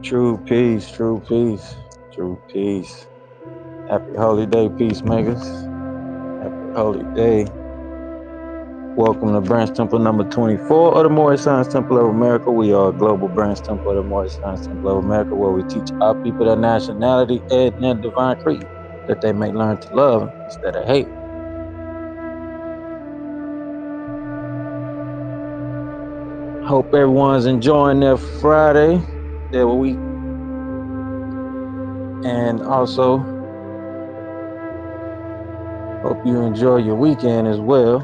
True peace, true peace, true peace. Happy holy day, peacemakers. Happy holy day. Welcome to Branch Temple number 24 of the Moorish Science Temple of America. We are a global branch temple of the Moorish Science Temple of America, where we teach our people their nationality and their divine creed, that they may learn to love instead of hate. Hope everyone's enjoying their Friday, their week, and also hope you enjoy your weekend as well.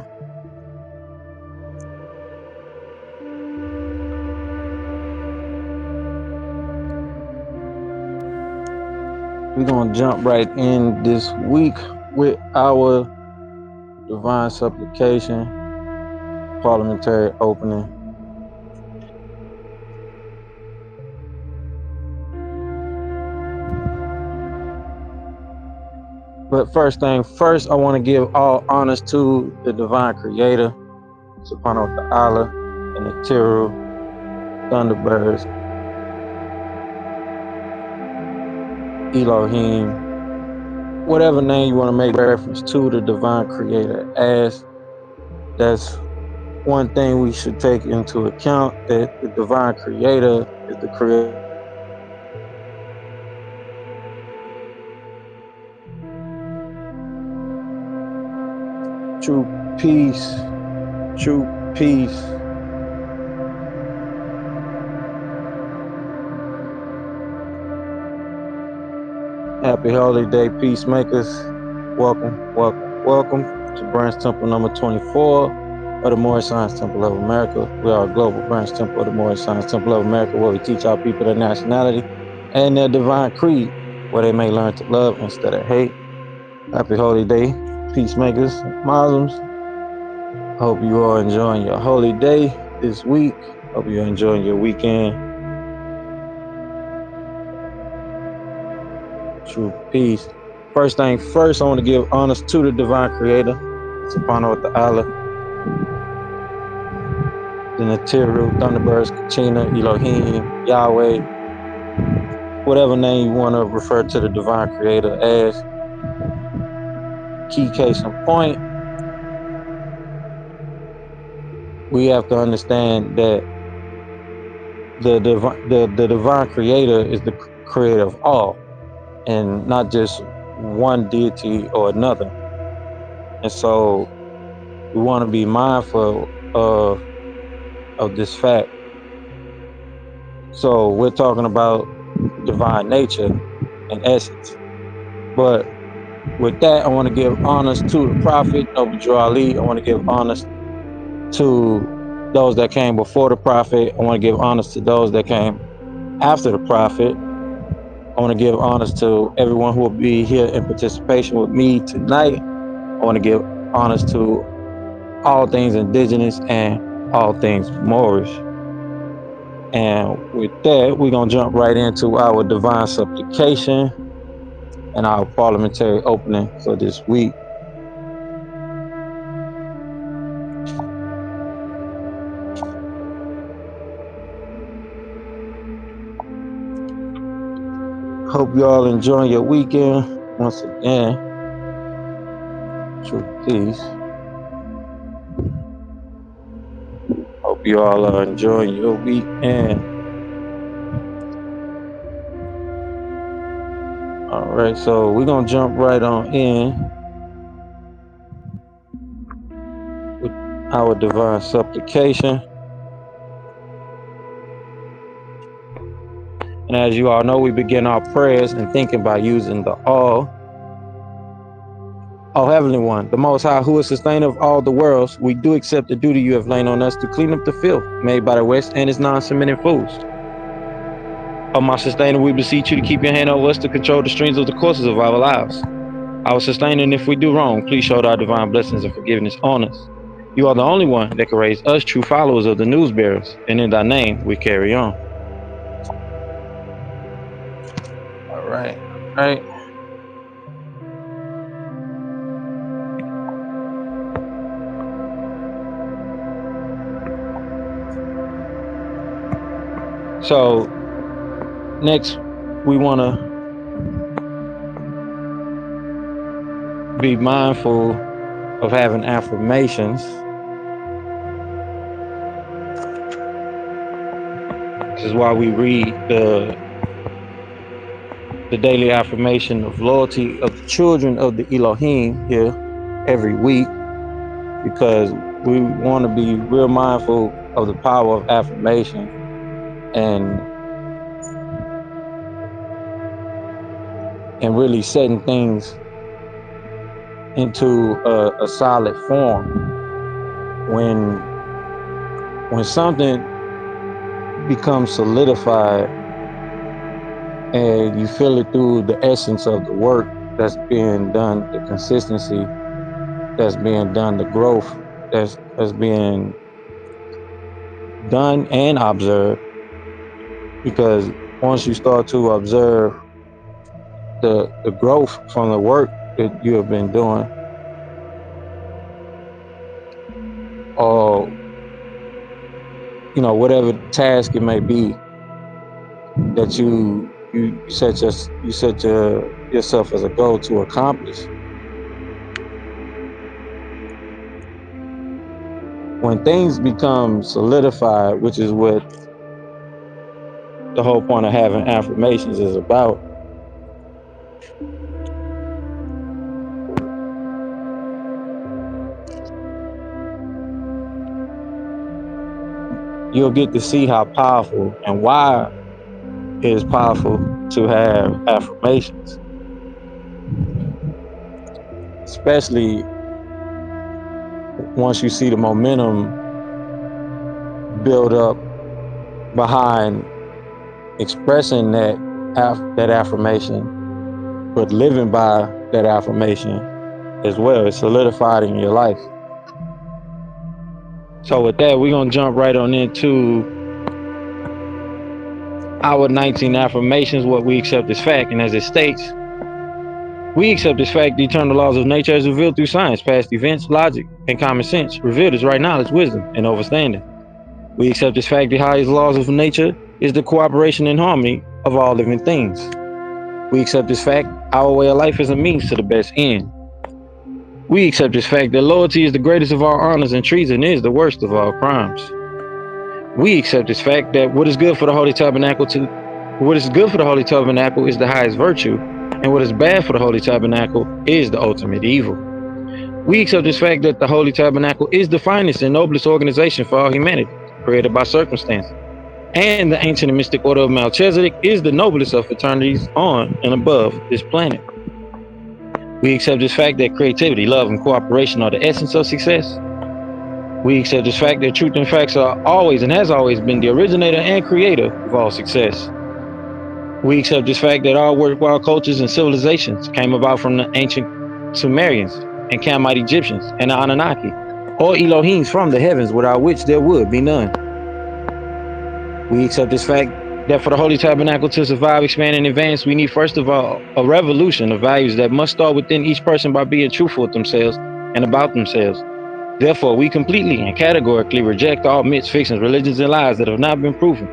We're going to jump right in this week with our divine supplication, parliamentary opening. But first thing first, I want to give all honors to the divine creator, Subhanahu wa Ta'ala, and the Tiru, Thunderbirds, Elohim, whatever name you want to make reference to the divine creator as. That's one thing we should take into account, that the divine creator is the creator. True peace, true peace. Happy holy day, peacemakers. Welcome, welcome, welcome to Branch Temple number 24 of the Moorish Science Temple of America. We are a global branch temple of the Moorish Science Temple of America, where we teach our people their nationality and their divine creed, where they may learn to love instead of hate. Happy holy day, peacemakers, Muslims. Hope you are enjoying your holy day this week. Hope you're enjoying your weekend. True peace. First thing first, I want to give honors to the divine creator, Subhanahu wa Ta'ala, the Natiru, Thunderbirds, Kachina, Elohim, Yahweh, whatever name you want to refer to the divine creator as. Key case in point, we have to understand that the divine creator is the creator of all, and not just one deity or another. And so we want to be mindful of this fact. So we're talking about divine nature and essence. But with that, I want to give honors to the prophet, Noble Drew Ali. I want to give honors to those that came before the prophet. I want to give honors to those that came after the prophet. I want to give honors to everyone who will be here in participation with me tonight. I want to give honors to all things indigenous and all things Moorish. And with that, we're going to jump right into our divine supplication and our parliamentary opening for this week. Hope you all enjoying your weekend. Once again, true peace. Hope you all are enjoying your weekend. All right, so we're going to jump right on in with our divine supplication. And as you all know, we begin our prayers and thinking by using the all. O Heavenly One, the Most High, who is sustainer of all the worlds, we do accept the duty you have laid on us to clean up the filth made by the West and its non-submitting fools. O my sustainer, we beseech you to keep your hand over us to control the streams of the courses of our lives. Our sustainer, and if we do wrong, please show our divine blessings and forgiveness on us. You are the only one that can raise us true followers of the news bearers, and in thy name we carry on. All right, all right. So Next, we want to be mindful of having affirmations. This is why we read the daily affirmation of loyalty of the children of the Elohim here every week, because we want to be real mindful of the power of affirmation and really setting things into a solid form. When something becomes solidified and you feel it through the essence of the work that's being done, the consistency that's being done, the growth that's being done and observed, because once you start to observe the growth from the work that you have been doing, or whatever task it may be that you set yourself as a goal to accomplish, when things become solidified, which is what the whole point of having affirmations is about, you'll get to see how powerful and why it is powerful to have affirmations, especially once you see the momentum build up behind expressing that affirmation, but living by that affirmation as well. It's solidified in your life. So with that, we're going to jump right on into our 19 affirmations, what we accept as fact. And as it states, we accept as fact the eternal laws of nature as revealed through science, past events, logic, and common sense, revealed as right knowledge, wisdom, and understanding. We accept as fact the highest laws of nature is the cooperation and harmony of all living things. We accept as fact our way of life is a means to the best end. We accept as fact that loyalty is the greatest of all honors and treason is the worst of all crimes. We accept as fact that what is good for the Holy Tabernacle is the highest virtue, and what is bad for the Holy Tabernacle is the ultimate evil. We accept this fact that the Holy Tabernacle is the finest and noblest organization for all humanity, created by circumstance, and the ancient and mystic order of Melchizedek is the noblest of fraternities on and above this planet. We accept this fact that creativity, love, and cooperation are the essence of success. We accept this fact that truth and facts are always and has always been the originator and creator of all success. We accept this fact that all worthwhile cultures and civilizations came about from the ancient Sumerians and Kamite Egyptians and the Anunnaki, or Elohims from the heavens, without which there would be none. We accept this fact that for the Holy Tabernacle to survive, expand, and advance, we need first of all a revolution of values that must start within each person by being truthful with themselves and about themselves. Therefore, we completely and categorically reject all myths, fictions, religions, and lies that have not been proven.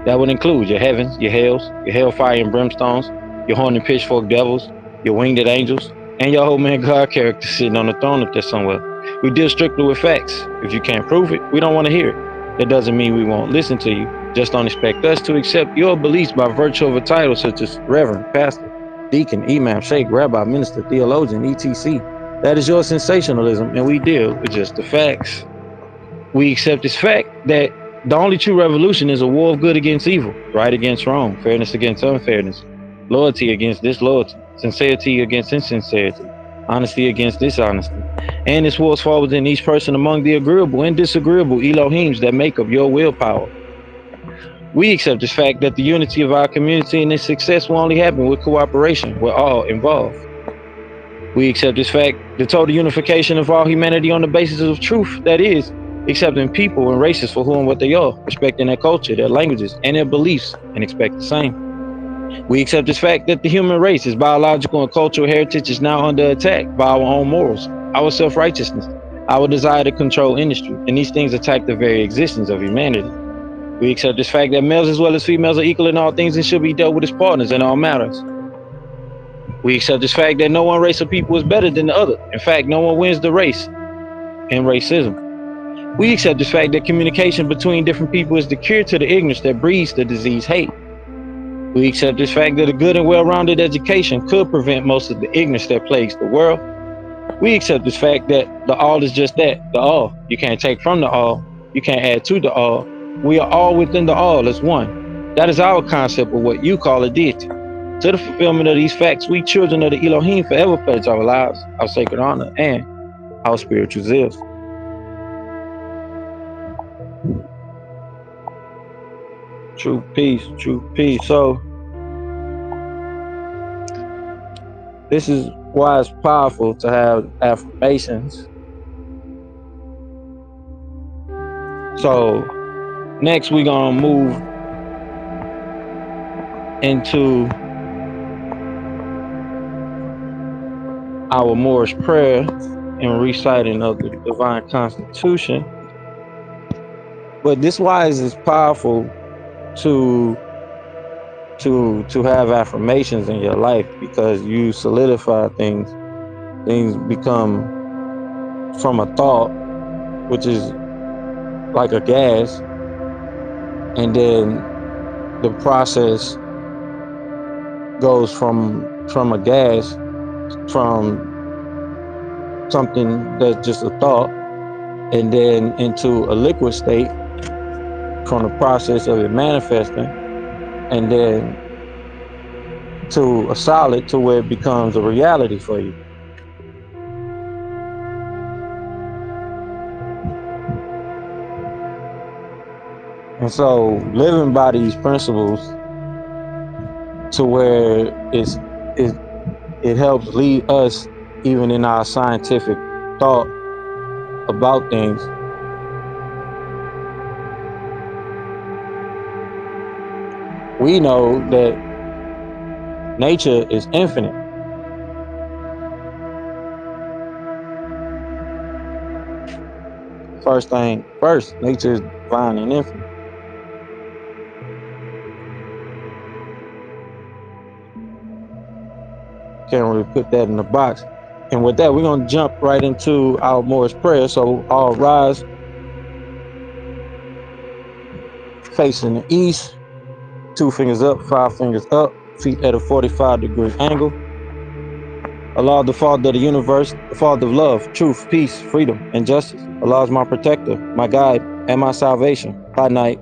That would include your heavens, your hells, your hellfire and brimstones, your horn and pitchfork devils, your winged angels, and your whole man God character sitting on the throne up there somewhere. We deal strictly with facts. If you can't prove it, we don't want to hear it. That doesn't mean we won't listen to you. Just don't expect us to accept your beliefs by virtue of a title such as Reverend, Pastor, Deacon, Imam, Sheik, Rabbi, Minister, Theologian, etc. That is your sensationalism, and we deal with just the facts. We accept this fact that the only true revolution is a war of good against evil, right against wrong, fairness against unfairness, loyalty against disloyalty, sincerity against insincerity, honesty against dishonesty. And this war falls within each person among the agreeable and disagreeable Elohims that make up your willpower. We accept this fact that the unity of our community and its success will only happen with cooperation with all involved. We accept this fact, the total unification of all humanity on the basis of truth, that is, accepting people and races for who and what they are, respecting their culture, their languages, and their beliefs, and expect the same. We accept this fact that the human race, its biological and cultural heritage is now under attack by our own morals, our self-righteousness, our desire to control industry, and these things attack the very existence of humanity. We accept this fact that males as well as females are equal in all things and should be dealt with as partners in all matters. We accept this fact that no one race of people is better than the other. In fact, no one wins the race in racism. We accept this fact that communication between different people is the cure to the ignorance that breeds the disease hate. We accept this fact that a good and well-rounded education could prevent most of the ignorance that plagues the world. We accept this fact that the all is just that, the all. You can't take from the all. You can't add to the all. We are all within the all as one. That is our concept of what you call a deity. To the fulfillment of these facts, we children of the Elohim forever pledge our lives, our sacred honor, and our spiritual zeal. True peace, true peace. So this is why it's powerful to have affirmations. So next we're gonna move into our Moorish prayer and reciting of the divine constitution. But this wise is powerful to have affirmations in your life because you solidify things. Things become from a thought, which is like a gas, and then the process goes from a gas, from something that's just a thought, and then into a liquid state from the process of it manifesting, and then to a solid to where it becomes a reality for you. And so living by these principles to where it, it helps lead us even in our scientific thought about things. We know that nature is infinite. First thing first, nature is divine and infinite. Can't really put that in the box. And with that, we're going to jump right into our Moorish prayer. So all rise, facing the east, 2 fingers up, 5 fingers up, feet at a 45-degree angle. Allah, the Father of the universe, the Father of love, truth, peace, freedom, and justice. Allah is my protector, my guide, and my salvation by night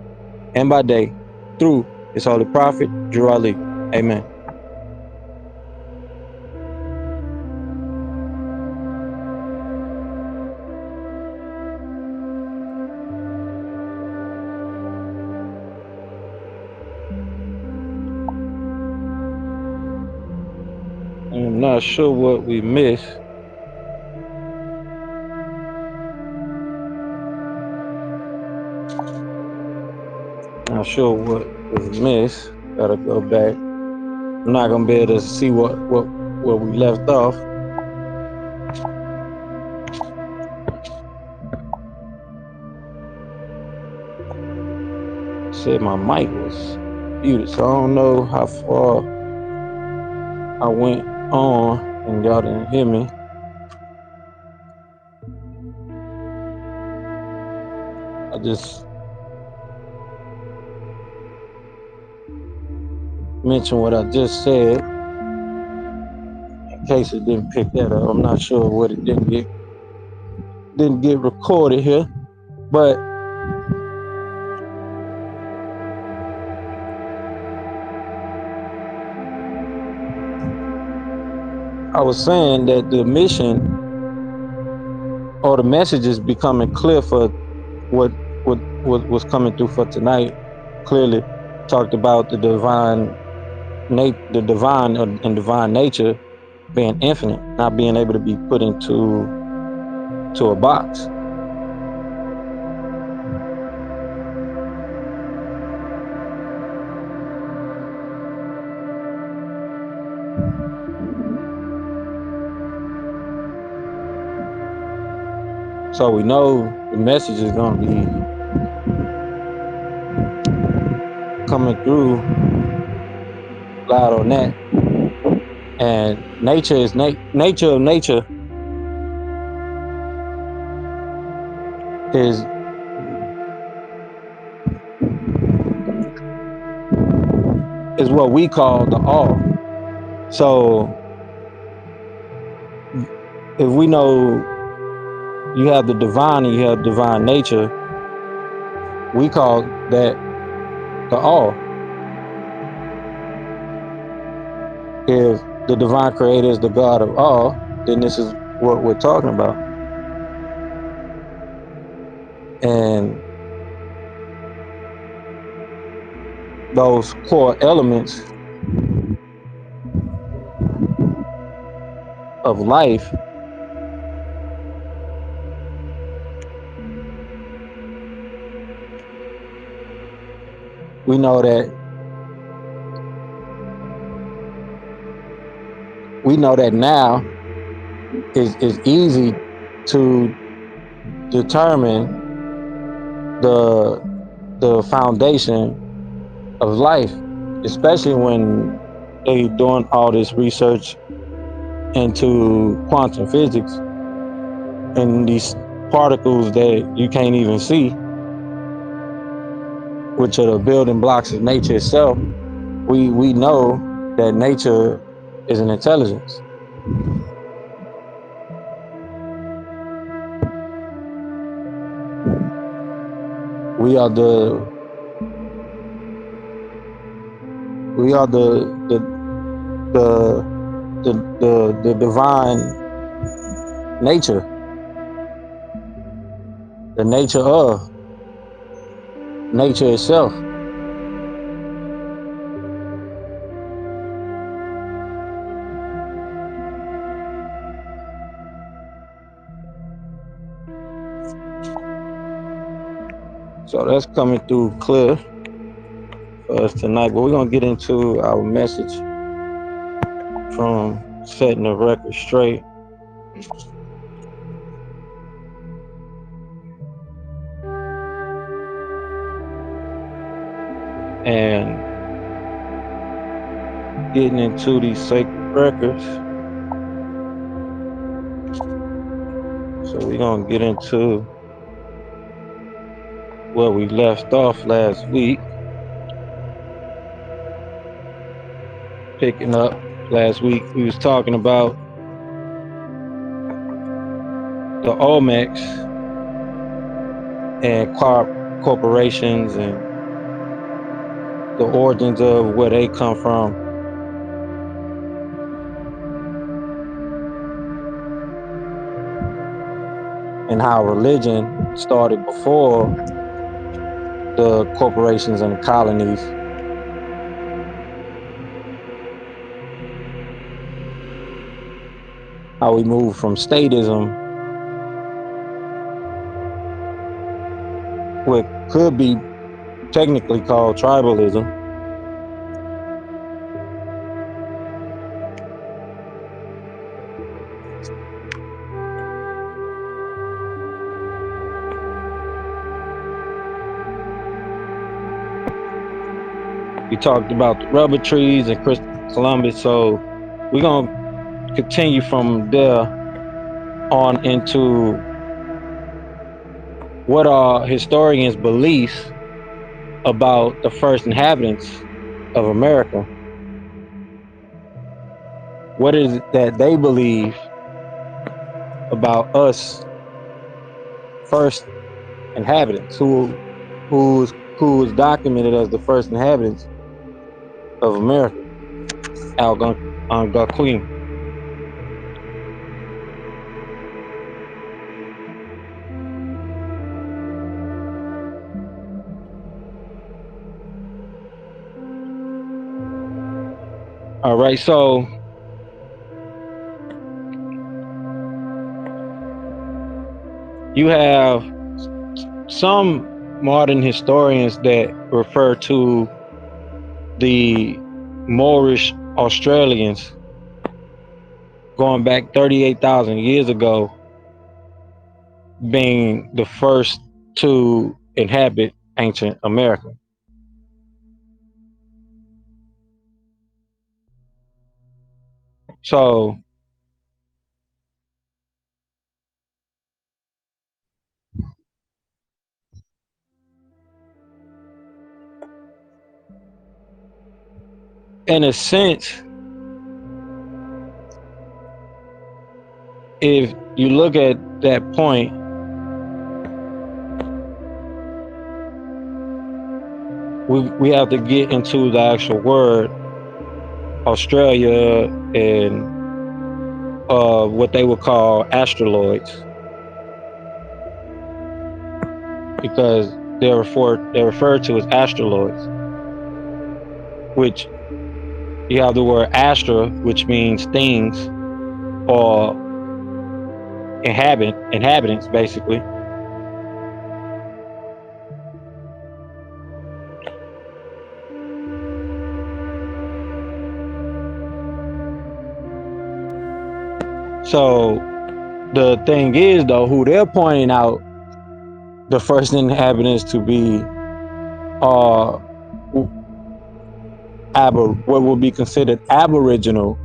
and by day through His holy prophet, Ali. Amen. I'm not sure what we missed. Not sure what was missed. Gotta go back. I'm not gonna be able to see where we left off. Said my mic was muted, so I don't know how far I went on and y'all didn't hear me. I just mentioned what I just said in case it didn't pick that up. I'm not sure what it didn't get recorded here, but I was saying that the mission or the message is becoming clear for what was coming through for tonight. Clearly talked about the divine and divine nature being infinite, not being able to be put into a box. So we know the message is going to be coming through loud on that. And nature is nature of nature is what we call the all. So if we know you have the divine and you have divine nature, we call that the all. If the divine creator is the God of all, then this is what we're talking about. And those core elements of life, we know that now is easy to determine the foundation of life, especially when they doing all this research into quantum physics and these particles that you can't even see, which are the building blocks of nature itself. We know that nature is an intelligence. We are the the divine nature, the nature of nature itself. So that's coming through clear for us tonight. But we're gonna get into our message from setting the record straight. And getting into these sacred records. So we're gonna get into where we left off last week. Picking up last week, we was talking about the Olmecs and corporations and the origins of where they come from. And how religion started before the corporations and the colonies. How we moved from statism, what could be technically called tribalism, we talked about the rubber trees and Christopher Columbus. So we're going to continue from there on into what are historians' beliefs about the first inhabitants of America. What is it that they believe about us first inhabitants? Who was documented as the first inhabitants of America? Algonquin. All right, so you have some modern historians that refer to the Moorish Australians going back 38,000 years ago being the first to inhabit ancient America. So in a sense, if you look at that point, we have to get into the actual word Australia and what they would call astroloids, because they're referred to as astroloids, which you have the word astra, which means things or inhabitants basically. So the thing is though, who they're pointing out the first inhabitants to be are what would be considered aboriginal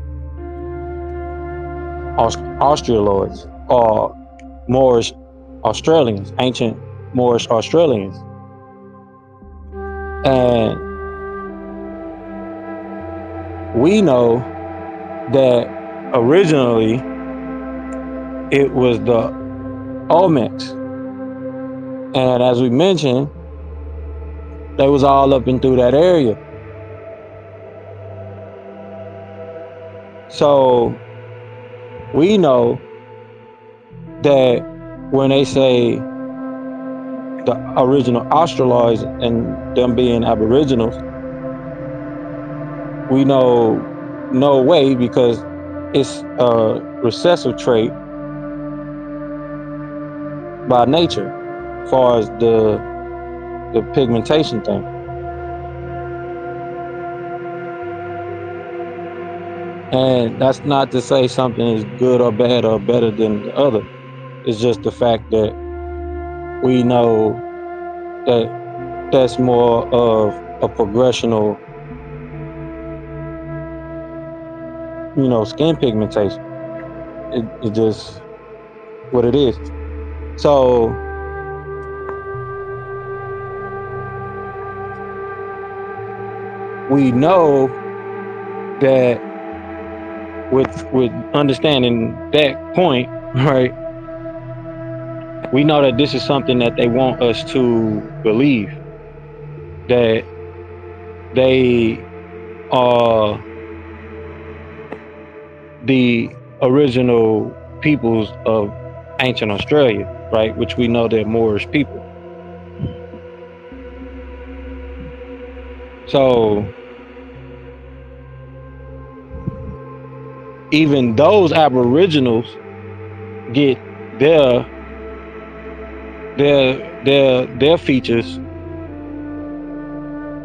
Australoids or Moorish Australians, ancient Moorish Australians. And we know that originally it was the Olmecs. And as we mentioned, they was all up and through that area. So we know that when they say the original Australoids and them being aboriginals, we know no way, because it's a recessive trait by nature as far as the pigmentation thing. And that's not to say something is good or bad or better than the other. It's just the fact that we know that that's more of a progressional, skin pigmentation. It just what it is. So we know that with understanding that point, right? We know that this is something that they want us to believe, that they are the original peoples of ancient Australia, right? Which we know they're Moorish people. So even those aboriginals get their their features,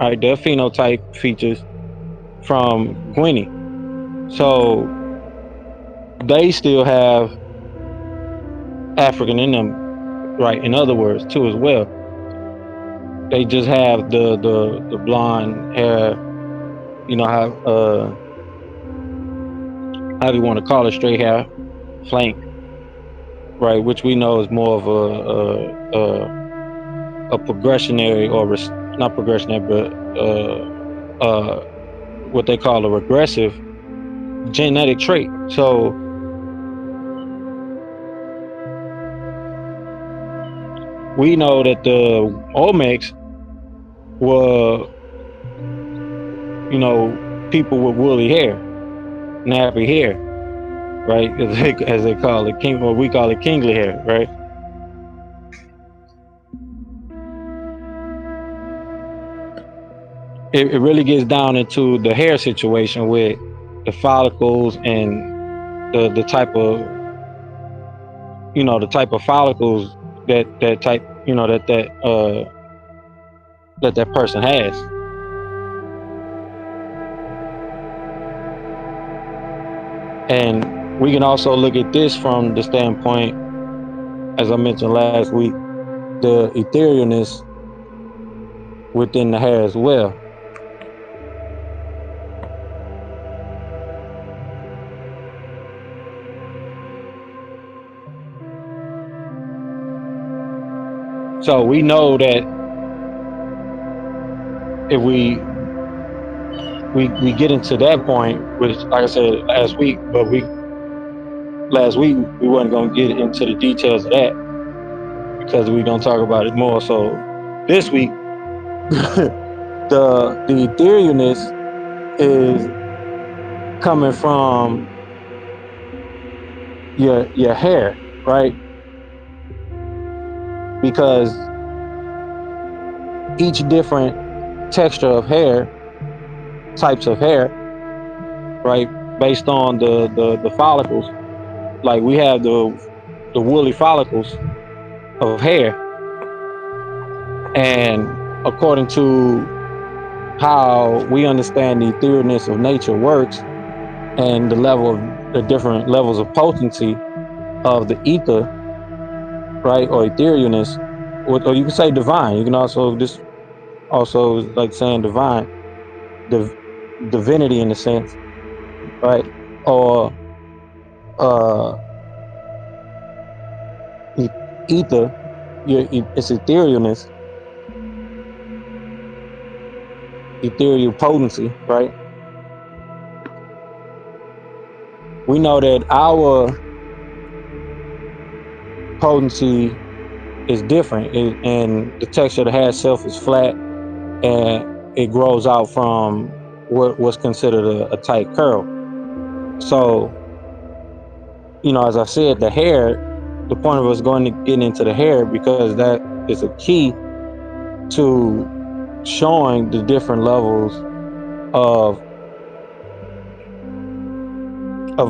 right? Their phenotype features from Guinea. So they still have African in them, right? In other words, too, as well. They just have the blonde hair, how do you want to call it, straight hair, flank, right? Which we know is more of a progressionary or not progressionary, but what they call a regressive genetic trait. So we know that the Olmecs were, people with woolly hair, nappy hair, right? As they call it, or we call it kingly hair, right? It really gets down into the hair situation with the follicles and the type of, the type of follicles that type, that person has. And we can also look at this from the standpoint, as I mentioned last week, the etherealness within the hair as well. So we know that if we get into that point, which like I said last week, but last week we weren't gonna get into the details of that because we're gonna talk about it more. So this week, the etherealness is coming from your hair, right? Because each different texture of hair, types of hair, right, based on the follicles. Like we have the woolly follicles of hair, and according to how we understand the etherealness of nature works and the different levels of potency of the ether, right, or etherealness, or you can say divine. You can also like saying divine, div, divinity in a sense, right, or uh, ether. It's etherealness, ethereal potency, right? We know that our potency is different, and the texture of the hair itself is flat, and it grows out from what's considered a tight curl. So, as I said, the hair, the point of us going to get into the hair, because that is a key to showing the different levels of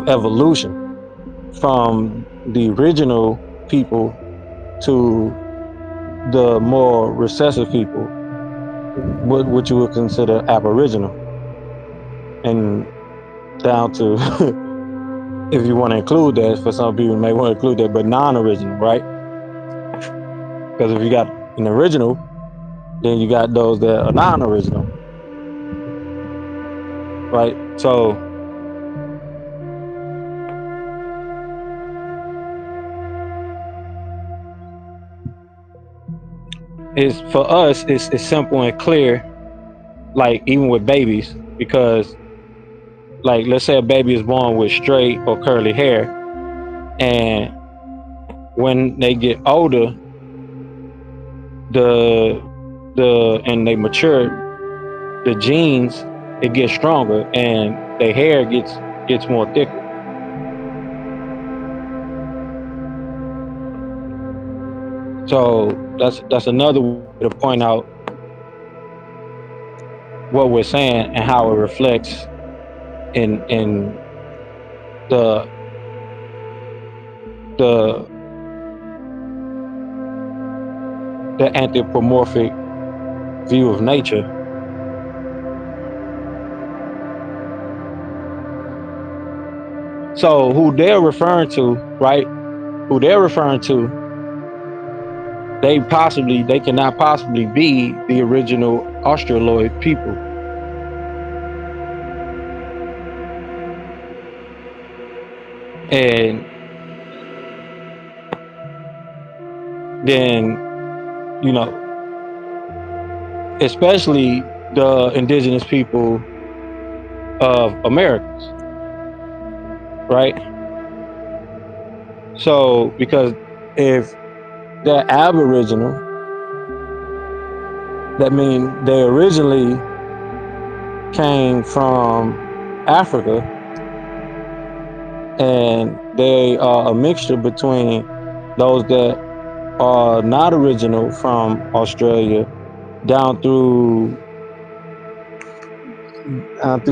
evolution from the original people to the more recessive people, what you would consider aboriginal, and down to if you want to include that, for some people you may want to include that, but non-original, right? Because if you got an original, then you got those that are non-original, right? So it's, for us, it's simple and clear, like even with babies, because like let's say a baby is born with straight or curly hair, and when they get older, the and they mature, the genes, it gets stronger and their hair gets more thicker. So that's another way to point out what we're saying and how it reflects in the the the anthropomorphic view of nature. So who they're referring to, right? Who they're referring to, they cannot possibly be the original Australoid people. And then, you know, especially the indigenous people of Americas, right? So because if they're aboriginal, that means they originally came from Africa, and they are a mixture between those that are not original from Australia down through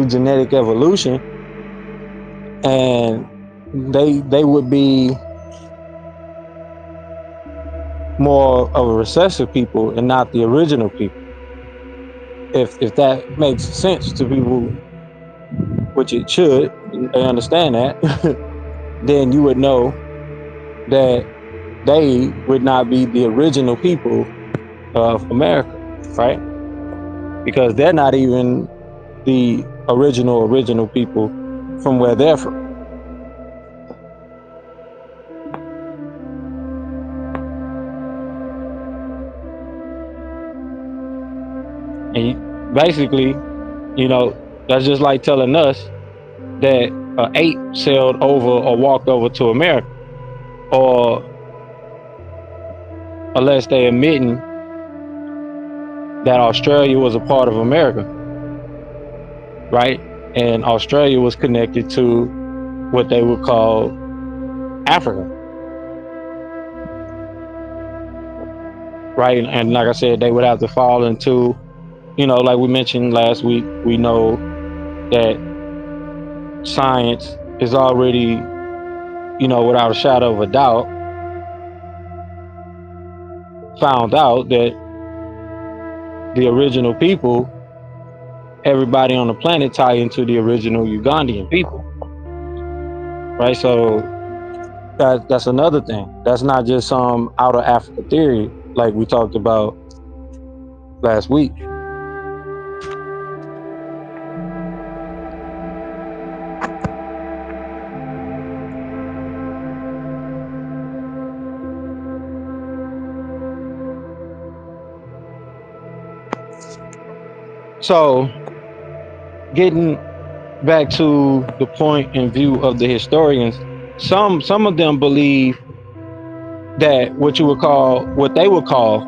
genetic evolution, and they would be more of a recessive people and not the original people. If that makes sense to people, which it should, they understand that, then you would know that they would not be the original people of America, right? Because they're not even the original people from where they're from. And basically, that's just like telling us that an ape sailed over or walked over to America, or unless they admitting that Australia was a part of America, right? And Australia was connected to what they would call Africa, right? And like I said, they would have to fall into, like we mentioned last week, we know that science is already, without a shadow of a doubt, found out that the original people, everybody on the planet, tie into the original Ugandan people, right? So that's another thing. That's not just some outer Africa theory like we talked about last week. So getting back to the point in view of the historians, some of them believe that what they would call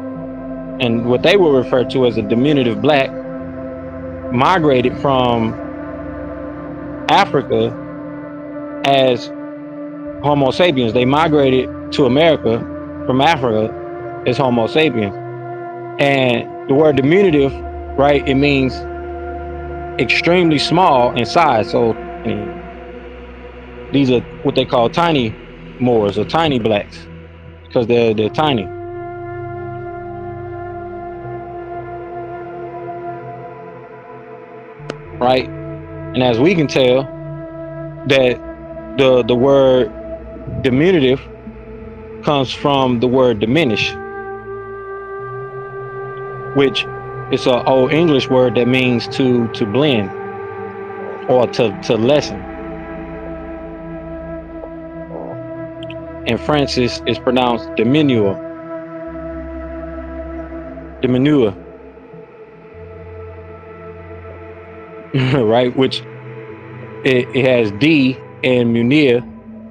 and what they would refer to as a diminutive black migrated from Africa as Homo sapiens. They migrated to America from Africa as Homo sapiens. And the word diminutive, right, it means extremely small in size. So these are what they call tiny Moors or tiny blacks because they're tiny, right? And as we can tell, that the word diminutive comes from the word diminish, which is an old English word that means to blend or to lessen. In French is pronounced diminua, right? Which it has D, and munir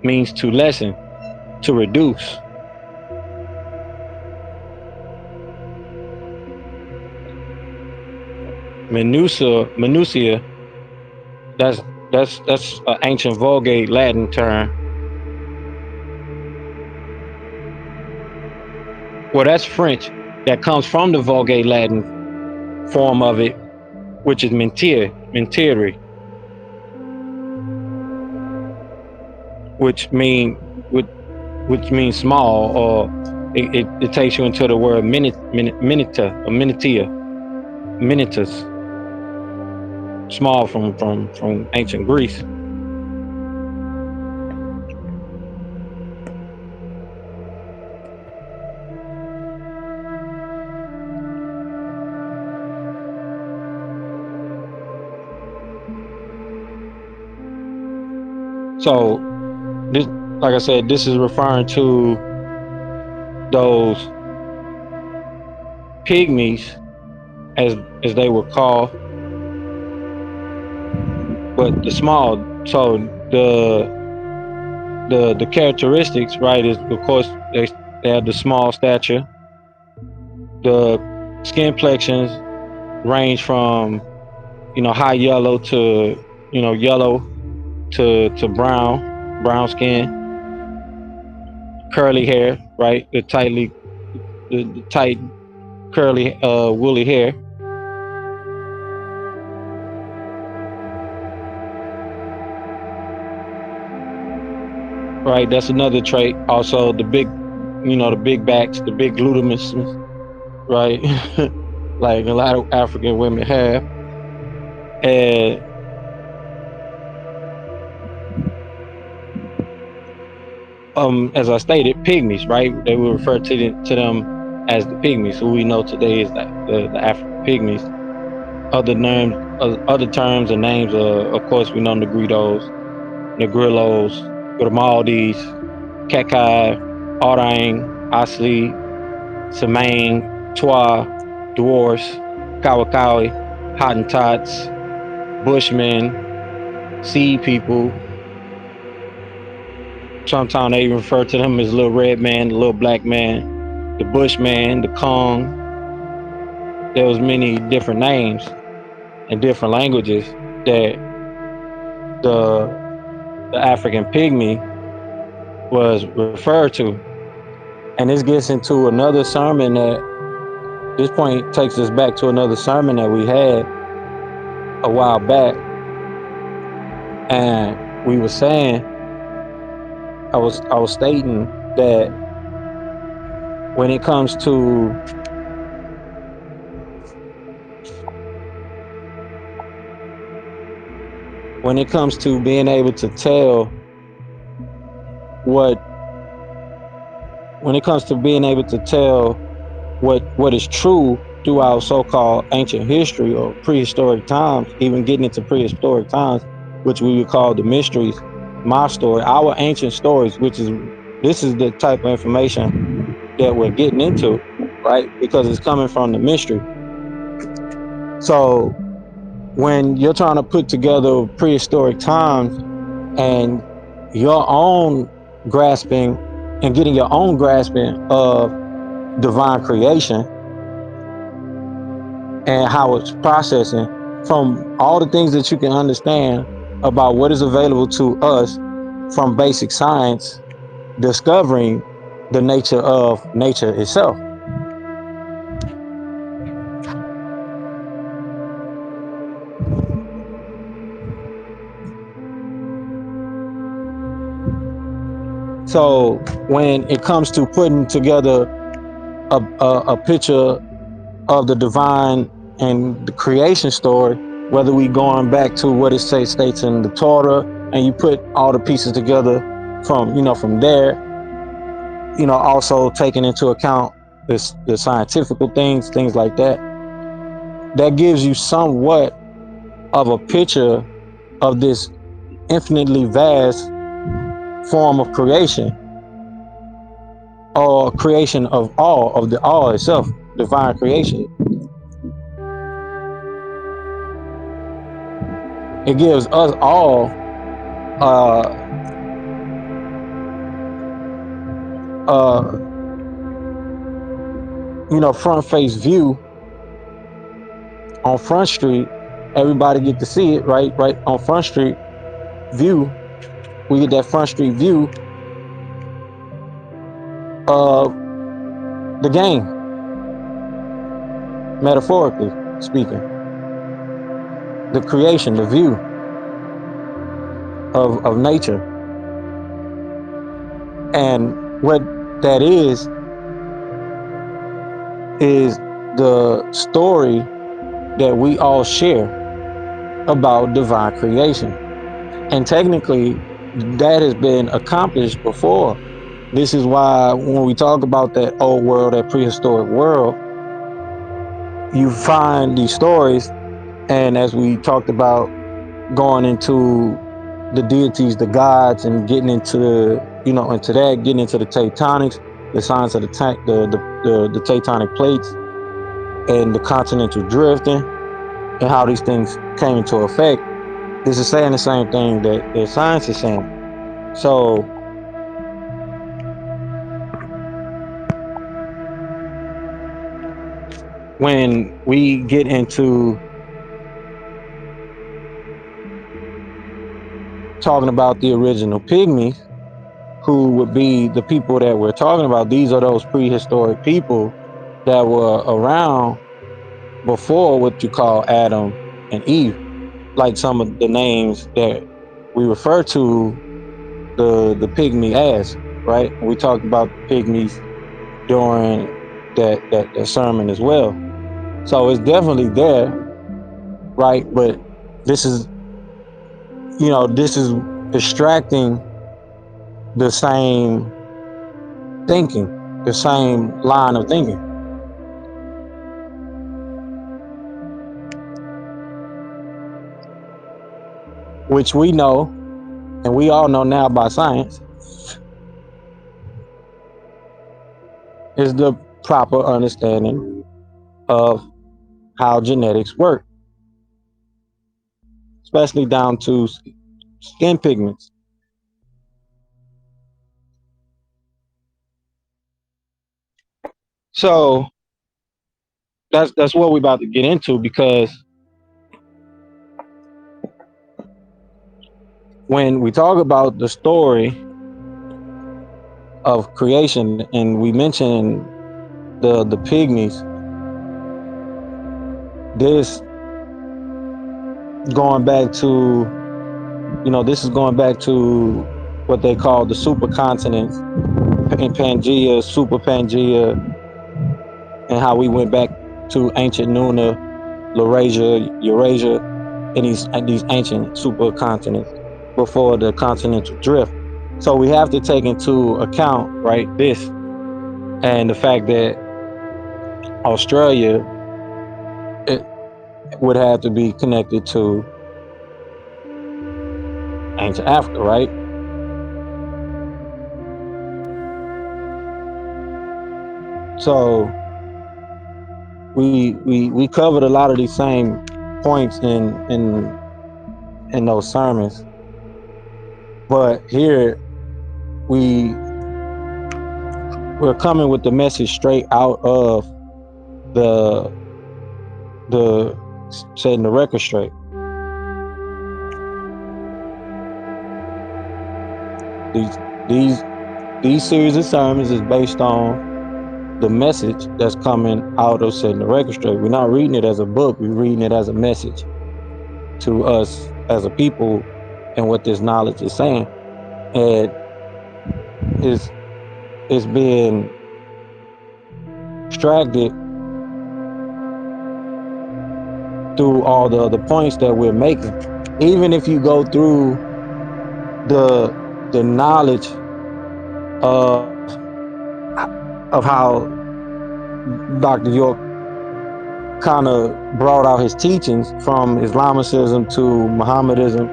means to lessen, to reduce. Minutia, that's that's an ancient Vulgate Latin term. Well, that's French. That comes from the Vulgate Latin form of it, which is mentiri, which mean which means small, or it takes you into the word minita or minitia, minitus, small from ancient Greece. So this, like I said, this is referring to those pygmies, as they were called, but the small. So the characteristics, right, is of course they have the small stature. The skin complexions range from high yellow to yellow to brown skin, curly hair, right, the tight curly woolly hair, right. That's another trait. Also the big backs, the big glutamus, right, like a lot of African women have. And as I stated, pygmies, right? They will refer to them as the pygmies, who we know today is the African pygmies. Other terms and names are, of course, we know Negritos, Negrillos, Grimaldis, Kekai, Orang, Asli, Semain, Twa, Dwarfs, Kawakawi, Hottentots, Bushmen, Sea people. Sometimes they even refer to them as little red man, the little black man, the Bushman, the Kong. There was many different names and different languages that the African pygmy was referred to. And this gets into another sermon that this point takes us back to another sermon that we had a while back. And we were saying, I was stating that when it comes to being able to tell what what is true throughout so-called ancient history or prehistoric times, even getting into prehistoric times, which we would call the mysteries, my story, our ancient stories, this is the type of information that we're getting into, right? Because it's coming from the mystery. So when you're trying to put together prehistoric times and your own grasping and getting your own grasping of divine creation and how it's processing from all the things that you can understand about what is available to us from basic science, discovering the nature of nature itself. So when it comes to putting together a picture of the divine and the creation story, whether we going back to what it states in the Torah, and you put all the pieces together from there, also taking into account the scientific things like that, that gives you somewhat of a picture of this infinitely vast form of creation, or creation of the all itself, divine creation. It gives us all uh, uh, front face view on Front Street. Everybody get to see it, right on Front Street view. We get that Front Street view of the game, metaphorically speaking, the creation, the view of nature. And what that is the story that we all share about divine creation. And technically, that has been accomplished before. This is why when we talk about that old world, that prehistoric world, you find these stories. And as we talked about, going into the deities, the gods, and getting into getting into the tectonics, the science of the tectonic plates, and the continental drifting, and how these things came into effect. This is saying the same thing that the science is saying. So when we get into talking about the original pygmies, who would be the people that we're talking about, these are those prehistoric people that were around before what you call Adam and Eve, like some of the names that we refer to the pygmy as, right? We talked about the pygmies during that sermon as well. So it's definitely there, right? But this is, this is extracting the same thinking, the same line of thinking, which we know, and we all know now by science, is the proper understanding of how genetics work, especially down to skin pigments. So that's what we're about to get into, because when we talk about the story of creation and we mention the pygmies, this going back to, this is going back to what they call the supercontinents in Pangea, Super Pangea, and how we went back to ancient Nuna, Laurasia, Eurasia, and these ancient supercontinents before the continental drift. So we have to take into account, right, this, and the fact that Australia, it would have to be connected to ancient Africa, right? So we covered a lot of these same points in those sermons, but here we we're coming with the message straight out of the the setting the record straight. These these these series of sermons is based on the message that's coming out of setting the record straight. We're not reading it as a book, we're reading it as a message to us as a people and what this knowledge is saying. And it's being extracted through all the other points that we're making. Even if you go through the knowledge of how Dr. York kind of brought out his teachings from Islamicism to Mohammedanism,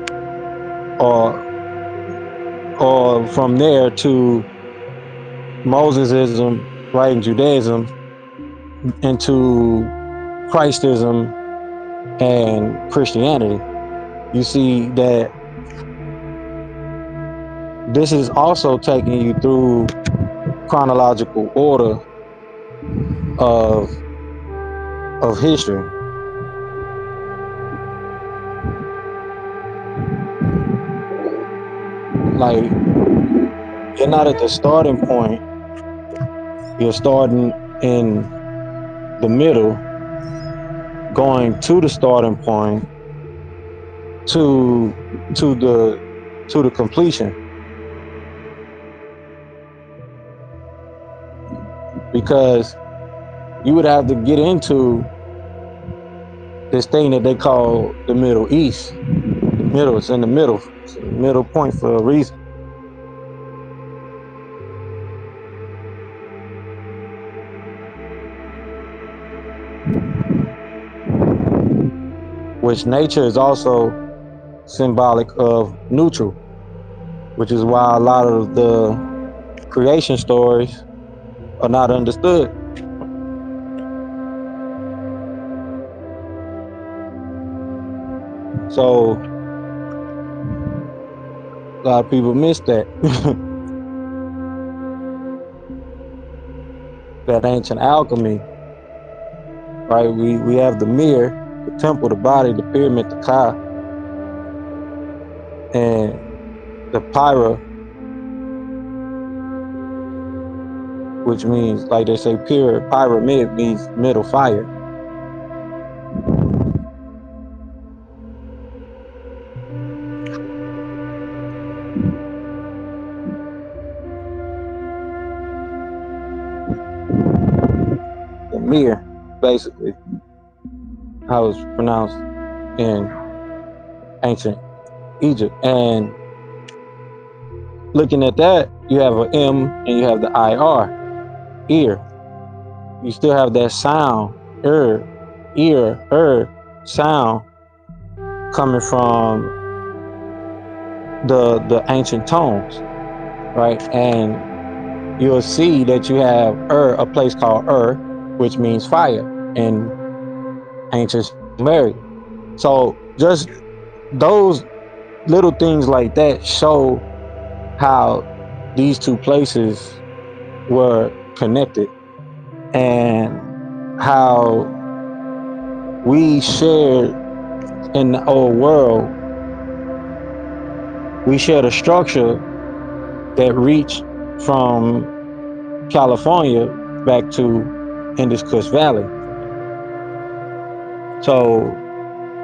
or from there to Mosesism, right, in Judaism, into Christism and Christianity. You see that this is also taking you through chronological order of history. Like, you're not at the starting point, you're starting in the middle, going to the starting point, to the completion, because you would have to get into this thing that they call the Middle East. The middle, it's in the middle. It's a middle point for a reason. Which nature is also symbolic of neutral, which is why a lot of the creation stories are not understood. So a lot of people miss that. That ancient alchemy, right? We have the mirror, the temple, the body, the pyramid, the ka, and the pyra, which means, like they say, pyramid means middle fire. The mirror, basically, how it's pronounced in ancient Egypt. And looking at that, you have an M and you have the IR, ear. You still have that sound, ear, sound coming from the ancient tones, right? And you'll see that you have a place called which means fire in ancient Sumerian. So just those little things like that show how these two places were connected, and how we shared in the old world, we shared a structure that reached from California back to Indus Kush Valley. So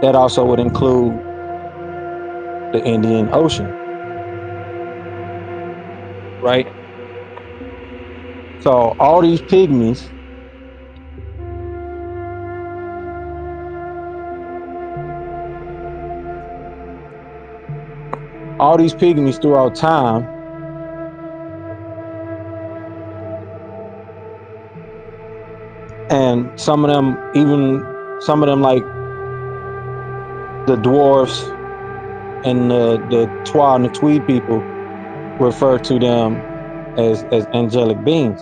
that also would include the Indian Ocean, right? So all these pygmies throughout time, and some of them like the dwarfs and the Twa and the Tweed people refer to them as angelic beings.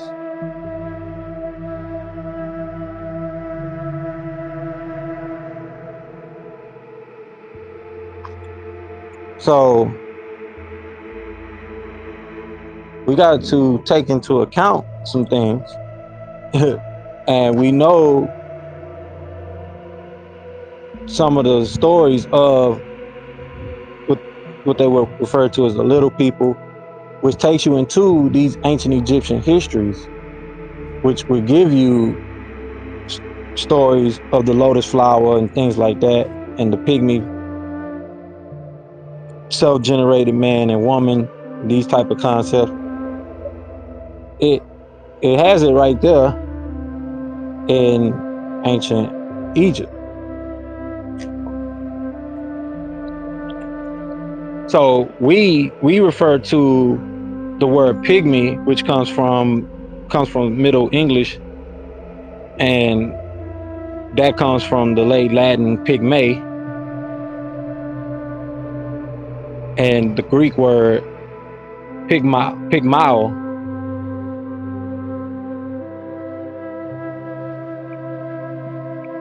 So we got to take into account some things. And we know some of the stories of what, what they were referred to as the little people, which takes you into these ancient Egyptian histories, which would give you stories of the lotus flower and things like that, and the pygmy self-generated man and woman, these type of concepts. It it has it right there in ancient Egypt. So we refer to the word pygmy, which comes from Middle English, and that comes from the late Latin pygme, and the Greek word pygmao,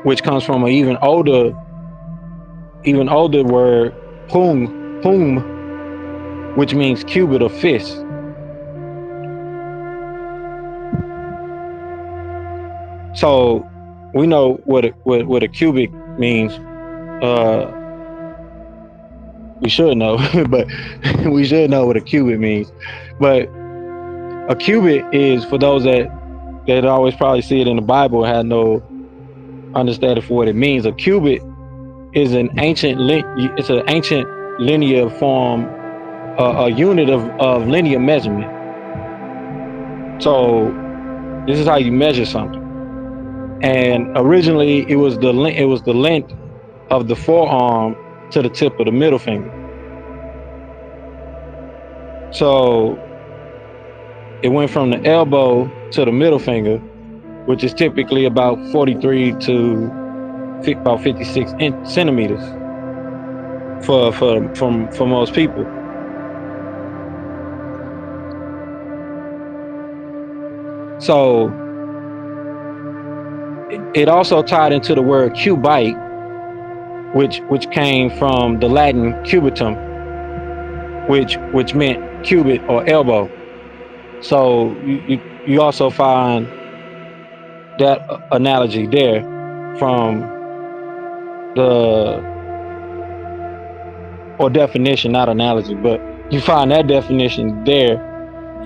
which comes from an even older word pum, which means cubit or fist. So we know what a cubic means. Uh, we should know, but we should know what a cubit means. But a cubit is, for those that always probably see it in the Bible and have no understanding for what it means. A cubit is it's an ancient linear form, a unit of linear measurement. So this is how you measure something. And originally it was the length of the forearm to the tip of the middle finger. So it went from the elbow to the middle finger, which is typically about 43 to about 56 centimeters for most people. So it also tied into the word cubite, which came from the Latin cubitum, which meant cubit or elbow. So you also find that analogy there from the, or definition, not analogy, but you find that definition there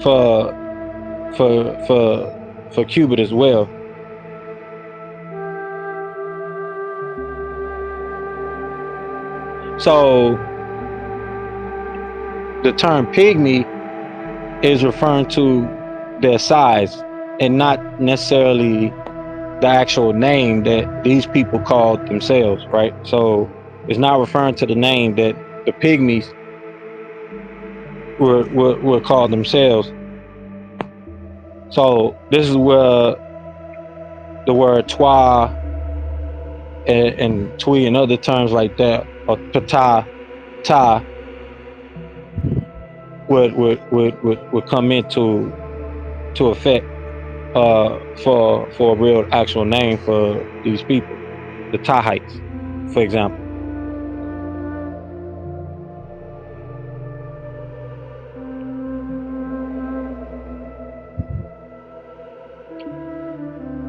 for for cubit as well. So the term pygmy is referring to their size and not necessarily the actual name that these people called themselves, right? So it's not referring to the name that the pygmies were called themselves. So this is where the word twa and twi and other terms like that, or pata, ta, would come into effect for a real actual name for these people. the Tahites, for example.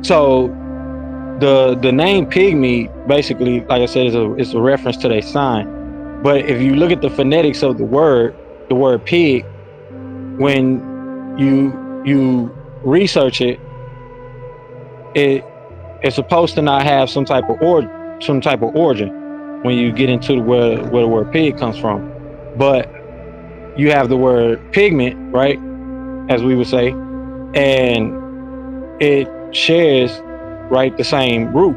So the name pygmy, basically, like I said, is a reference to their sign. But if you look at the phonetics of the word pig, when you research it, it's supposed to not have some type of origin when you get into where the word pig comes from. But you have the word pigment, right, as we would say, and it shares, right, the same root.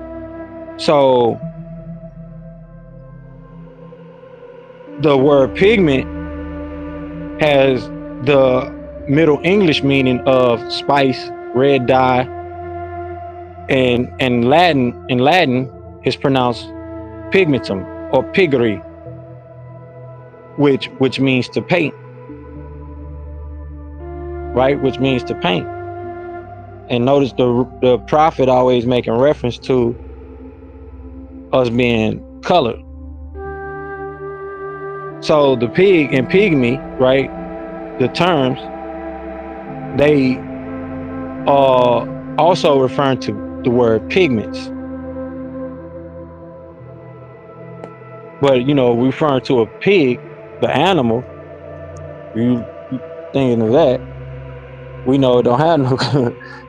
So the word pigment has the Middle English meaning of spice, red dye, and in Latin is pronounced pigmentum or piggery, which means to paint, right? Which means to paint. And notice the prophet always making reference to us being colored. So the pig and pygmy, right? The terms, they are also referring to the word pigments. But referring to a pig, the animal, you thinking of that, we know it don't have no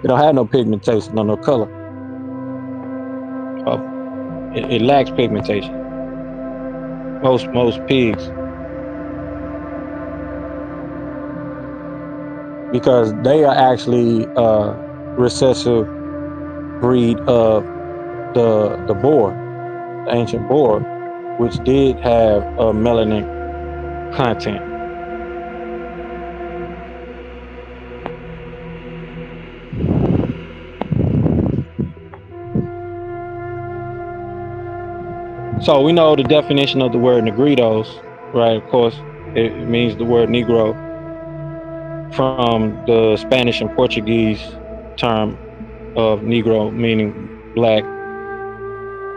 it don't have no pigmentation, no color. It lacks pigmentation. Most pigs, because they are actually recessive breed of the boar, the ancient boar, which did have a melanin content. So we know the definition of the word negritos, right? Of course, it means the word Negro from the Spanish and Portuguese term of Negro, meaning black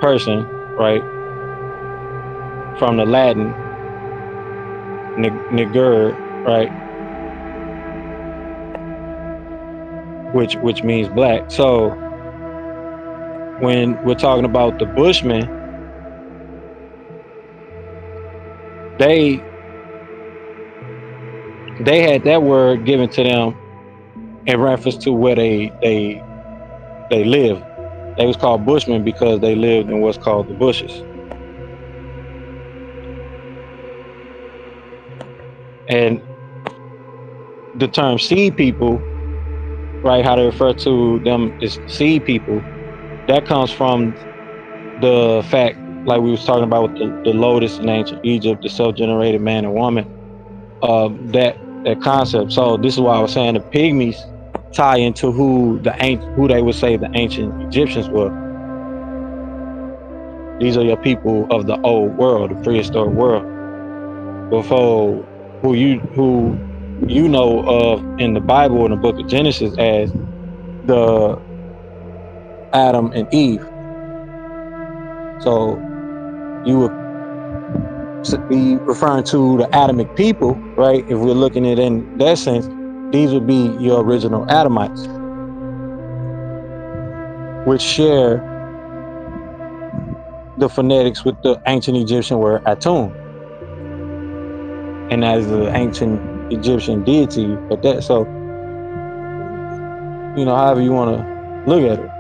person, right? From the Latin niger, right? Which means black. So when we're talking about the Bushmen, they had that word given to them in reference to where they lived. They was called Bushmen because they lived in what's called the bushes. And the term seed people, right, how they refer to them is seed people, that comes from the fact, like we was talking about with the lotus in ancient Egypt, the self-generated man and woman, that concept. So this is why I was saying the pygmies tie into who they would say the ancient Egyptians were. These are your people of the old world, the prehistoric world, before who you know of in the Bible in the book of Genesis as the Adam and Eve. So you would be referring to the Adamic people, right? If we're looking at it in that sense, these would be your original Adamites, which share the phonetics with the ancient Egyptian word Atum, and that is the ancient Egyptian deity at that. So, however you want to look at it.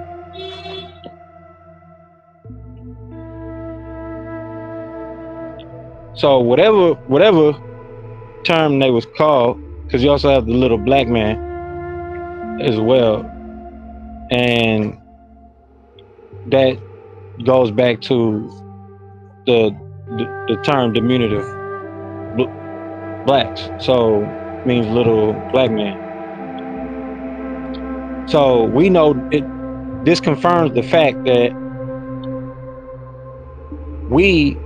So whatever term they was called, because you also have the little black man as well, and that goes back to the term diminutive blacks, so means little black man. So we know it. This confirms the fact that we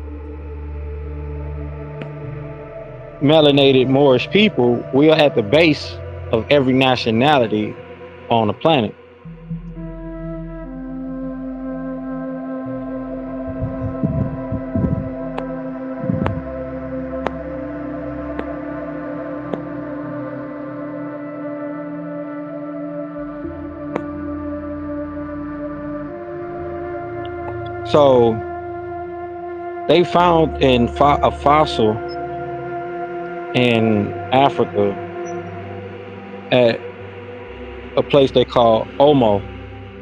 melanated Moorish people, we are at the base of every nationality on the planet. So they found a fossil in Africa at a place they call Omo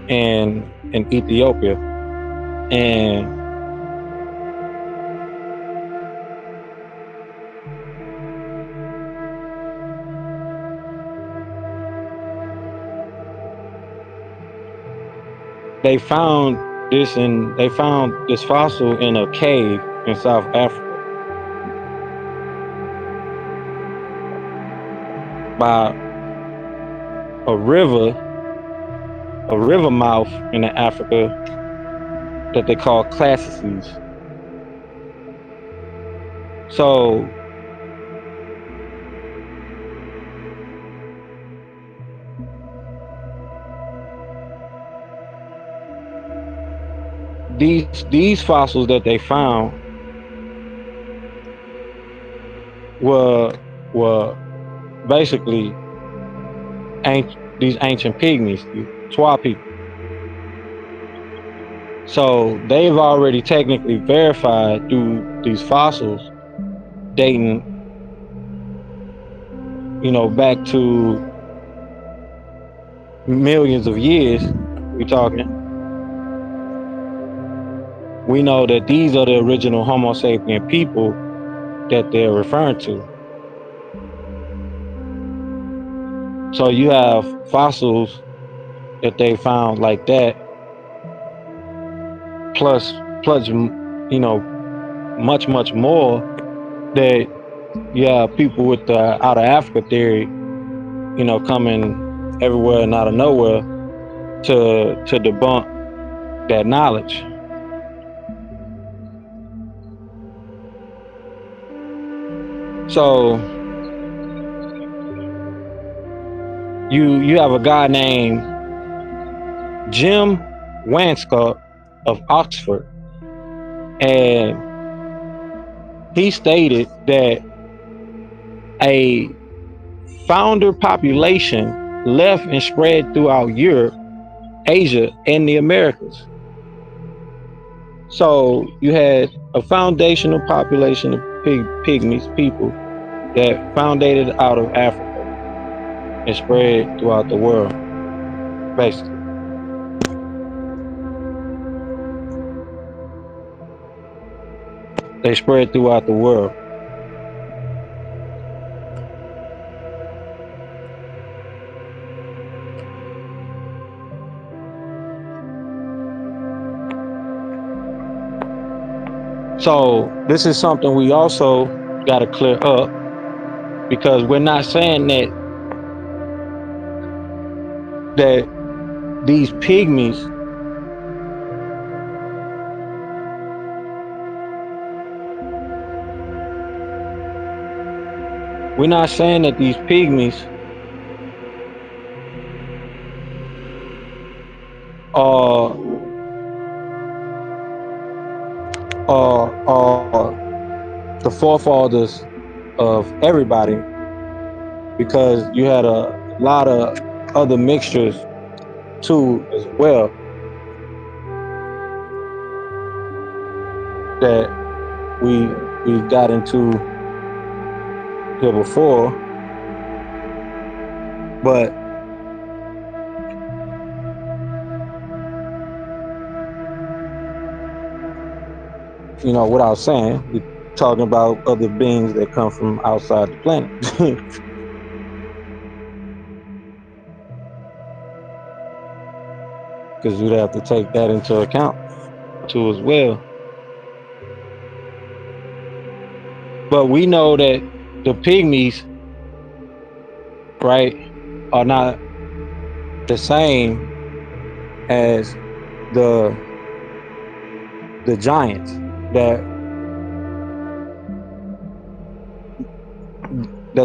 in Ethiopia, and they found they found this fossil in a cave in South Africa by a river, a river mouth in Africa that they call Classices. So these fossils that they found were were basically these ancient pygmies, these Twa people. So they've already technically verified through these fossils dating, back to millions of years. We talking. We know that these are the original Homo sapien people that they're referring to. So you have fossils that they found like that, plus much more that you have people with the out of Africa theory, coming everywhere and out of nowhere to debunk that knowledge. So you have a guy named Jim Wanscott of Oxford, and he stated that a founder population left and spread throughout Europe, Asia, and the Americas. So you had a foundational population of pygmies, people that foundated out of Africa and spread throughout the world, basically. They spread throughout the world. So this is something we also got to clear up, because we're not saying that these pygmies, we're not saying that these pygmies are are the forefathers of everybody, because you had a lot of other mixtures too as well that we got into here before. But what I was saying, we talking about other beings that come from outside the planet. Because we'd have to take that into account too as well. But we know that the pygmies, right, are not the same as the giants that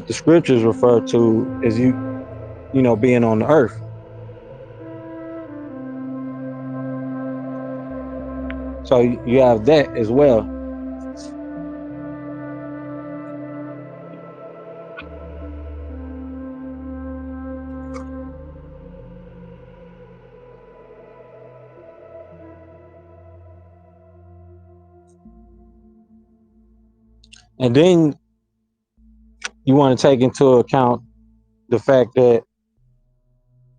the scriptures refer to as being on the earth. So you have that as well. And then you want to take into account the fact that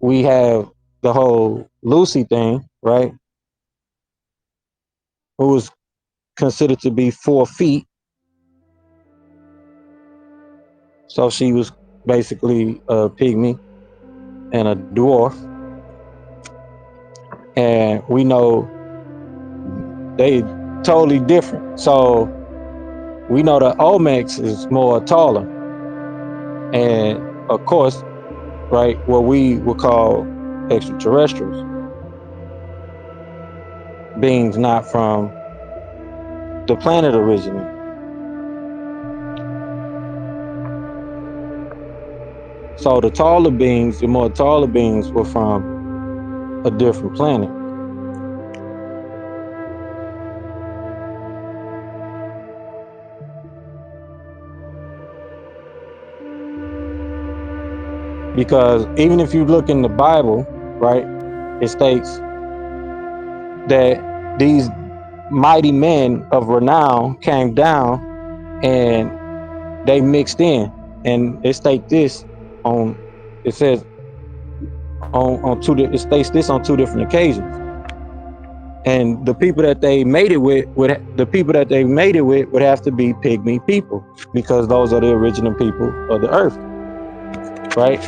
we have the whole Lucy thing, right? Who was considered to be 4 feet. So she was basically a pygmy and a dwarf. And we know they totally different. So we know the Olmecs is more taller. And of course, right, what we would call extraterrestrials, beings not from the planet originally. So the taller beings, the more taller beings were from a different planet. Because even if you look in the Bible, right, it states that these mighty men of renown came down and they mixed in. And it states this on, it says on it states this on 2 different occasions. And the people that they made it with would have to be pygmy people, because those are the original people of the earth, right?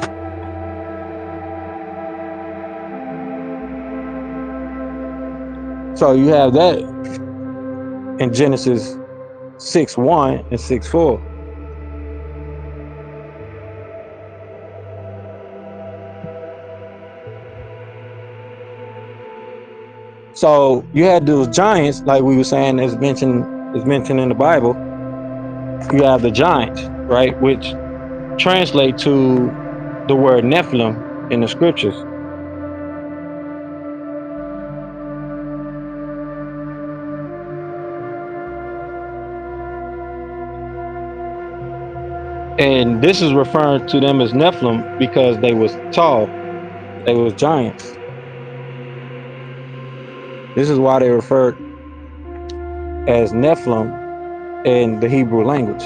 So you have that in Genesis 6:1 and 6:4. So you had those giants, like we were saying, is mentioned in the Bible. You have the giants, right, which translate to the word Nephilim in the scriptures. And this is referring to them as Nephilim because they was tall, they was giants. This is why they referred as Nephilim in the Hebrew language.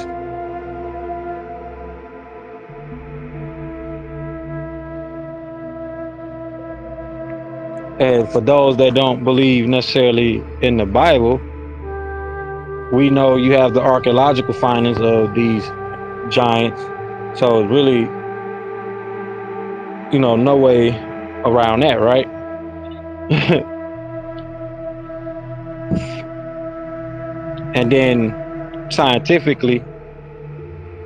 And for those that don't believe necessarily in the Bible, we know you have the archaeological findings of these giants. So it's really, no way around that, right? And then scientifically,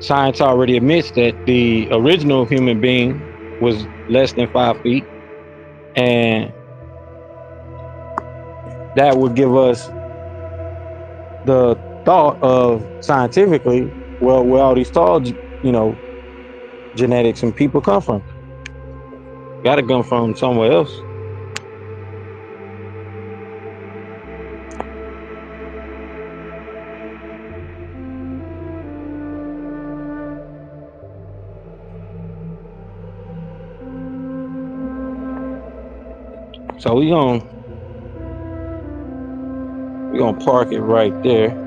science already admits that the original human being was less than 5 feet. And that would give us the thought of scientifically, well, where all these tall, genetics and people come from. Got to come from somewhere else. So we gonna park it right there.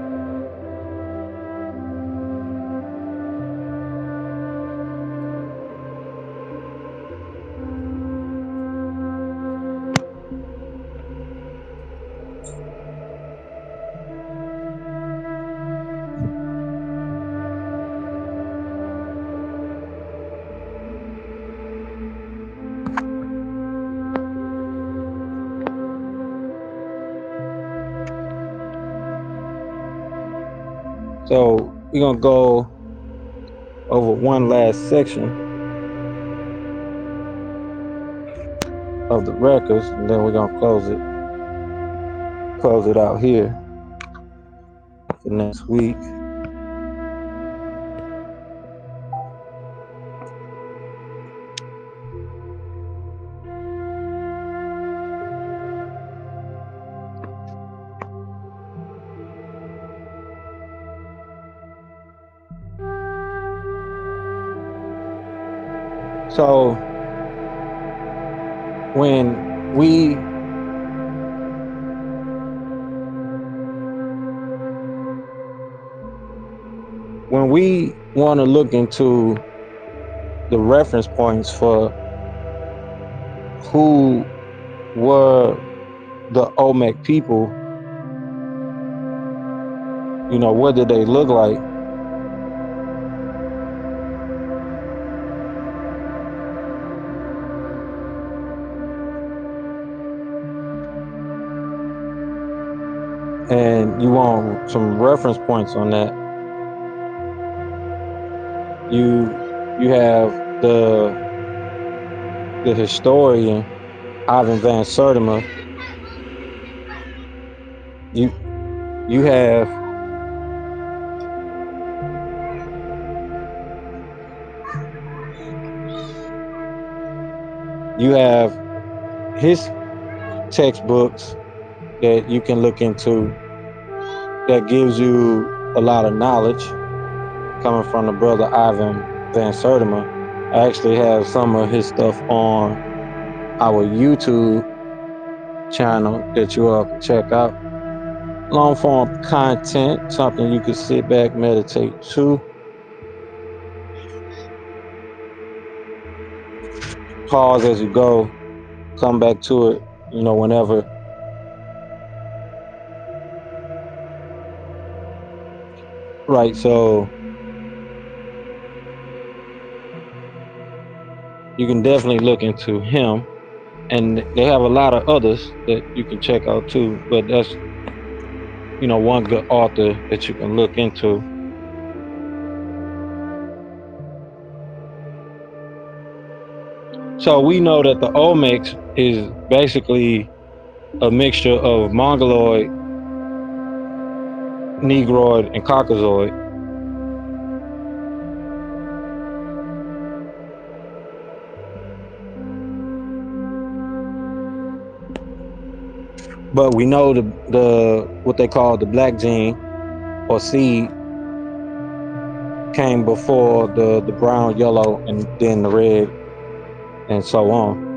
So we're gonna go over one last section of the records, and then we're gonna close it out here for next week. So when we when we want to look into the reference points for who were the Olmec people, what did they look like? And you want some reference points on that. You have the historian Ivan van Sertima. You you have you have his textbooks that you can look into that gives you a lot of knowledge coming from the brother Ivan van Sertima. I actually have some of his stuff on our YouTube channel that you all can check out. Long form content, something you can sit back, meditate to. Pause as you go, come back to it, whenever. Right, so you can definitely look into him, and they have a lot of others that you can check out too, but that's one good author that you can look into. So we know that the Olmecs is basically a mixture of Mongoloid, Negroid, and Caucasoid. But we know the what they call the black gene or seed came before the brown, yellow, and then the red, and so on.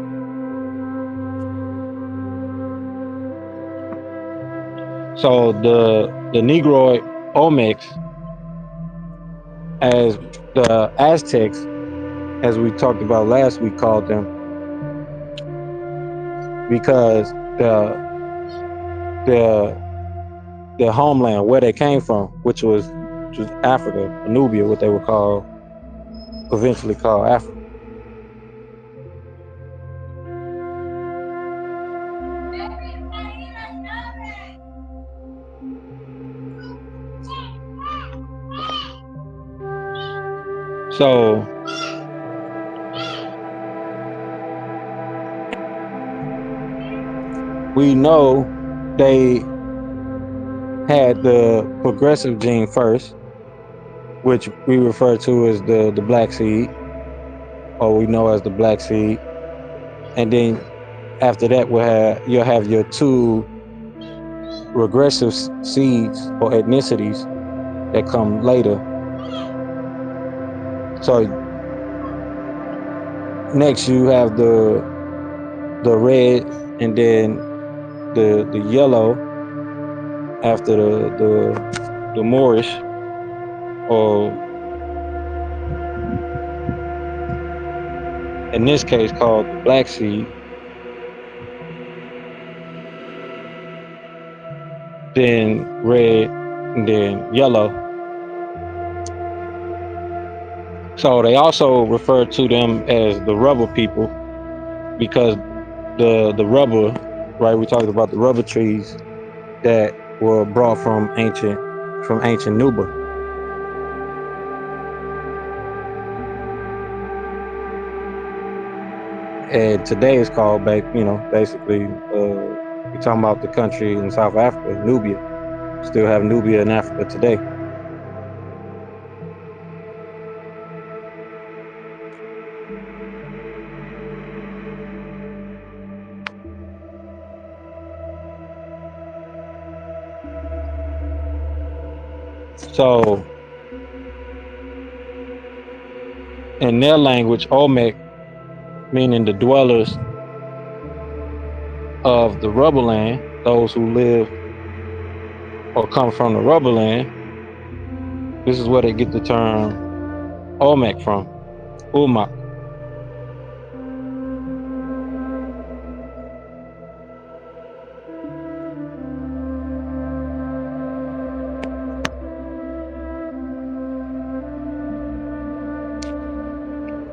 So the Negroid Olmecs, as the Aztecs, as we talked about last week, called them because the their homeland, where they came from, which was Africa, Nubia, what they were called, eventually called Africa. So we know they had the progressive gene first, which we refer to as the black seed, or we know as the black seed. And then after that, you'll have your two regressive seeds or ethnicities that come later. So next you have the red, and then the yellow after the Moorish, or in this case called the black seed, then red, and then yellow. So they also refer to them as the rubber people because the rubber, right? We talked about the rubber trees that were brought from ancient Nuba. And today it's called back, basically, we're talking about the country in South Africa, Nubia. Still have Nubia in Africa today. So in their language, Olmec, meaning the dwellers of the rubberland, those who live or come from the rubberland, This is where they get the term Olmec from. Ulma.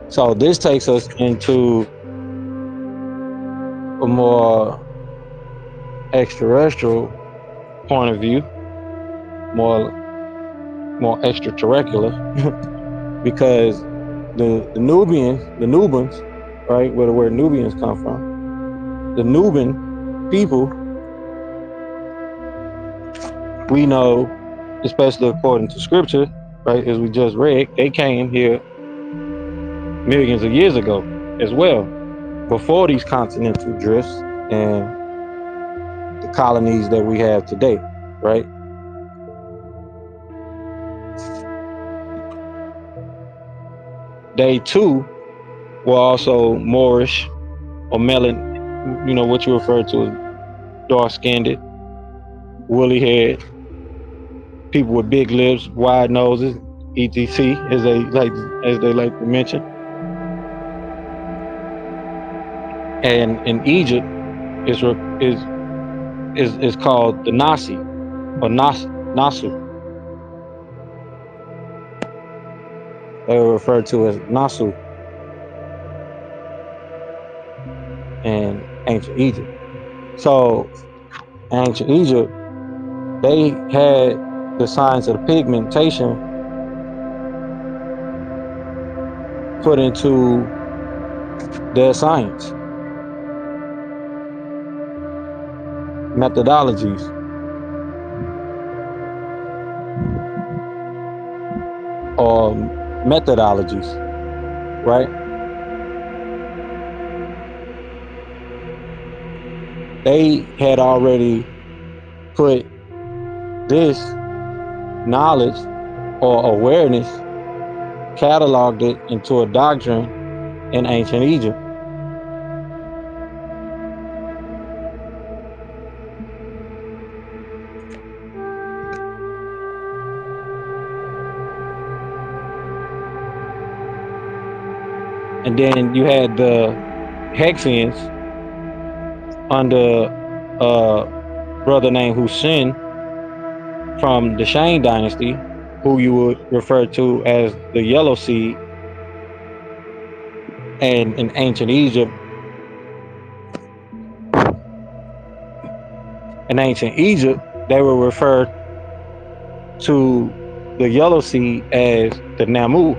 So this takes us into a more extraterrestrial point of view, more extraterrestrial, because the Nubians, right, where the word Nubians come from, the Nubian people, we know, especially according to scripture, right, as we just read, they came here millions of years ago as well, before these continental drifts and the colonies that we have today, right? They too were also Moorish or melon, what you refer to as dark-skinned, woolly haired, people with big lips, wide noses, etc., as they like to mention. And in Egypt, is called the Nasi or Nasu. They were referred to as Nasu in ancient Egypt. So ancient Egypt, they had the signs of the pigmentation put into their science methodologies or methodologies, right? They had already put this knowledge or awareness, cataloged it into a doctrine in ancient Egypt. And then you had the Hexians under a brother named Husin from the Shane dynasty, who you would refer to as the Yellow Seed. And in ancient Egypt, they were referred to the Yellow Seed as the Namu,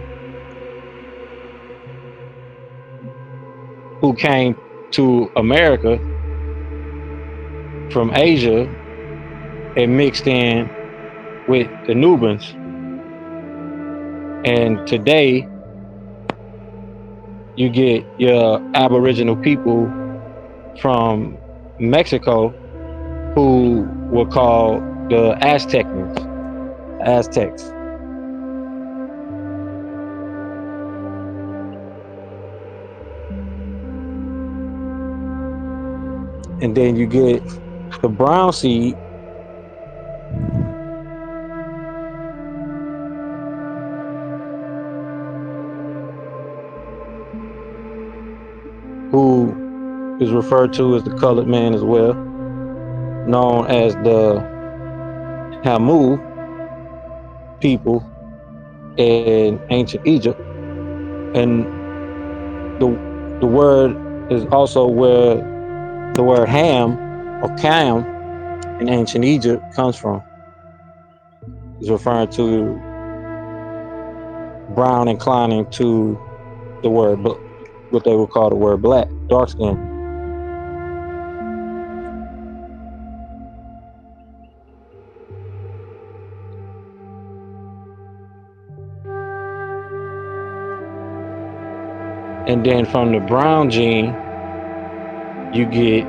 who came to America from Asia and mixed in with the Nubians. And today, you get your Aboriginal people from Mexico who were called the Aztecs. And then you get the brown seed, who is referred to as the colored man as well, known as the Hamu people in ancient Egypt. And the word is also where the word ham or cam in ancient Egypt comes from. It's referring to brown inclining to the word, what they would call the word black, dark skin. And then from the brown gene, you get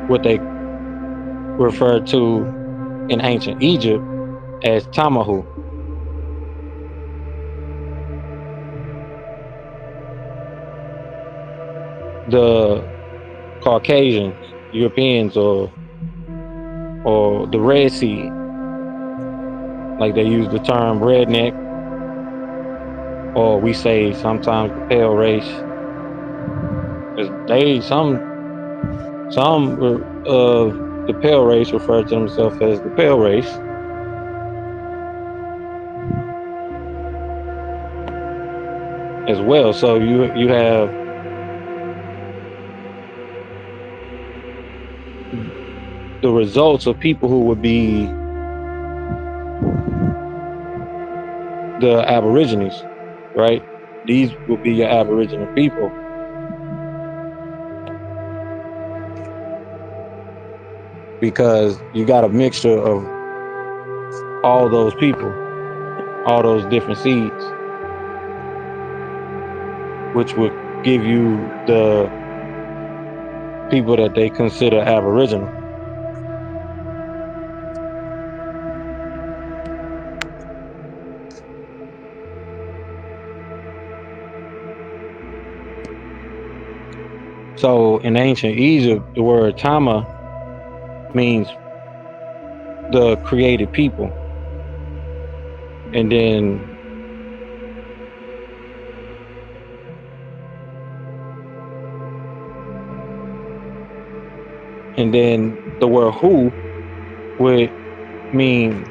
what they refer to in ancient Egypt as Tamahu. The Caucasians, Europeans, or the Red Sea, Like they use the term redneck, or we say sometimes the pale race. Some of the pale race refer to themselves as the pale race as well. So you have the results of people who would be the Aborigines, right? These would be your Aboriginal people because you got a mixture of all those people, all those different seeds, which would give you the people that they consider Aboriginal. So in ancient Egypt, the word Tama means the created people. And then the word Hu would mean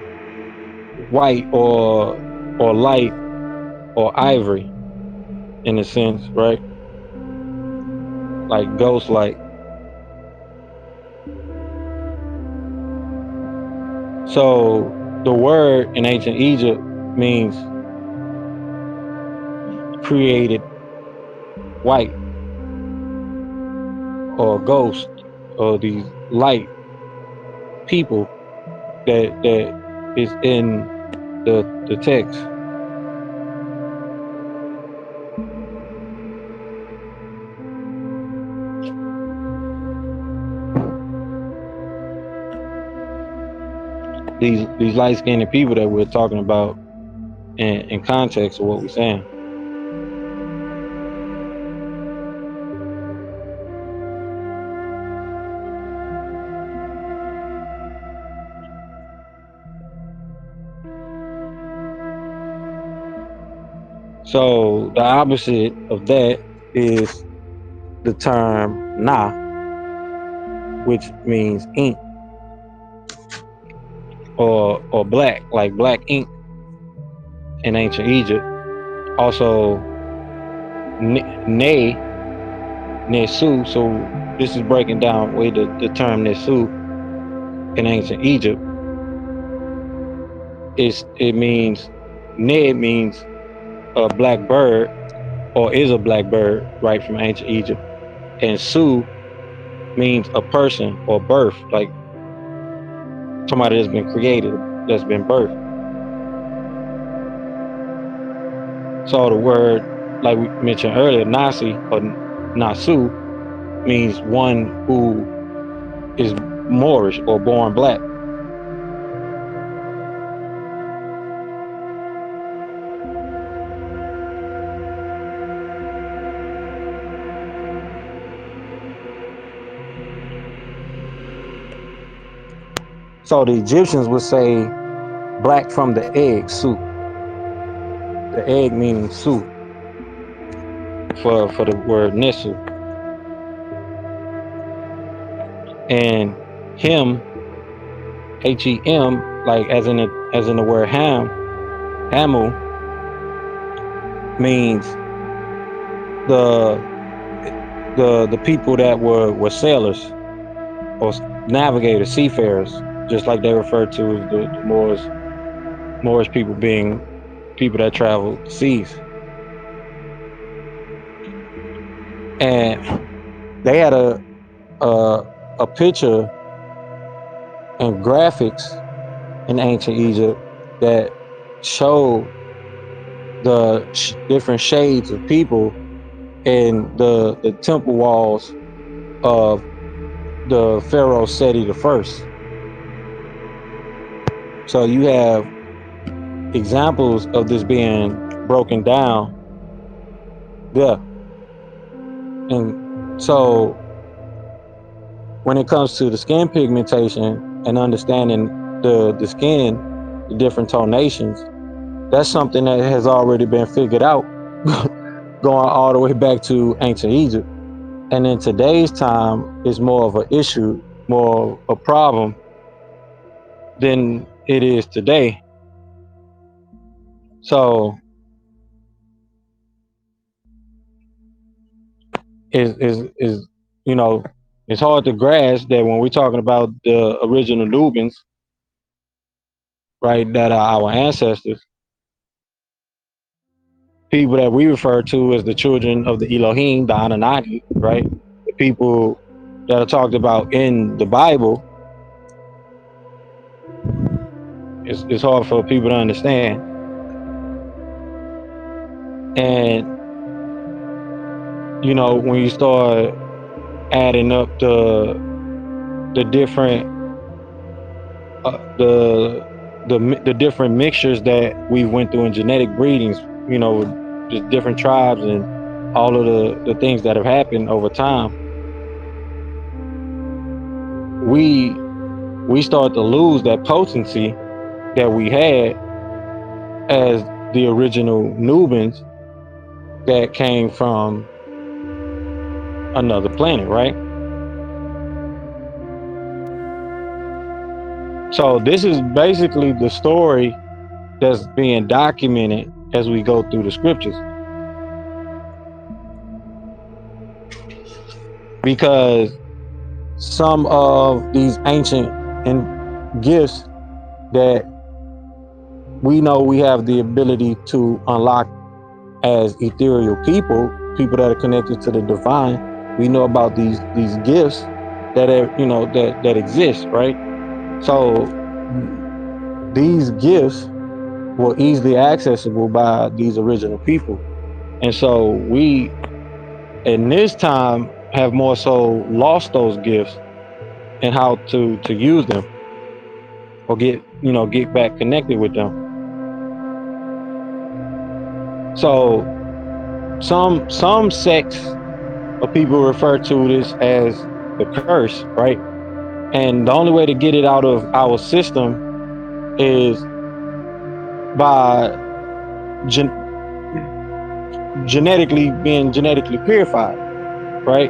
white or light or ivory in a sense, right? Like ghost light. So the word in ancient Egypt means created white or ghost or these light people that is in the text. These light skinned people that we're talking about in context of what we're saying. So the opposite of that is the term Na, which means ink or black, like black ink in ancient Egypt. Also Ne, Nesu. So this is breaking down way the term Nesu in ancient Egypt. It means Ne means a black bird or is a black bird, right, from ancient Egypt. And Su means a person or birth, like somebody that's been created, that's been birthed. So the word, like we mentioned earlier, Nasi or Nasu means one who is Moorish or born black. So the Egyptians would say black from the egg, Su. The egg meaning Su for the word Nesu. And him, H.I.M, like as in the word ham, Hamu means the the people that were sailors or navigators, seafarers, just like they refer to as the Moorish people being people that travel the seas. And they had a picture and graphics in ancient Egypt that showed the different shades of people in the temple walls of the Pharaoh Seti the First. So you have examples of this being broken down there. And so when it comes to the skin pigmentation and understanding the skin, the different tonations, that's something that has already been figured out going all the way back to ancient Egypt. And in today's time, it's more of an issue, more of a problem than it is today. So is you know, it's hard to grasp that when we're talking about the original Nubians, right, that are our ancestors, people that we refer to as the children of the Elohim, the Anunnaki, right, the people that are talked about in the Bible, it's hard for people to understand. And you know, when you start adding up the different the different mixtures that we went through in genetic breedings, you know, just different tribes and all of the things that have happened over time, we we start to lose that potency that we had as the original Nubians that came from another planet, right? So this is basically the story that's being documented as we go through the scriptures, because some of these ancient gifts that we know we have the ability to unlock as ethereal people, people that are connected to the divine. We know about these gifts that are, you know, that exist, right? So these gifts were easily accessible by these original people, and so we in this time have more so lost those gifts and how to use them or get back connected with them. So some sects of people refer to this as the curse, right? And the only way to get it out of our system is by gen- being genetically purified, right?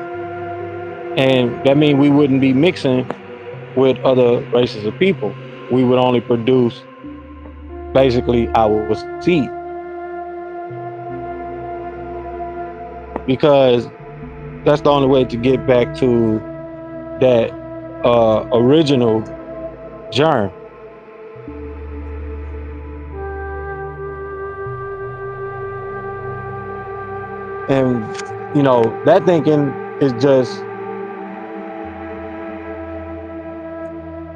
And that means we wouldn't be mixing with other races of people. We would only produce basically our seed, because that's the only way to get back to that original germ. And that thinking is just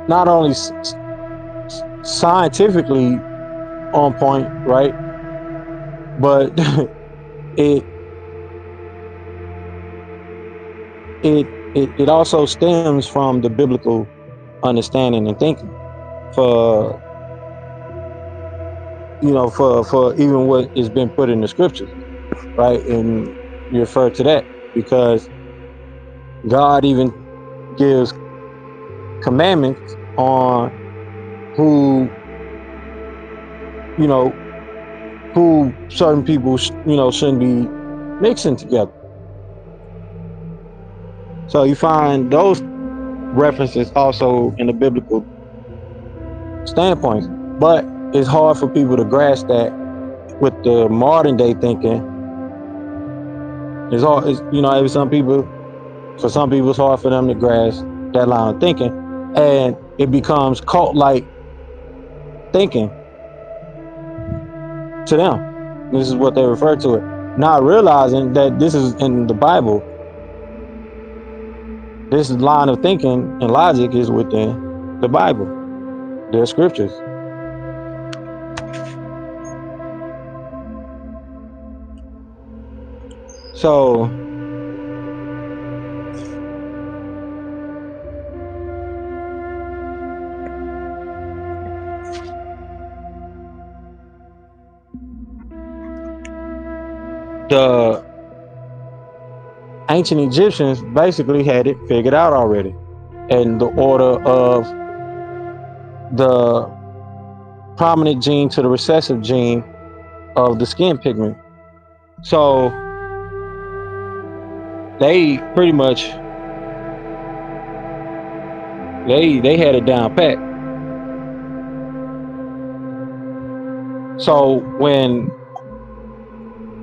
not only scientifically on point, right? But it it also stems from the biblical understanding and thinking for for even what has been put in the scriptures, right? And you refer to that because God even gives commandments on who you know who certain people shouldn't be mixing together. So you find those references also in the biblical standpoints, but it's hard for people to grasp that with the modern day thinking. It's hard. For some people, it's hard for them to grasp that line of thinking, and it becomes cult-like thinking to them. This is what they refer to it, not realizing that this is in the Bible. This line of thinking and logic is within the Bible, their scriptures. So the ancient Egyptians basically had it figured out already, and the order of the prominent gene to the recessive gene of the skin pigment. So they pretty much they had it down pat. So when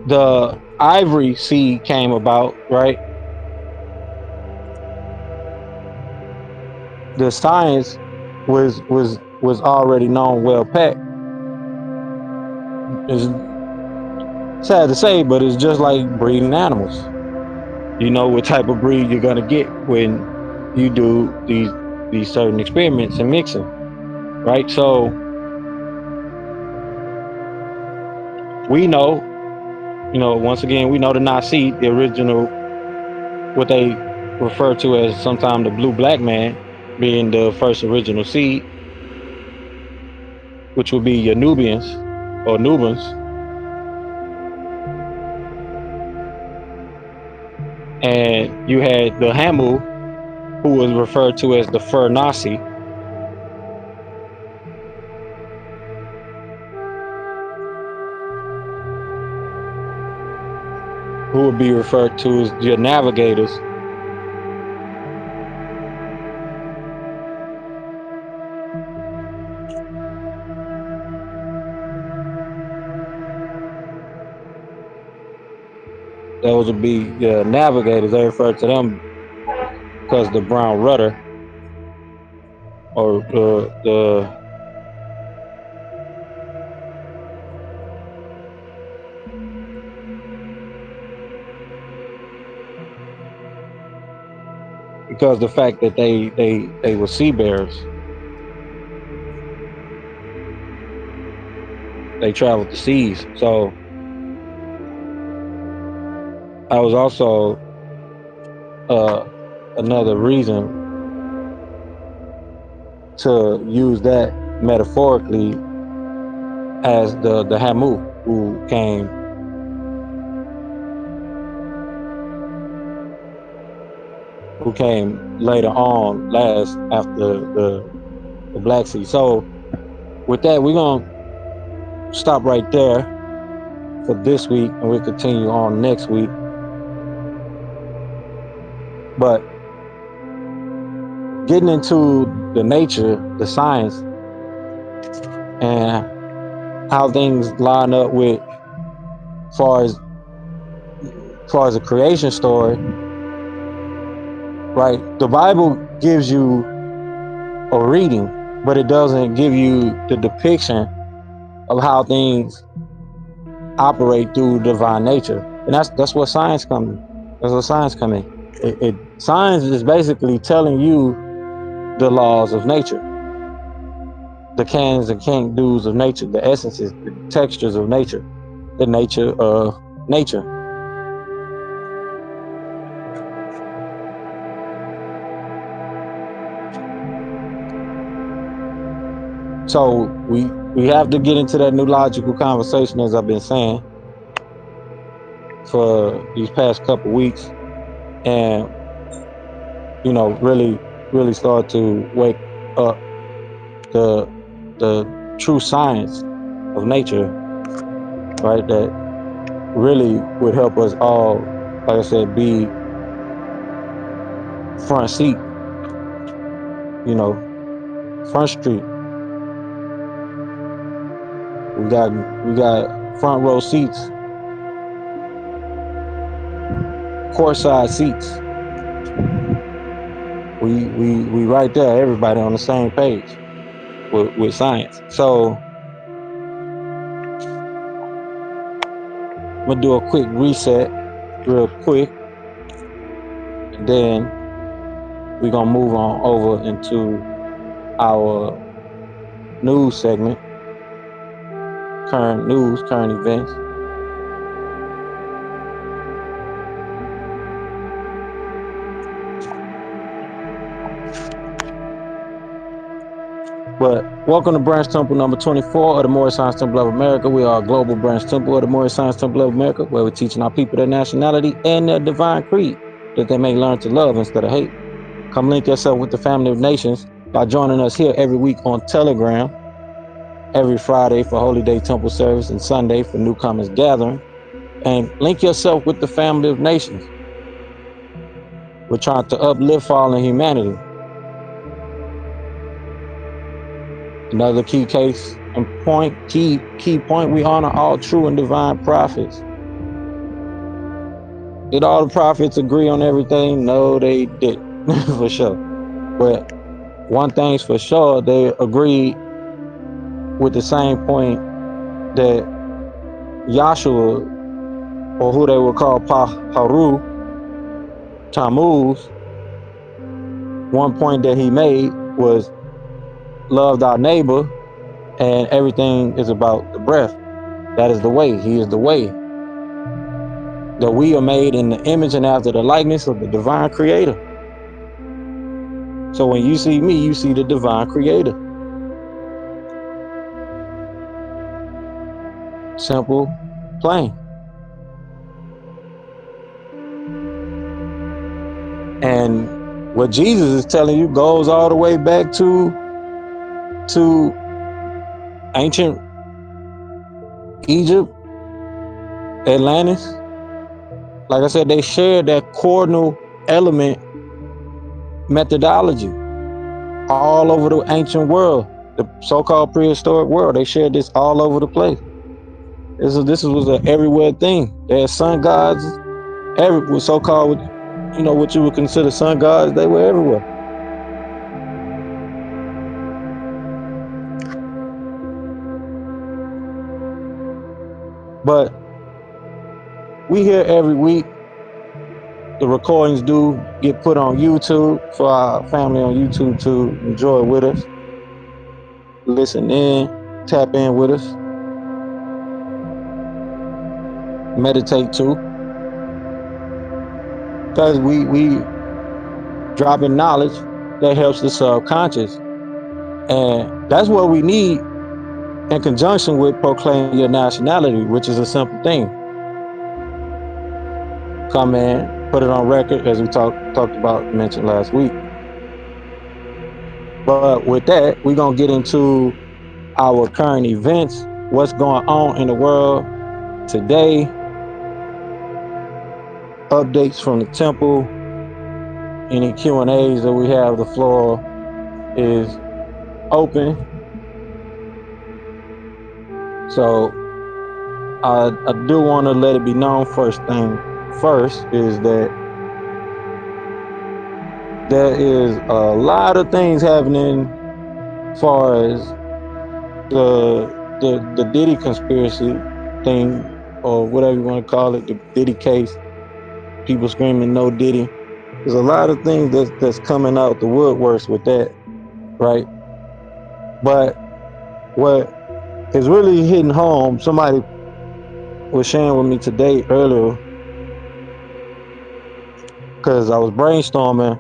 the ivory seed came about, right, the science was already known well pat. It's sad to say, but it's just like breeding animals. You know what type of breed you're gonna get when you do these certain experiments and mixing, right? So we know, once again, we know the Nasi, the original, what they refer to as sometimes the blue black man, being the first original seed, which would be your Nubians or Nubans. And you had the Hamu, who was referred to as the Fur Nasi, who would be referred to as your navigators. Those would be the navigators. They refer to them because the brown rudder, or the because the fact that they were sea bears. They traveled the seas. So that was also another reason to use that metaphorically as the Hamu who came later on, last after the Black Sea. So with that, we're gonna stop right there for this week, and we'll continue on next week. But getting into the nature, the science, and how things line up with far as the creation story, right? The Bible gives you a reading, but it doesn't give you the depiction of how things operate through divine nature. And that's what science comes. That's what science comes in. Science is basically telling you the laws of nature, the cans and can't do's of nature, the essences, the textures of nature, the nature of nature. So we have to get into that new logical conversation, as I've been saying for these past couple weeks, and really start to wake up the true science of nature, right? That really would help us all, like I said, be front seat, front street. We got front row seats, courtside seats. We right there, everybody on the same page with science. So I'm gonna do a quick reset real quick, and then we're gonna move on over into our news segment, current news, current events. But welcome to Branch Temple number 24 of the Moorish Science Temple of America. We are a global branch temple of the Moorish Science Temple of America, where we're teaching our people their nationality and their divine creed, that they may learn to love instead of hate. Come link yourself with the family of nations by joining us here every week on Telegram. every Friday for Holy Day Temple service and Sunday for newcomers gathering. And link yourself with the family of nations. We're trying to uplift fallen humanity. Another key case and key point, we honor all true and divine prophets. Did all the prophets agree on everything? No, they didn't, for sure. But one thing's for sure, they agreed with the same point that Yahshua, or who they would call Paharu, Tammuz, one point that he made was love thy neighbor, and everything is about the breath. That is the way. He is the way. That we are made in the image and after the likeness of the divine creator. So when you see me, you see the divine creator. Simple, plain. And what Jesus is telling you goes all the way back to ancient Egypt, Atlantis. Like I said, they shared that cardinal element methodology all over the ancient world, the so-called prehistoric world. They shared this all over the place. This was an everywhere thing. They had sun gods, every so-called, what you would consider sun gods. They were everywhere. But we hear every week. The recordings do get put on YouTube for our family on YouTube to enjoy with us, listen in, tap in with us, meditate too. Because we dropping knowledge that helps the subconscious. And that's what we need in conjunction with proclaiming your nationality, which is a simple thing. Come in, put it on record, as we talked about, mentioned last week. But with that, we're going to get into our current events, what's going on in the world today, updates from the temple, any Q&As that we have. The floor is open. So I do want to let it be known first is that there is a lot of things happening as far as the Diddy conspiracy thing, or whatever you want to call it, the Diddy case, people screaming no Diddy. There's a lot of things that's coming out the woodworks with that, right? But what is really hitting home, somebody was sharing with me today earlier, because I was brainstorming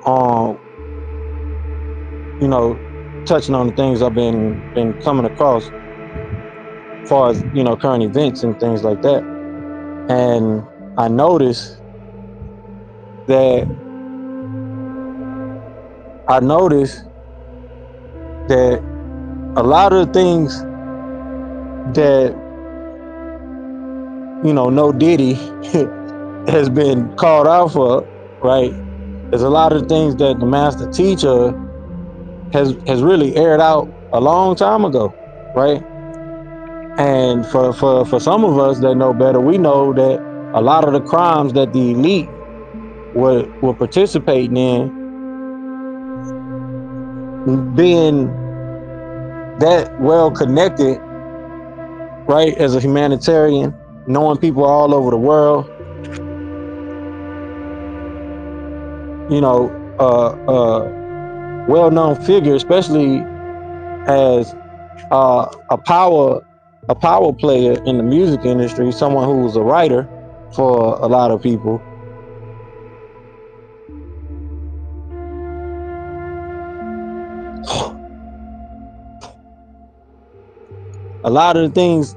on, touching on the things I've been coming across as far as, current events and things like that. And I noticed that a lot of the things that, no Diddy has been called out for, right? There's a lot of things that the master teacher has really aired out a long time ago, right? And for some of us that know better, we know that a lot of the crimes that the elite were participating in, being that well connected, right, as a humanitarian, knowing people all over the world, well-known figure, especially as a power player in the music industry, someone who was a writer for a lot of people. A lot of the things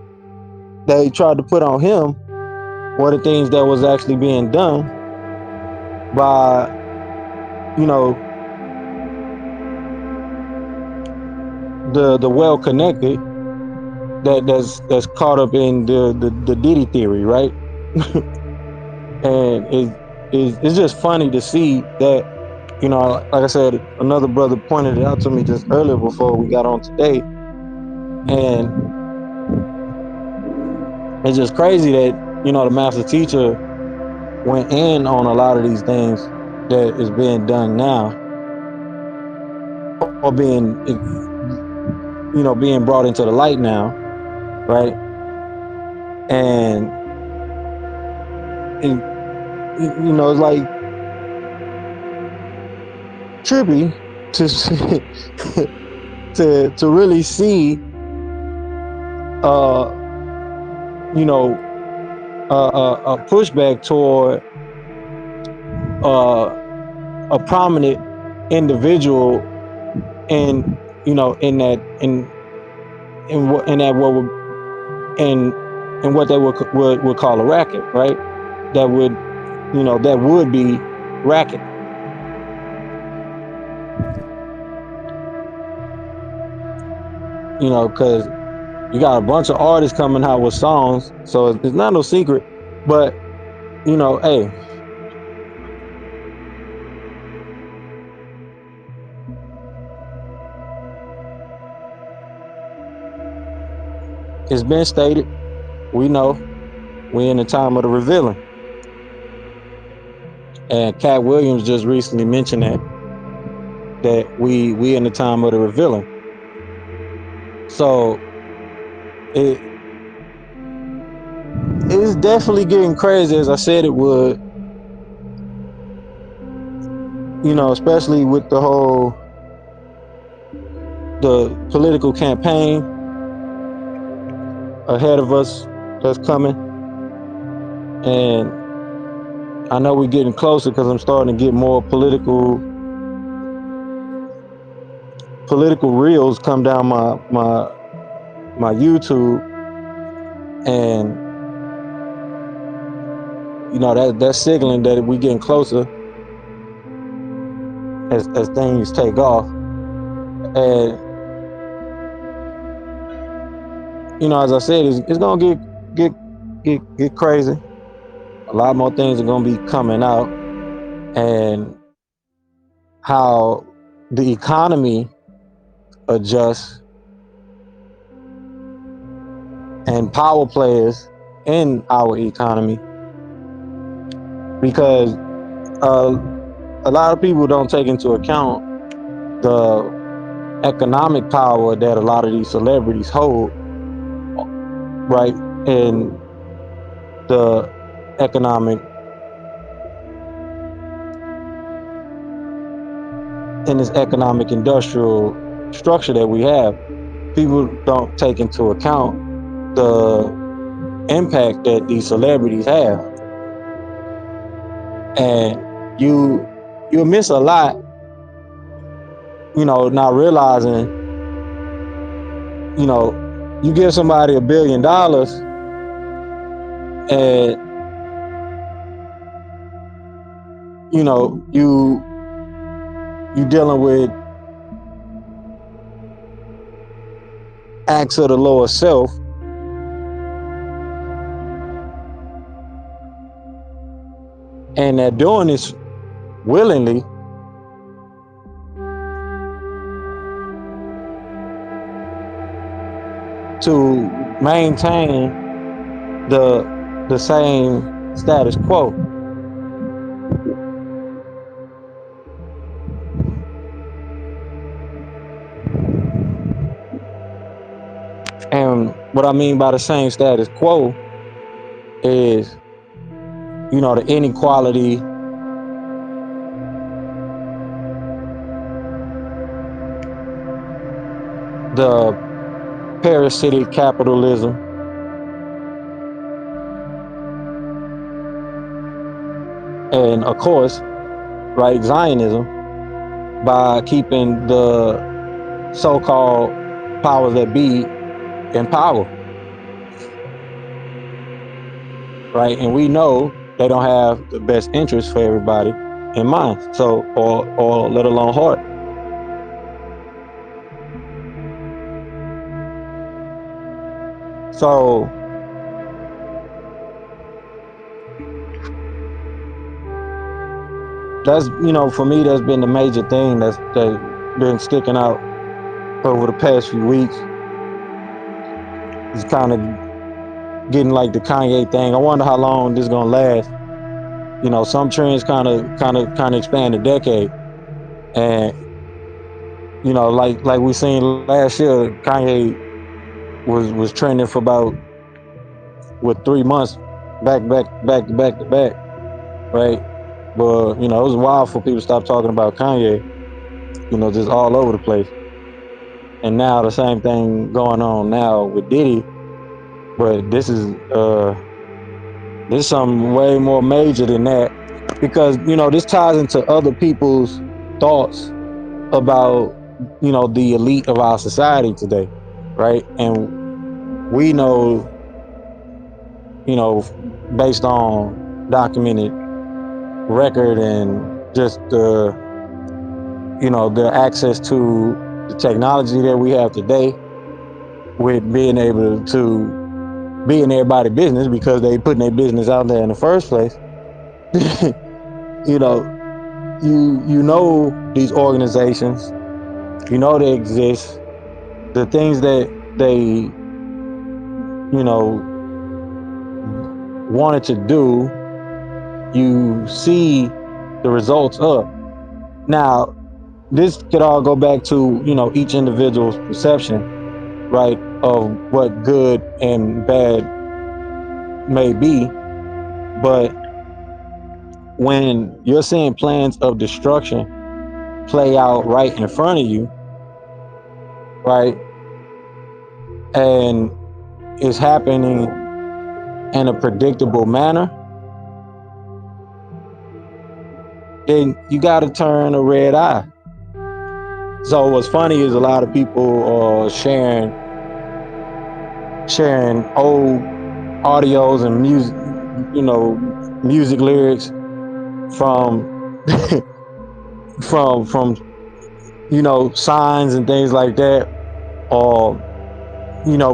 that he tried to put on him were the things that was actually being done by, the well connected that's caught up in the Diddy theory, right? And it's just funny to see that, you know, like I said, another brother pointed it out to me just earlier before we got on today, and it's just crazy that, you know, the master teacher went in on a lot of these things that is being done now, or being, you know, being brought into the light now, right? And it, you know, it's like trippy to see, to really see, uh, you know, a pushback toward uh, a prominent individual in, you know, in that what would, in what they would call a racket, right? That would, you know, that would be racket, you know, because you got a bunch of artists coming out with songs, so it's not no secret. But, you know, hey, it's been stated. We know we in the time of the revealing, and Cat Williams just recently mentioned that we in the time of the revealing. So it is definitely getting crazy, as I said it would. You know, especially with the political campaign ahead of us that's coming, and I know we're getting closer because I'm starting to get more political reels come down my YouTube, and you know that's signaling that we getting closer as things take off. And you know, as I said, it's gonna get get crazy. A lot more things are gonna be coming out, and how the economy adjusts, and power players in our economy, because uh, a lot of people don't take into account the economic power that a lot of these celebrities hold, right? And the economic, in this economic industrial structure that we have, people don't take into account the impact that these celebrities have, and you miss a lot, you know, not realizing, you know, you give somebody $1 billion, and you know you dealing with acts of the lower self, and they're doing this willingly to maintain the same status quo. And what I mean by the same status quo is, you know, the inequality, the parasitic capitalism, and of course, right, Zionism, by keeping the so-called powers that be in power, right? And we know they don't have the best interest for everybody in mind, so or let alone heart. So that's, for me, that's been the major thing that's been sticking out over the past few weeks. It's kind of getting like the Kanye thing. I wonder how long this is gonna last. Some trends kind of expand a decade, and like we seen last year, Kanye was trending for about, with 3 months back to back, right? But it was wild for people to stop talking about Kanye, just all over the place. And now the same thing going on now with Diddy, but this is something way more major than that, because this ties into other people's thoughts about the elite of our society today, right? And we know, based on documented record and just the access to the technology that we have today, with being able to be in everybody's business because they putting their business out there in the first place. you know, you know these organizations, they exist, the things that they wanted to do, you see the results of. Now, this could all go back to each individual's perception, right, of what good and bad may be. But when you're seeing plans of destruction play out right in front of you, right, and it's happening in a predictable manner, then you got to turn a red eye. So what's funny is a lot of people are sharing old audios and music lyrics from from signs and things like that, or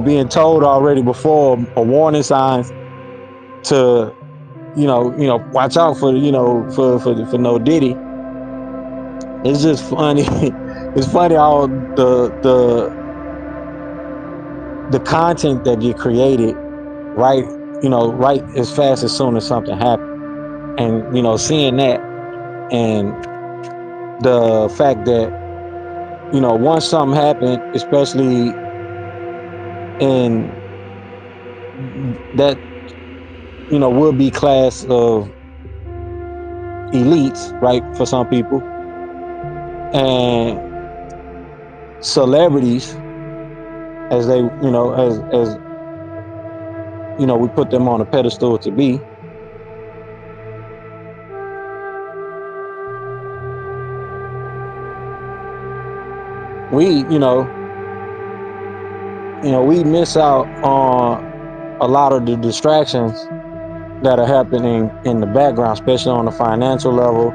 being told already before, or warning signs to watch out for for no Diddy. It's just funny. It's funny how the content that get created, right, right as fast as soon as something happens. And seeing that, and the fact that once something happened, especially in that would be class of elites, right, for some people, and celebrities, as they as we put them on a pedestal to be, we we miss out on a lot of the distractions that are happening in the background, especially on the financial level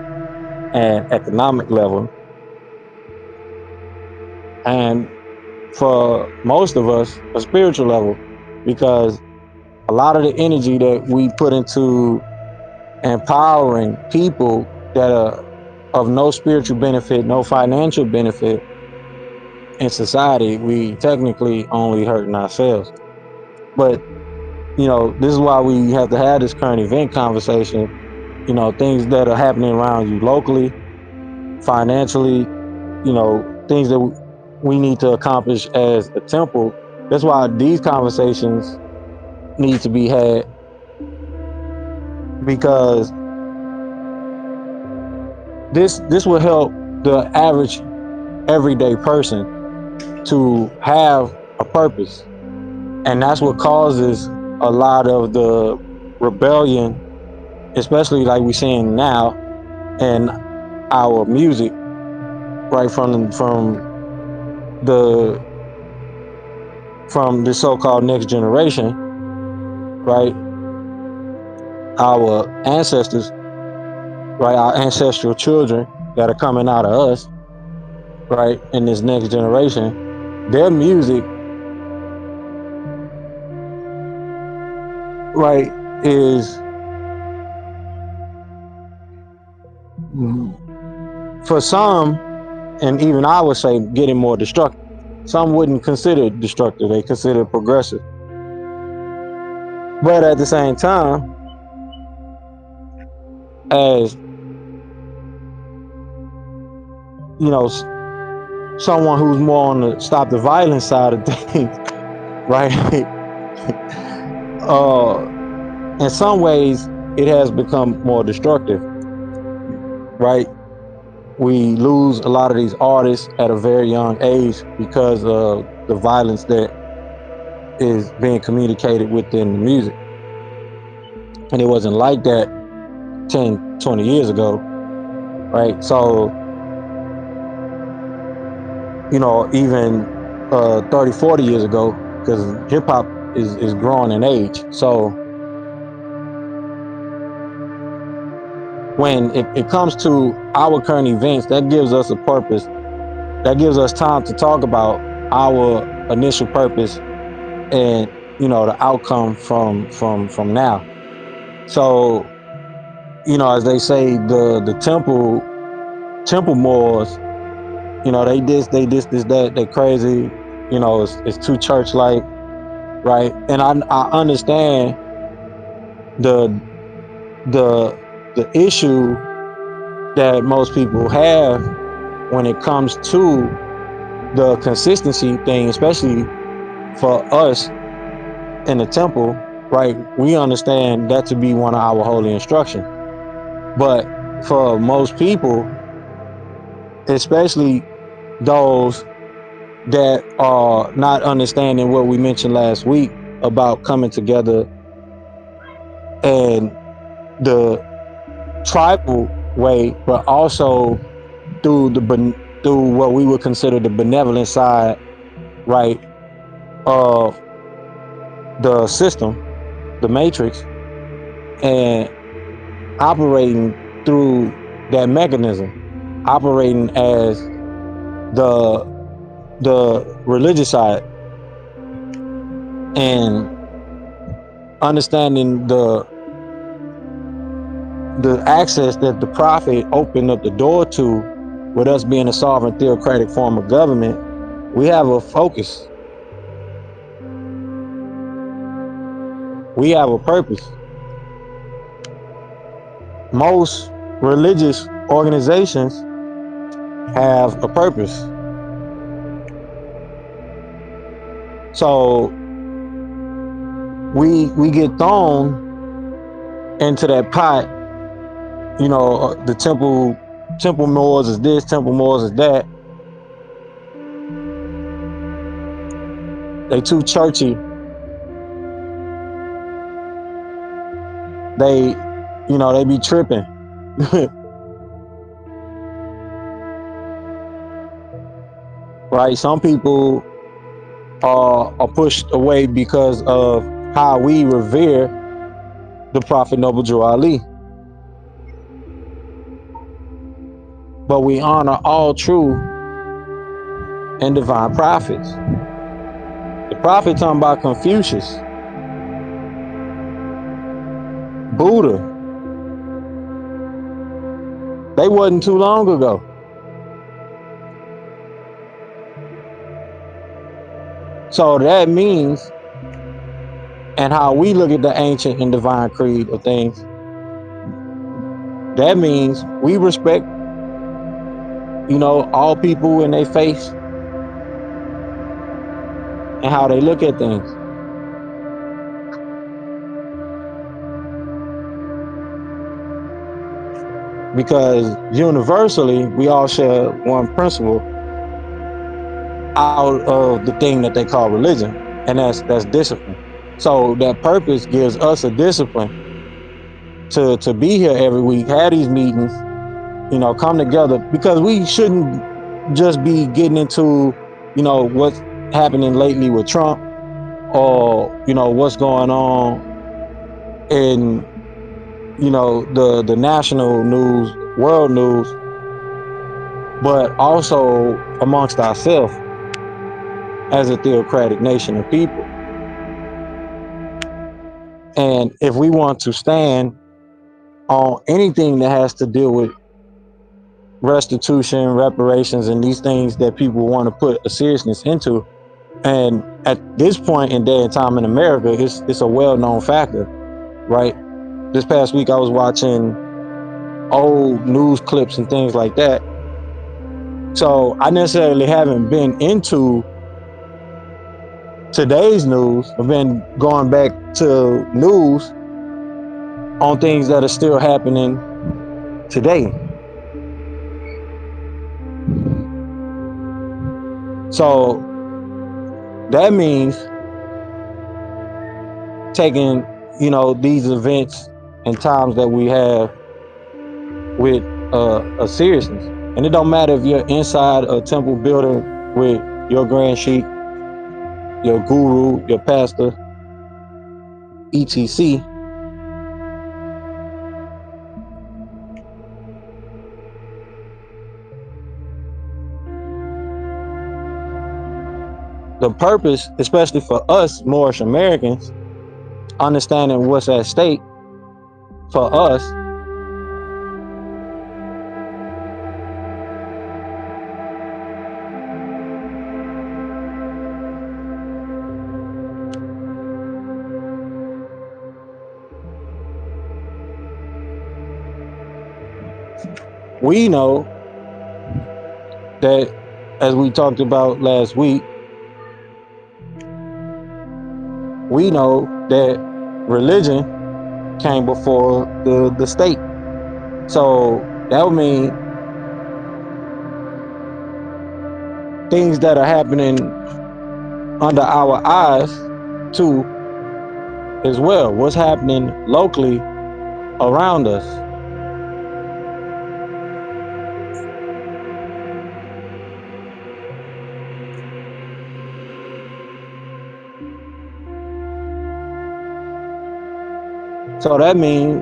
and economic level. And for most of us, a spiritual level, because a lot of the energy that we put into empowering people that are of no spiritual benefit, no financial benefit in society, we technically only hurting ourselves. But this is why we have to have this current event conversation. Things that are happening around you locally, financially, things that we need to accomplish as a temple. That's why these conversations need to be had, because this will help the average everyday person to have a purpose. And that's what causes a lot of the rebellion, especially like we're seeing now in our music, right, the from the so-called next generation, right? Our ancestors, right? Our ancestral children that are coming out of us, right? In this next generation, their music right, is for some, and even I would say getting more destructive. Some wouldn't consider it destructive, they consider it progressive. But at the same time, as you know, someone who's more on the stop the violence side of things, right? In some ways, it has become more destructive, right? We lose a lot of these artists at a very young age because of the violence that is being communicated within the music. And it wasn't like that 10, 20 years ago, right? So, even 30, 40 years ago, because hip hop is growing in age. So when it comes to our current events, that gives us a purpose. That gives us time to talk about our initial purpose and the outcome from now. So as they say, the temple Moors, they this, that, they crazy. It's too church like, right? And I understand the the the issue that most people have when it comes to the consistency thing, especially for us in the temple, right? We understand that to be one of our holy instructions. But for most people, especially those that are not understanding what we mentioned last week about coming together and the tribal way, but also through through what we would consider the benevolent side, right, of the system, the matrix, and operating through that mechanism, operating as the religious side, and understanding the access that the prophet opened up the door to, with us being a sovereign theocratic form of government. We have a focus, we have a purpose. Most religious organizations have a purpose. So we get thrown into that pot. The temple Moors is this, temple Moors is that. They too churchy. They be tripping. Right? Some people are pushed away because of how we revere the Prophet Noble Drew Ali. But we honor all true and divine prophets. The prophet talking about Confucius, Buddha. They wasn't too long ago. So that means, and how we look at the ancient and divine creed of things, that means we respect, all people in their face and how they look at things. Because universally, we all share one principle out of the thing that they call religion, and that's discipline. So that purpose gives us a discipline to be here every week, have these meetings, come together, because we shouldn't just be getting into, what's happening lately with Trump, or what's going on in the national news, world news, but also amongst ourselves as a theocratic nation of people. And if we want to stand on anything that has to deal with restitution, reparations, and these things that people want to put a seriousness into, and at this point in day and time in America, it's a well-known factor, right? This past week I was watching old news clips and things like that. So I necessarily haven't been into today's news. I've been going back to news on things that are still happening today. So that means taking, these events and times that we have with a seriousness. And it don't matter if you're inside a temple building with your grand sheik, your guru, your pastor, etc. The purpose, especially for us Moorish Americans, understanding what's at stake for us, we know that, as we talked about last week, we know that religion came before the state. So that would mean things that are happening under our eyes too, as well. What's happening locally around us. So that means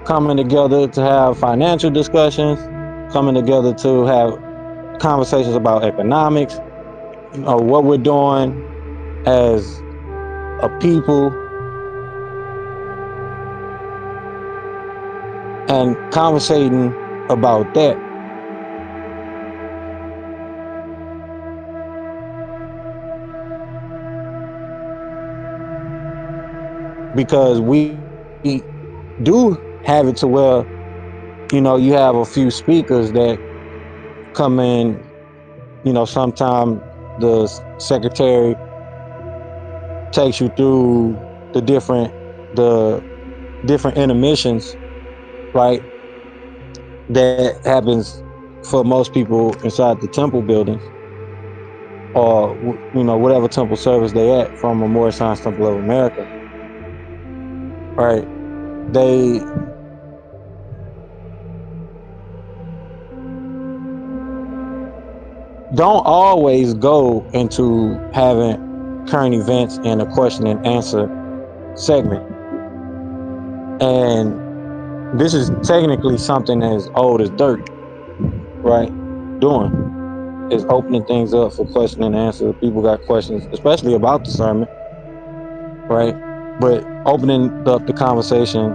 coming together to have financial discussions, coming together to have conversations about economics, what we're doing as a people, and conversating about that. Because we do have it to where, you have a few speakers that come in, sometime the secretary takes you through the different intermissions, right? That happens for most people inside the temple buildings, or whatever temple service they at from a Moorish Science Temple of America, right? They don't always go into having current events and a question and answer segment. And this is technically something as old as dirt, right? Doing is opening things up for question and answer. People got questions, especially about the sermon, right? But opening up the conversation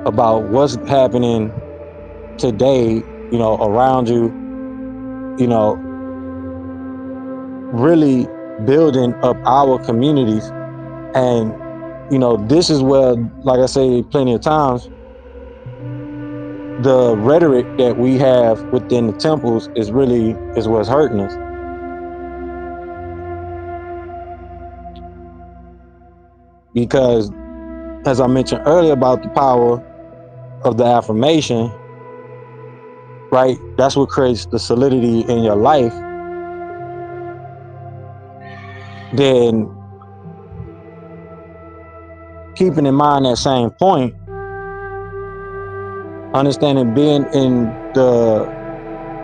about what's happening today, around you, you know, really building up our communities. And, this is where, like I say plenty of times, the rhetoric that we have within the temples is what's hurting us. Because, as I mentioned earlier about the power of the affirmation, right? That's what creates the solidity in your life. Then, keeping in mind that same point, understanding being in the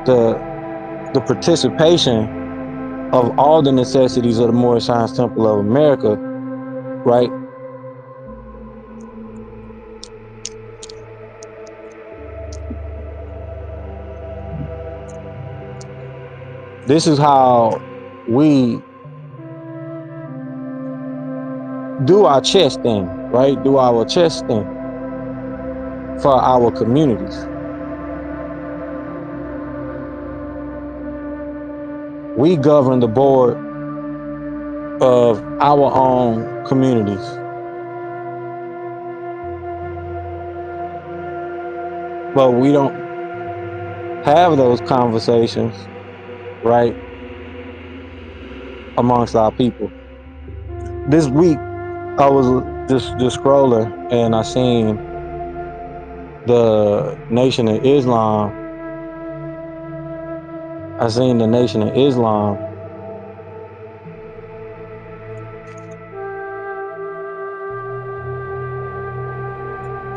the participation of all the necessities of the Moorish Science Temple of America, right? This is how we do our chest thing, right? Do our chest thing for our communities. We govern the board of our own communities, but we don't have those conversations, right, amongst our people. This week, I was just scrolling and I seen the Nation of Islam. I seen the Nation of Islam.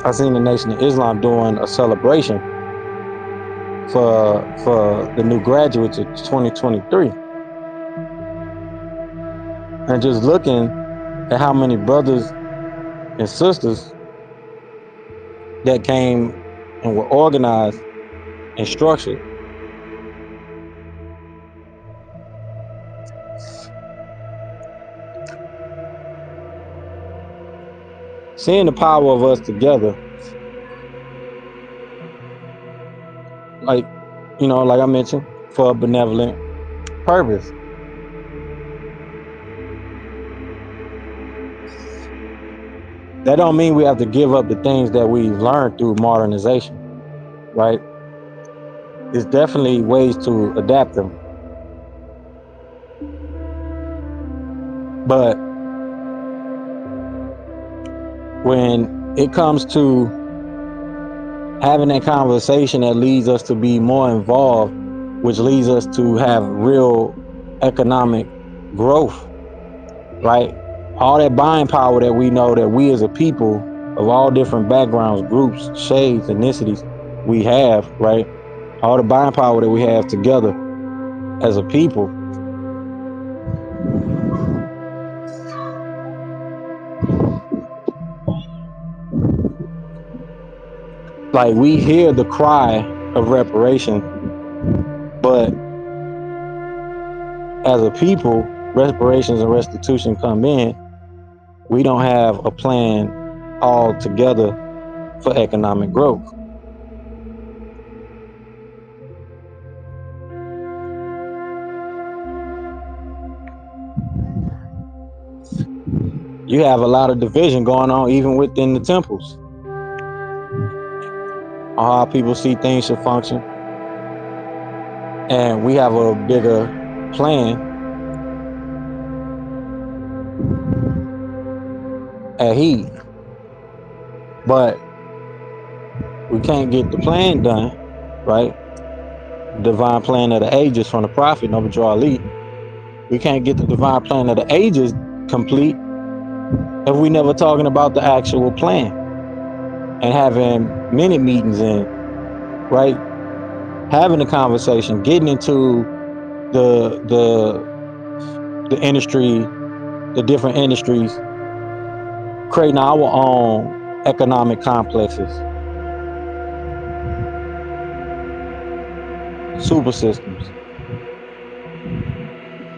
I seen the Nation of Islam doing a celebration for the new graduates of 2023, and just looking at how many brothers and sisters that came and were organized and structured, seeing the power of us together, like, like I mentioned, for a benevolent purpose. That don't mean we have to give up the things that we've learned through modernization, right? There's definitely ways to adapt them. But when it comes to having that conversation that leads us to be more involved, which leads us to have real economic growth, right? All that buying power that we know that we as a people of all different backgrounds, groups, shades, ethnicities, we have, right? All the buying power that we have together as a people, like we hear the cry of reparation, but as a people, reparations and restitution come in, we don't have a plan all together for economic growth. You have a lot of division going on even within the temples on how people see things should function. And we have a bigger plan at Heed, but we can't get the plan done, right? Divine plan of the ages from the prophet, Omniversal Ali. We can't get the divine plan of the ages complete if we never talking about the actual plan and having many meetings in, right? Having a conversation, getting into the industry, the different industries, creating our own economic complexes, super systems,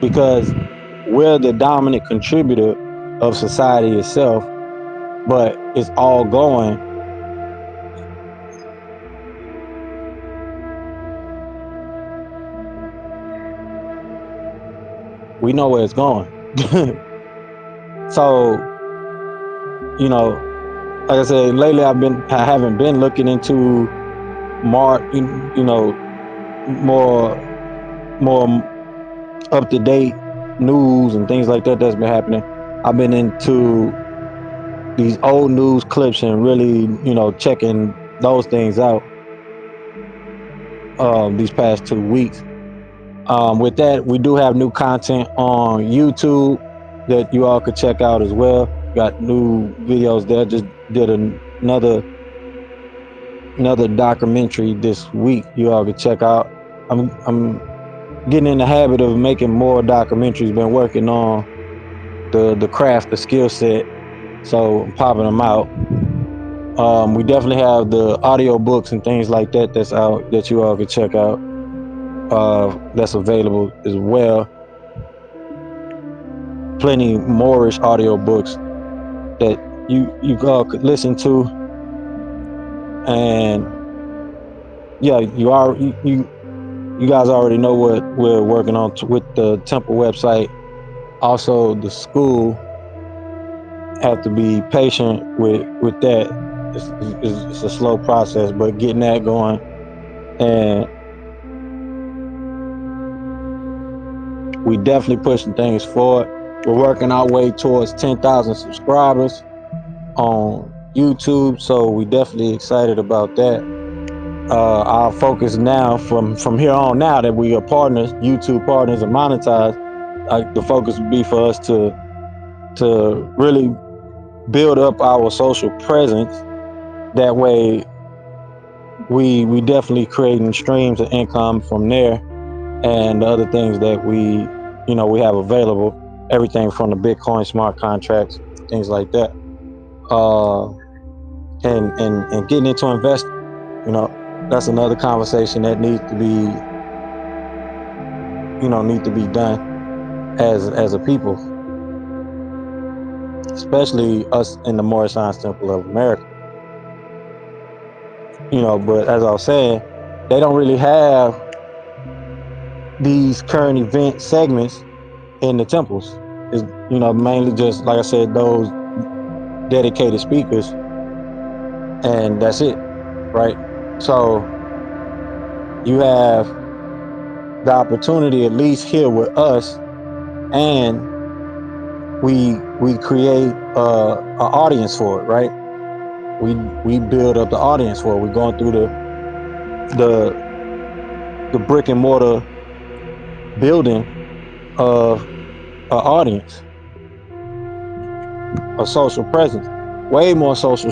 because we're the dominant contributor of society itself, but it's all going. We know where it's going. So, like I said, lately I haven't been looking into more, more up to date news and things like that that's been happening. I've been into these old news clips and really, checking those things out these past 2 weeks. With that, we do have new content on YouTube that you all could check out as well. Got new videos there. Just did another documentary this week. You all could check out. I'm getting in the habit of making more documentaries. Been working on the craft, the skill set. So I'm popping them out. We definitely have the audio books and things like that that's out that you all could check out. That's available as well. Plenty Moorish audio books that you could listen to, and yeah, you guys already know what we're working on with the temple website. Also, the school have to be patient with that. It's a slow process, but getting that going, and we definitely pushing things forward. We're working our way towards 10,000 subscribers on YouTube, so we definitely excited about that. Our focus now, from here on, now that we are partners, YouTube partners, and monetized, the focus would be for us to really build up our social presence. That way, we definitely creating streams of income from there, and the other things that we have available, everything from the Bitcoin smart contracts, things like that, uh, and getting into investing. That's another conversation that need to be done as a people, especially us in the Moorish Science Temple of America. But as I was saying, they don't really have these current event segments in the temples. Is mainly just, like I said, those dedicated speakers, and that's it, right? So you have the opportunity, at least here with us, and we create an audience for it, right? We build up the audience for it. We're going through the the brick and mortar building of an audience, a social presence, way more social,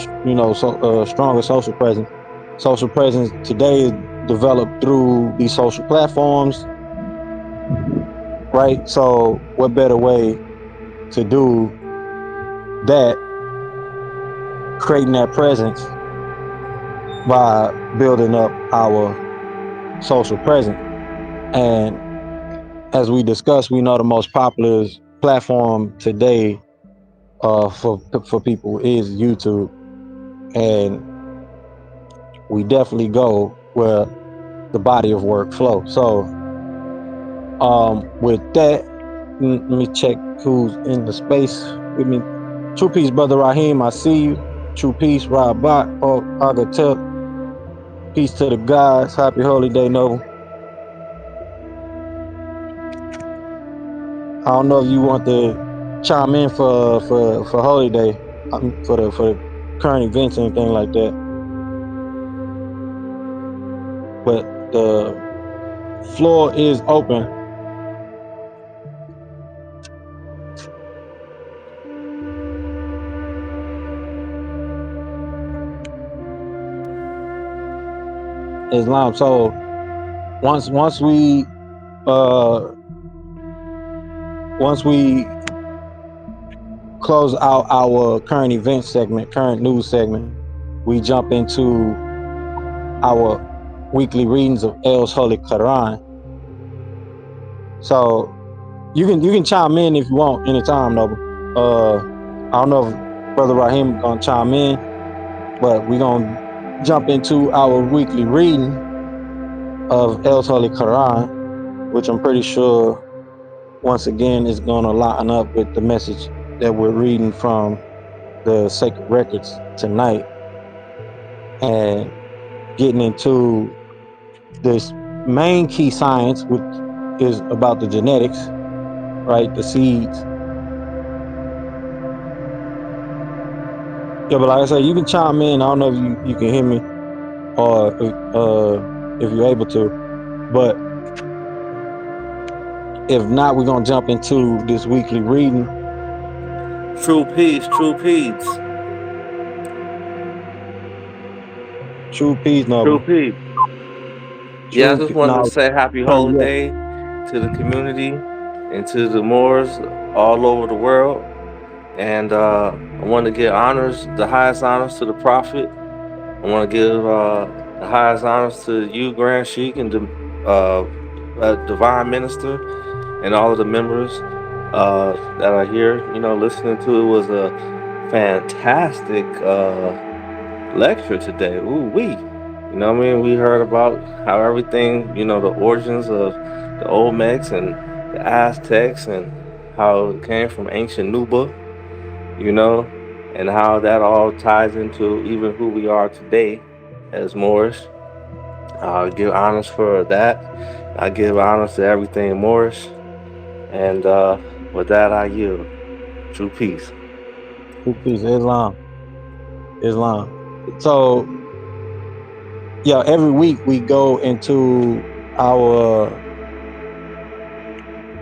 stronger social presence. Social presence today is developed through these social platforms, right? So what better way to do that, creating that presence, by building up our social presence. And as we discussed, we know the most popular platform today for people is YouTube, and we definitely go where the body of work flow. So with that, let me check who's in the space with me. True peace, brother Raheem, I see you. True peace, Rob Bot, Agatel. Peace to the gods. Happy holy day, Noble. I don't know if you want to chime in for holy day, for the current events, anything like that. But the floor is open. Islam. So once we uh once we close out our current event segment, current news segment, we jump into our weekly readings of El's Holy Qur'an. So you can chime in if you want anytime, Noble. I don't know if Brother Raheem gonna chime in, but we're gonna jump into our weekly reading of El's Holy Qur'an, which I'm pretty sure once again is gonna line up with the message that we're reading from the sacred records tonight, and getting into this main key science, which is about the genetics, right? The seeds. Yeah, but like I said, you can chime in. I don't know if you can hear me, or if you're able to. But if not, we're gonna jump into this weekly reading. True peace, true peace. True peace, True Noble. peace. Yeah, I True just peace. wanted to No, say happy turn you up. holiday to the community and to the Moors all over the world. And I want to give honors, the highest honors to the Prophet. I want to give the highest honors to you, Grand Sheik, and the Divine Minister, and all of the members that are here. Listening to it was a fantastic lecture today. Ooh wee. You know what I mean? We heard about how everything, the origins of the Olmecs and the Aztecs and how it came from ancient Nuba, you know, and how that all ties into even who we are today as Moorish. I give honors for that. I give honors to everything Moorish. And with that, I yield. True peace. Two piece Islam. Islam. So yeah, every week we go into our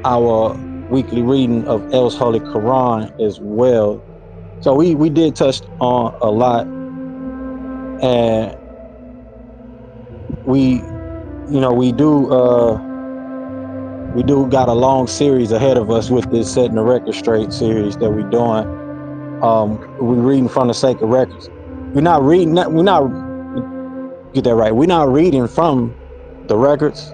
our weekly reading of El's Holy Quran as well. So we did touch on a lot, and we we do got a long series ahead of us with this setting the record straight series that we're doing. We're reading from the sacred records. We're not reading. We're not get that right. We're not reading from the records.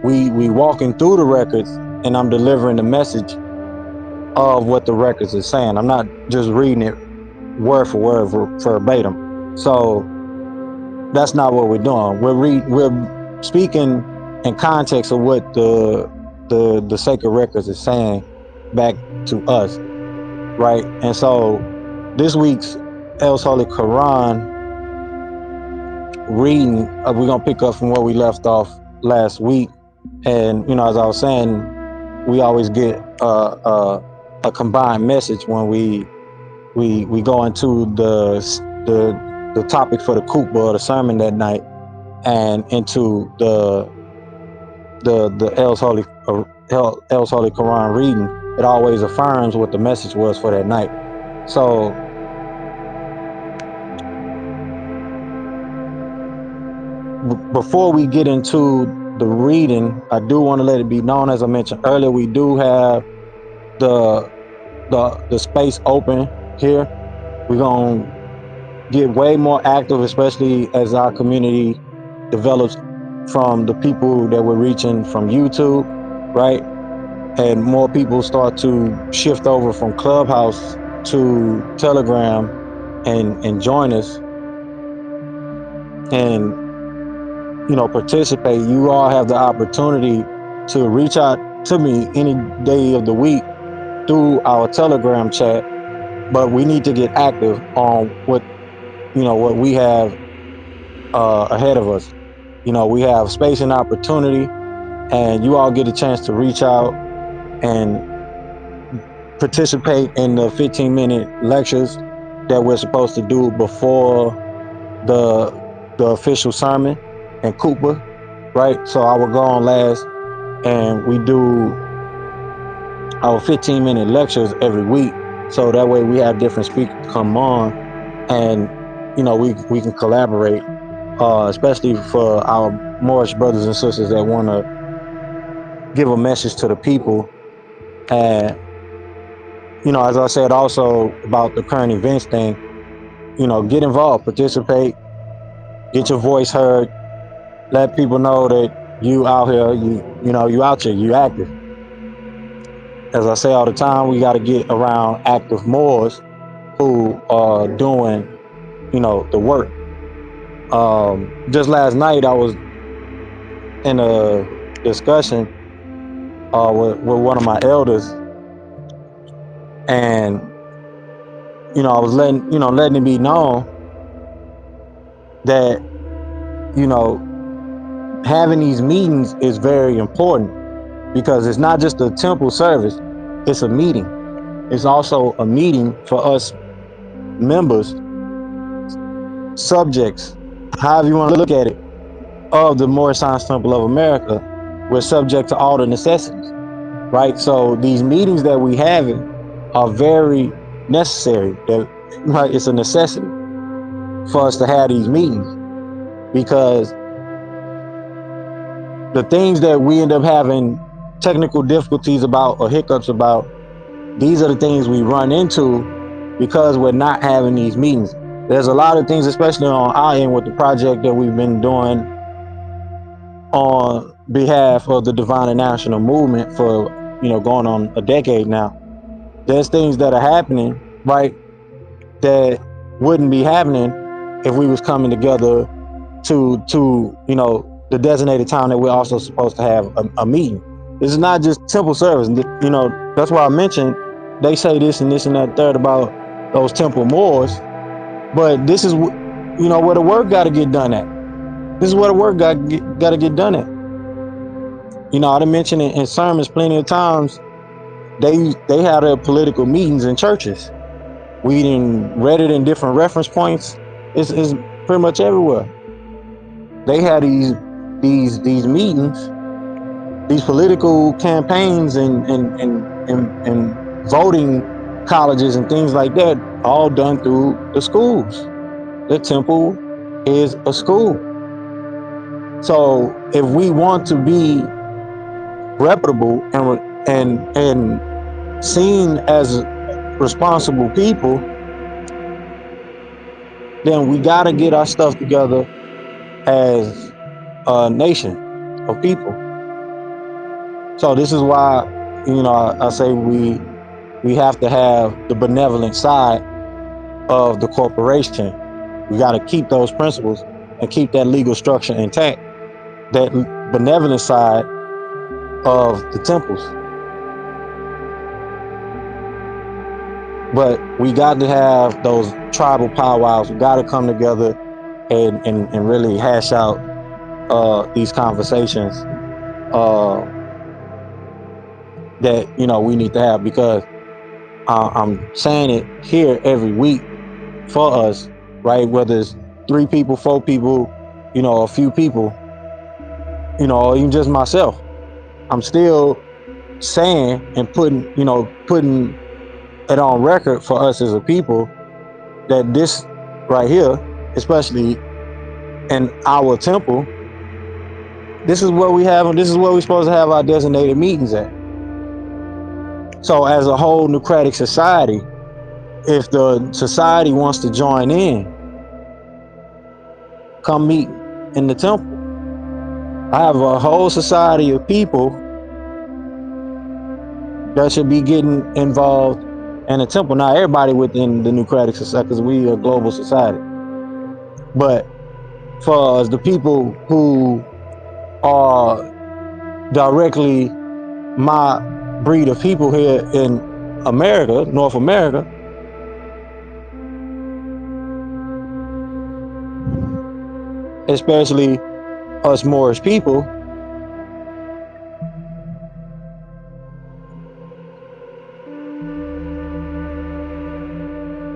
We walking through the records, and I'm delivering the message of what the records is saying. I'm not just reading it word for word verbatim. So that's not what we're doing. We're speaking in context of what the sacred records is saying back to us, right? And so this week's El's Holy Quran reading, we're gonna pick up from where we left off last week. And as I was saying, we always get a combined message when we go into the topic for the khutbah, the sermon that night, and into the El's Holy Quran reading. It always affirms what the message was for that night. So before we get into the reading, I do want to let it be known, as I mentioned earlier, we do have the the space open here. We're gonna get way more active, especially as our community develops from the people that we're reaching from YouTube, right? And more people start to shift over from Clubhouse to Telegram and join us and participate. You all have the opportunity to reach out to me any day of the week through our Telegram chat, but we need to get active on what we have ahead of us. We have space and opportunity, and you all get a chance to reach out and participate in the 15-minute lectures that we're supposed to do before the the official sermon and Kupa, right? So I will go on last, and we do our 15-minute lectures every week. So that way we have different speakers come on, and we can collaborate, especially for our Moorish brothers and sisters that want to give a message to the people. And as I said also about the current events thing, get involved, participate, get your voice heard, let people know that you out here, you out here, you active. As I say all the time, we got to get around active Moors who are doing, the work. Just last night, I was in a discussion with one of my elders, and I was letting it be known that you know having these meetings is very important, because it's not just a temple service; it's a meeting. It's also a meeting for us members, subjects, however you want to look at it, of the Moorish Science Temple of America. We're subject to all the necessities, right? So these meetings that we have are very necessary. Right? It's a necessity for us to have these meetings, because the things that we end up having technical difficulties about or hiccups about, these are the things we run into because we're not having these meetings. There's a lot of things, especially on our end with the project that we've been doing on behalf of the Divine and National Movement for going on a decade now. There's things that are happening, right, that wouldn't be happening if we was coming together to the designated time that we're also supposed to have a meeting. This is not just temple service. That's why I mentioned they say this and this and that third about those temple Moors, but this is where the work got to get done at. This is where the work got to get done at. I done mentioned it in sermons plenty of times. They had their political meetings in churches. We done read it in different reference points. It's pretty much everywhere. They had these meetings, these political campaigns and voting colleges and things like that, all done through the schools. The temple is a school. So if we want to be reputable and seen as responsible people, then we got to get our stuff together as a nation of people. So this is why I say we have to have the benevolent side of the corporation. We got to keep those principles and keep that legal structure intact. That benevolent side of the temples. But we got to have those tribal powwows. We got to come together and really hash out these conversations that we need to have, because I'm saying it here every week for us, right? Whether it's 3 people, 4 people, a few people, or even just myself, I'm still saying and putting it on record for us as a people that this right here, especially in our temple, this is where we have, and this is where we're supposed to have our designated meetings at. So as a whole Nucratic society, if the society wants to join in, come meet in the temple. I have a whole society of people that should be getting involved in the temple. Now, everybody within the Nucratic society, because we are a global society. But for the people who are directly my breed of people here in America, North America, especially us Moorish people,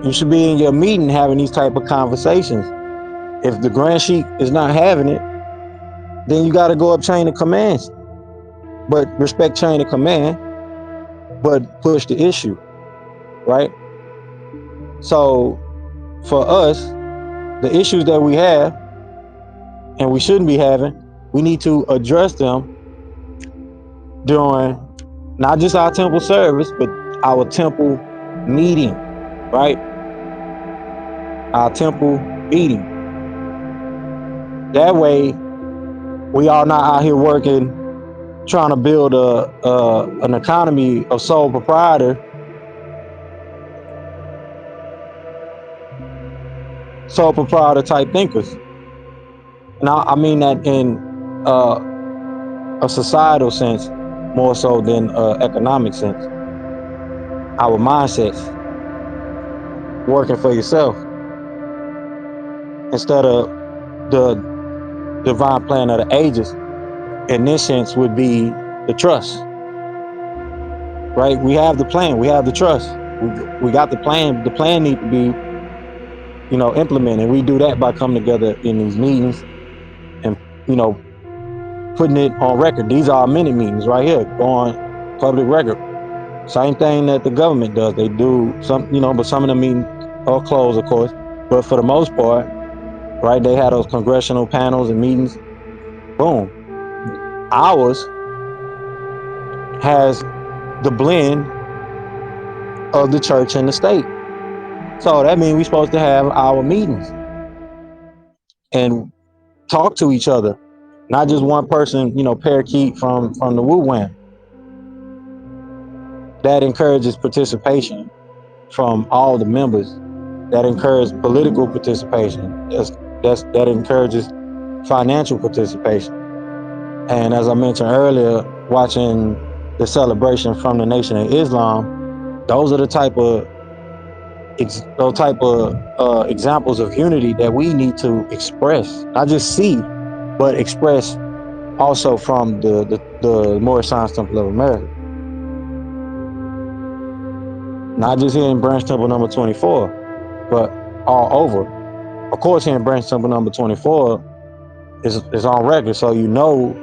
you should be in your meeting having these type of conversations. If the Grand Sheik is not having it, then you got to go up chain of commands. But respect chain of command, but push the issue, right? So for us, the issues that we have and we shouldn't be having, we need to address them during not just our temple service, but our temple meeting, right? Our temple meeting. That way, we are not out here working, trying to build an economy of sole proprietor, sole proprietor type thinkers. And I mean that in uh, a societal sense more so than economic sense. Our mindsets, working for yourself instead of the divine plan of the ages. In this sense, would be the trust, right? We have the plan, we have the trust, we got the plan. The plan need to be, implemented. We do that by coming together in these meetings and, you know, putting it on record. These are minute meetings right here, on public record. Same thing that the government does. They do some, but some of them meetings are closed, of course. But for the most part, right, they have those congressional panels and meetings. Boom. Ours has the blend of the church and the state. So that means we're supposed to have our meetings and talk to each other, not just one person, parakeet from the woo wham. that encourages participation from all the members. That encourages political participation. That encourages financial participation. And as I mentioned earlier, watching the celebration from the Nation of Islam, those are the those type of examples of unity that we need to express, not just see, but express also from the Moorish Science Temple of America, not just here in Branch Temple number 24, but all over. Of course, here in Branch Temple number 24 is on record, so you know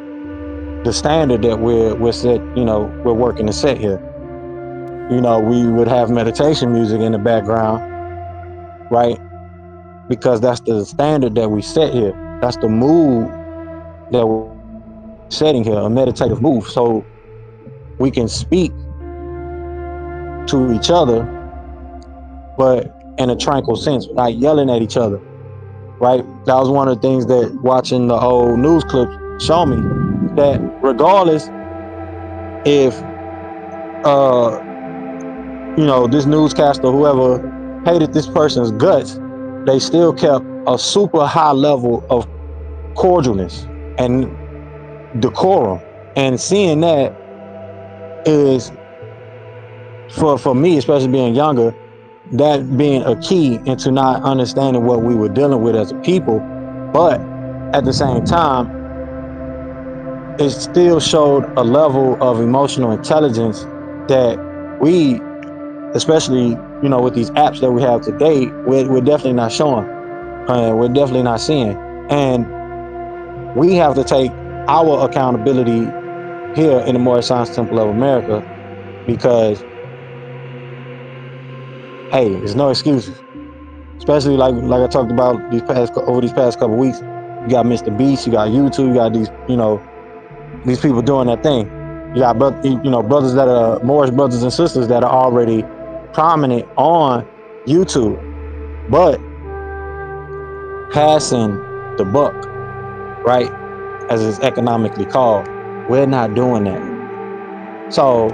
the standard that we're set. We're working to set here. We would have meditation music in the background, right? Because that's the standard that we set here. That's the mood that we're setting here, a meditative move. So we can speak to each other, but in a tranquil sense, not yelling at each other, right? That was one of the things that watching the old news clips show me, that regardless if this newscaster, whoever, hated this person's guts, they still kept a super high level of cordialness and decorum. And seeing that is, for me, especially being younger, that being a key into not understanding what we were dealing with as a people. But at the same time, it still showed a level of emotional intelligence that we, especially with these apps that we have today, we're definitely not showing. We're definitely not seeing. And we have to take our accountability here in the Moorish Science Temple of America, because hey, there's no excuses. Especially like I talked about over these past couple of weeks. You got Mr. Beast, you got YouTube, you got these people doing that thing. You got brothers that are Moorish brothers and sisters that are already prominent on YouTube, but passing the buck, right, as it's economically called. We're not doing that. So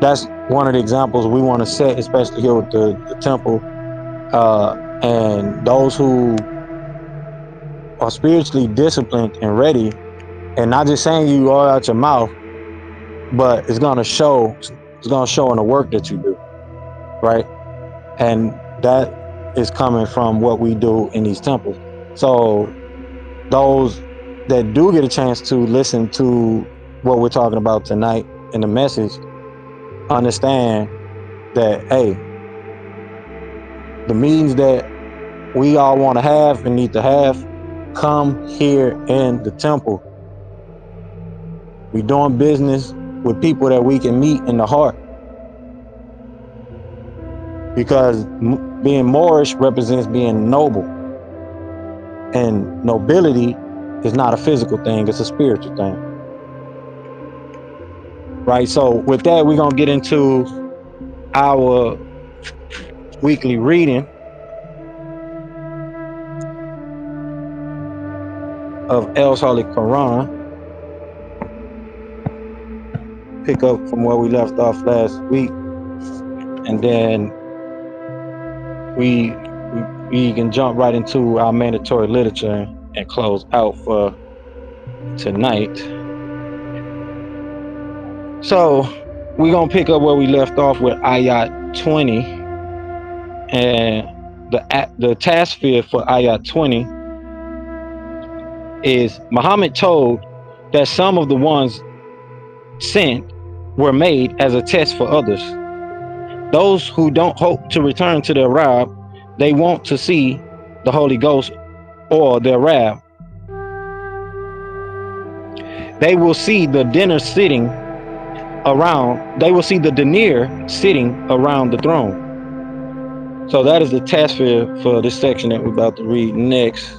that's one of the examples we want to set, especially here with the temple, and those who are spiritually disciplined and ready, and not just saying you all out your mouth, but it's gonna show. It's gonna show in the work that you do, right? And that is coming from what we do in these temples. So those that do get a chance to listen to what we're talking about tonight in the message, understand that, hey, the meetings that we all want to have and need to have, come here in the temple. We're doing business with people that we can meet in the heart, because being Moorish represents being noble, and nobility is not a physical thing, it's a spiritual thing, right? So with that, we're going to get into our weekly reading of El's Holy Quran. Pick up from where we left off last week, and then we can jump right into our mandatory literature and close out for tonight. So we're gonna pick up where we left off with ayat 20, and the task field for ayat 20 is Muhammad told that some of the ones sent were made as a test for others. Those who don't hope to return to their Rab, they want to see the Holy Ghost or their Rab. They will see the dinner sitting around. They will see the denier sitting around the throne. So that is the task for this section that we're about to read next.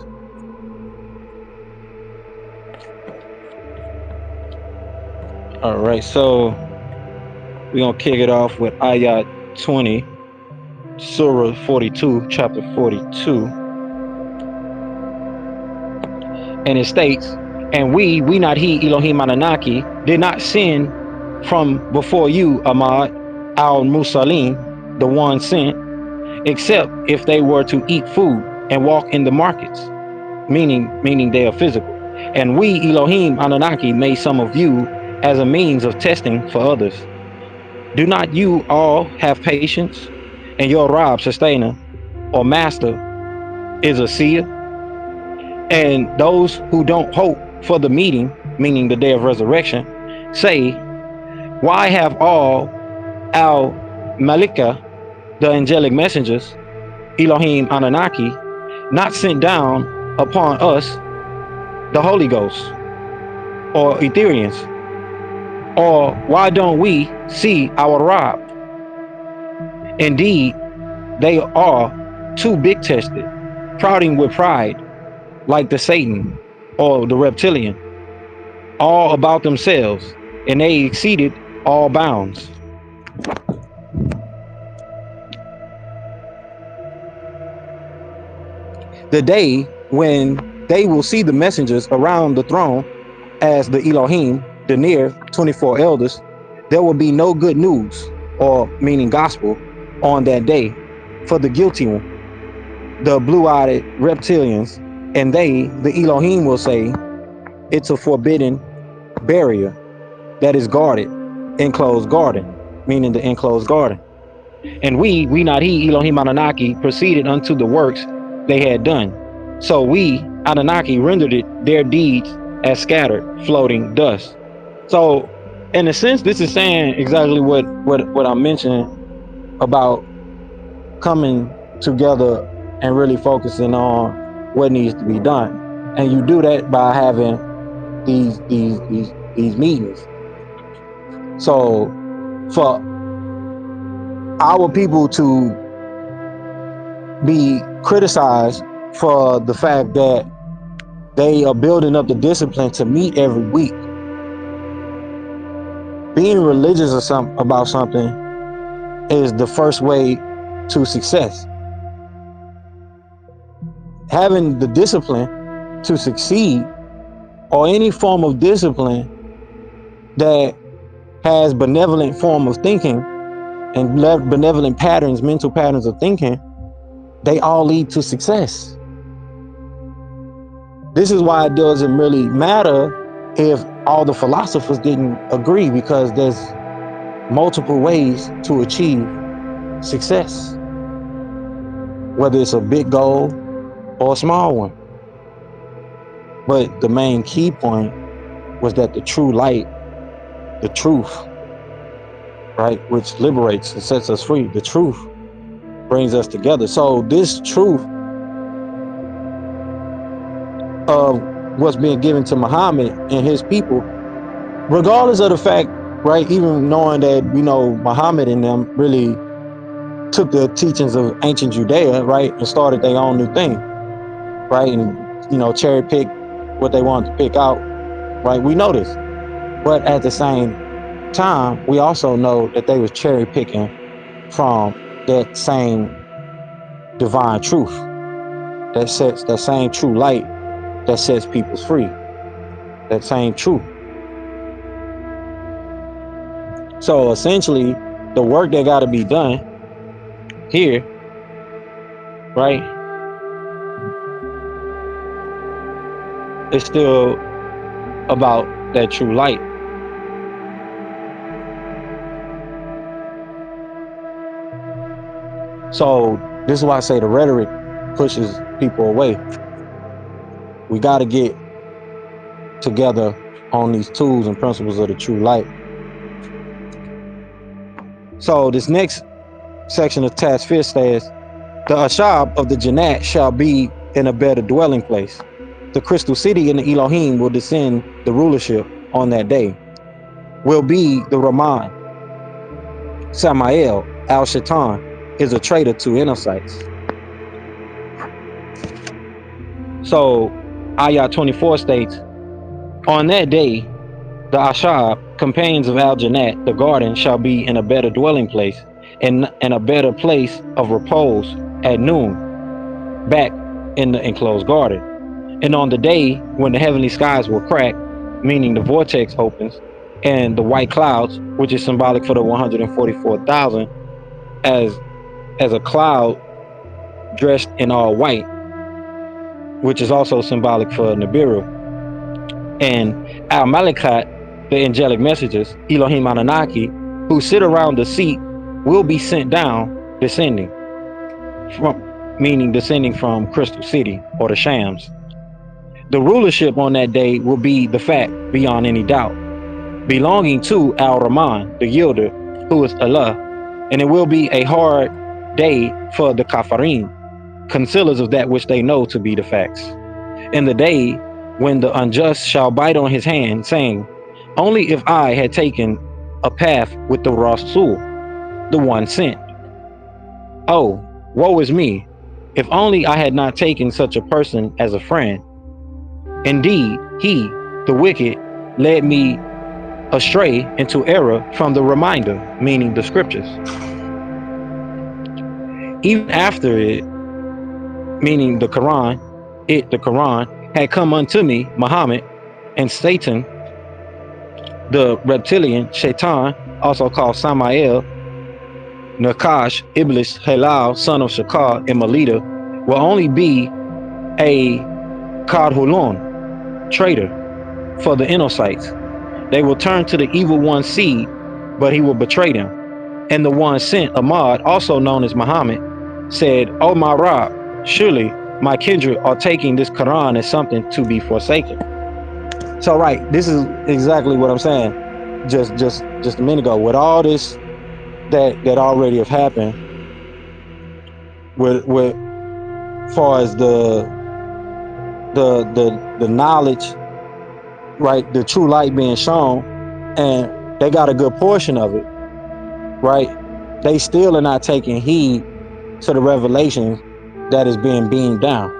All right, so we're gonna kick it off with ayat 20, Surah 42, chapter 42, and it states, "And we not he Elohim Ananaki did not send from before you, Ahmad al-Musalim, the one sent, except if they were to eat food and walk in the markets, meaning they are physical. And we, Elohim Anunnaki, made some of you as a means of testing for others. Do not you all have patience? And your Rob, sustainer, or master, is a seer? And those who don't hope for the meeting, meaning the day of resurrection, say, why have all al Malika, the angelic messengers, Elohim Anunnaki, not sent down upon us the Holy Ghost or Etherians? Or why don't we see our Rob? Indeed, they are too big tested, crowding with pride, like the Satan or the reptilian, all about themselves, and they exceeded all bounds. The day when they will see the messengers around the throne as the Elohim, the near 24 elders, there will be no good news, or meaning gospel, on that day for the guilty one, the blue-eyed reptilians, and they, the Elohim, will say, it's a forbidden barrier that is guarded, enclosed garden, meaning the enclosed garden. And we not he, Elohim Anunnaki, proceeded unto the works they had done. So we, Anunnaki, rendered it their deeds as scattered, floating dust. So in a sense, this is saying exactly what I'm mentioning about coming together and really focusing on what needs to be done. And you do that by having these meetings. So for our people to be criticized for the fact that they are building up the discipline to meet every week, being religious or about something is the first way to success. Having the discipline to succeed, or any form of discipline that has benevolent form of thinking and benevolent patterns, mental patterns of thinking, they all lead to success. This is why it doesn't really matter if all the philosophers didn't agree, because there's multiple ways to achieve success, whether it's a big goal or a small one. But the main key point was that the true light, the truth, right, which liberates and sets us free, the truth brings us together. So this truth of what's being given to Muhammad and his people, regardless of the fact, right, even knowing that, Muhammad and them really took the teachings of ancient Judea, right, and started their own new thing, right, and, cherry pick what they wanted to pick out, right, we know this. But at the same time, we also know that they was cherry picking from that same divine truth that sets, that same true light that sets people free, that same truth. So essentially, the work that got to be done here, right, is still about that true light. So this is why I say the rhetoric pushes people away. We got to get together on these tools and principles of the true light. So this next section of Task 5 says, the Ashab of the Jannat shall be in a better dwelling place. The crystal city in the Elohim will descend the rulership on that day. Will be the Rahman. Samael al-Shaitan is a traitor to inner sights. So Ayah 24 states, on that day, the Ashab, companions of Al-Jannat, the garden, shall be in a better dwelling place, and a better place of repose at noon, back in the enclosed garden. And on the day when the heavenly skies will crack, meaning the vortex opens, and the white clouds, which is symbolic for the 144,000, as as a cloud dressed in all white, which is also symbolic for Nibiru, and Al Malakat, the angelic messengers, Elohim Anunnaki, who sit around the seat, will be sent down, descending from, meaning descending from Crystal City or the Shams. The rulership on that day will be the fact beyond any doubt, belonging to Al Rahman, the Yielder, who is Allah, and it will be a hard day for the Kafarim, concealers of that which they know to be the facts. In the day when the unjust shall bite on his hand, saying, only if I had taken a path with the Rasul, the one sent. Oh, woe is me, if only I had not taken such a person as a friend. Indeed, he, the wicked, led me astray into error from the reminder, meaning the scriptures. Even after it, meaning the Quran, the Quran, had come unto me, Muhammad, and Satan, the reptilian, Shaitan, also called Samael, Nakash, Iblis, Halal, son of Shakar, and Melita, will only be a Kadhulun, traitor, for the Inosites. They will turn to the evil one's seed, but he will betray them. And the one sent, Ahmad, also known as Muhammad, said, oh my Rob, surely my kindred are taking this Quran as something to be forsaken. So right, this is exactly what I'm saying. Just a minute ago, with all this that already have happened, with far as the knowledge, right, the true light being shown, and they got a good portion of it, right? They still are not taking heed to the revelation that is being beamed down.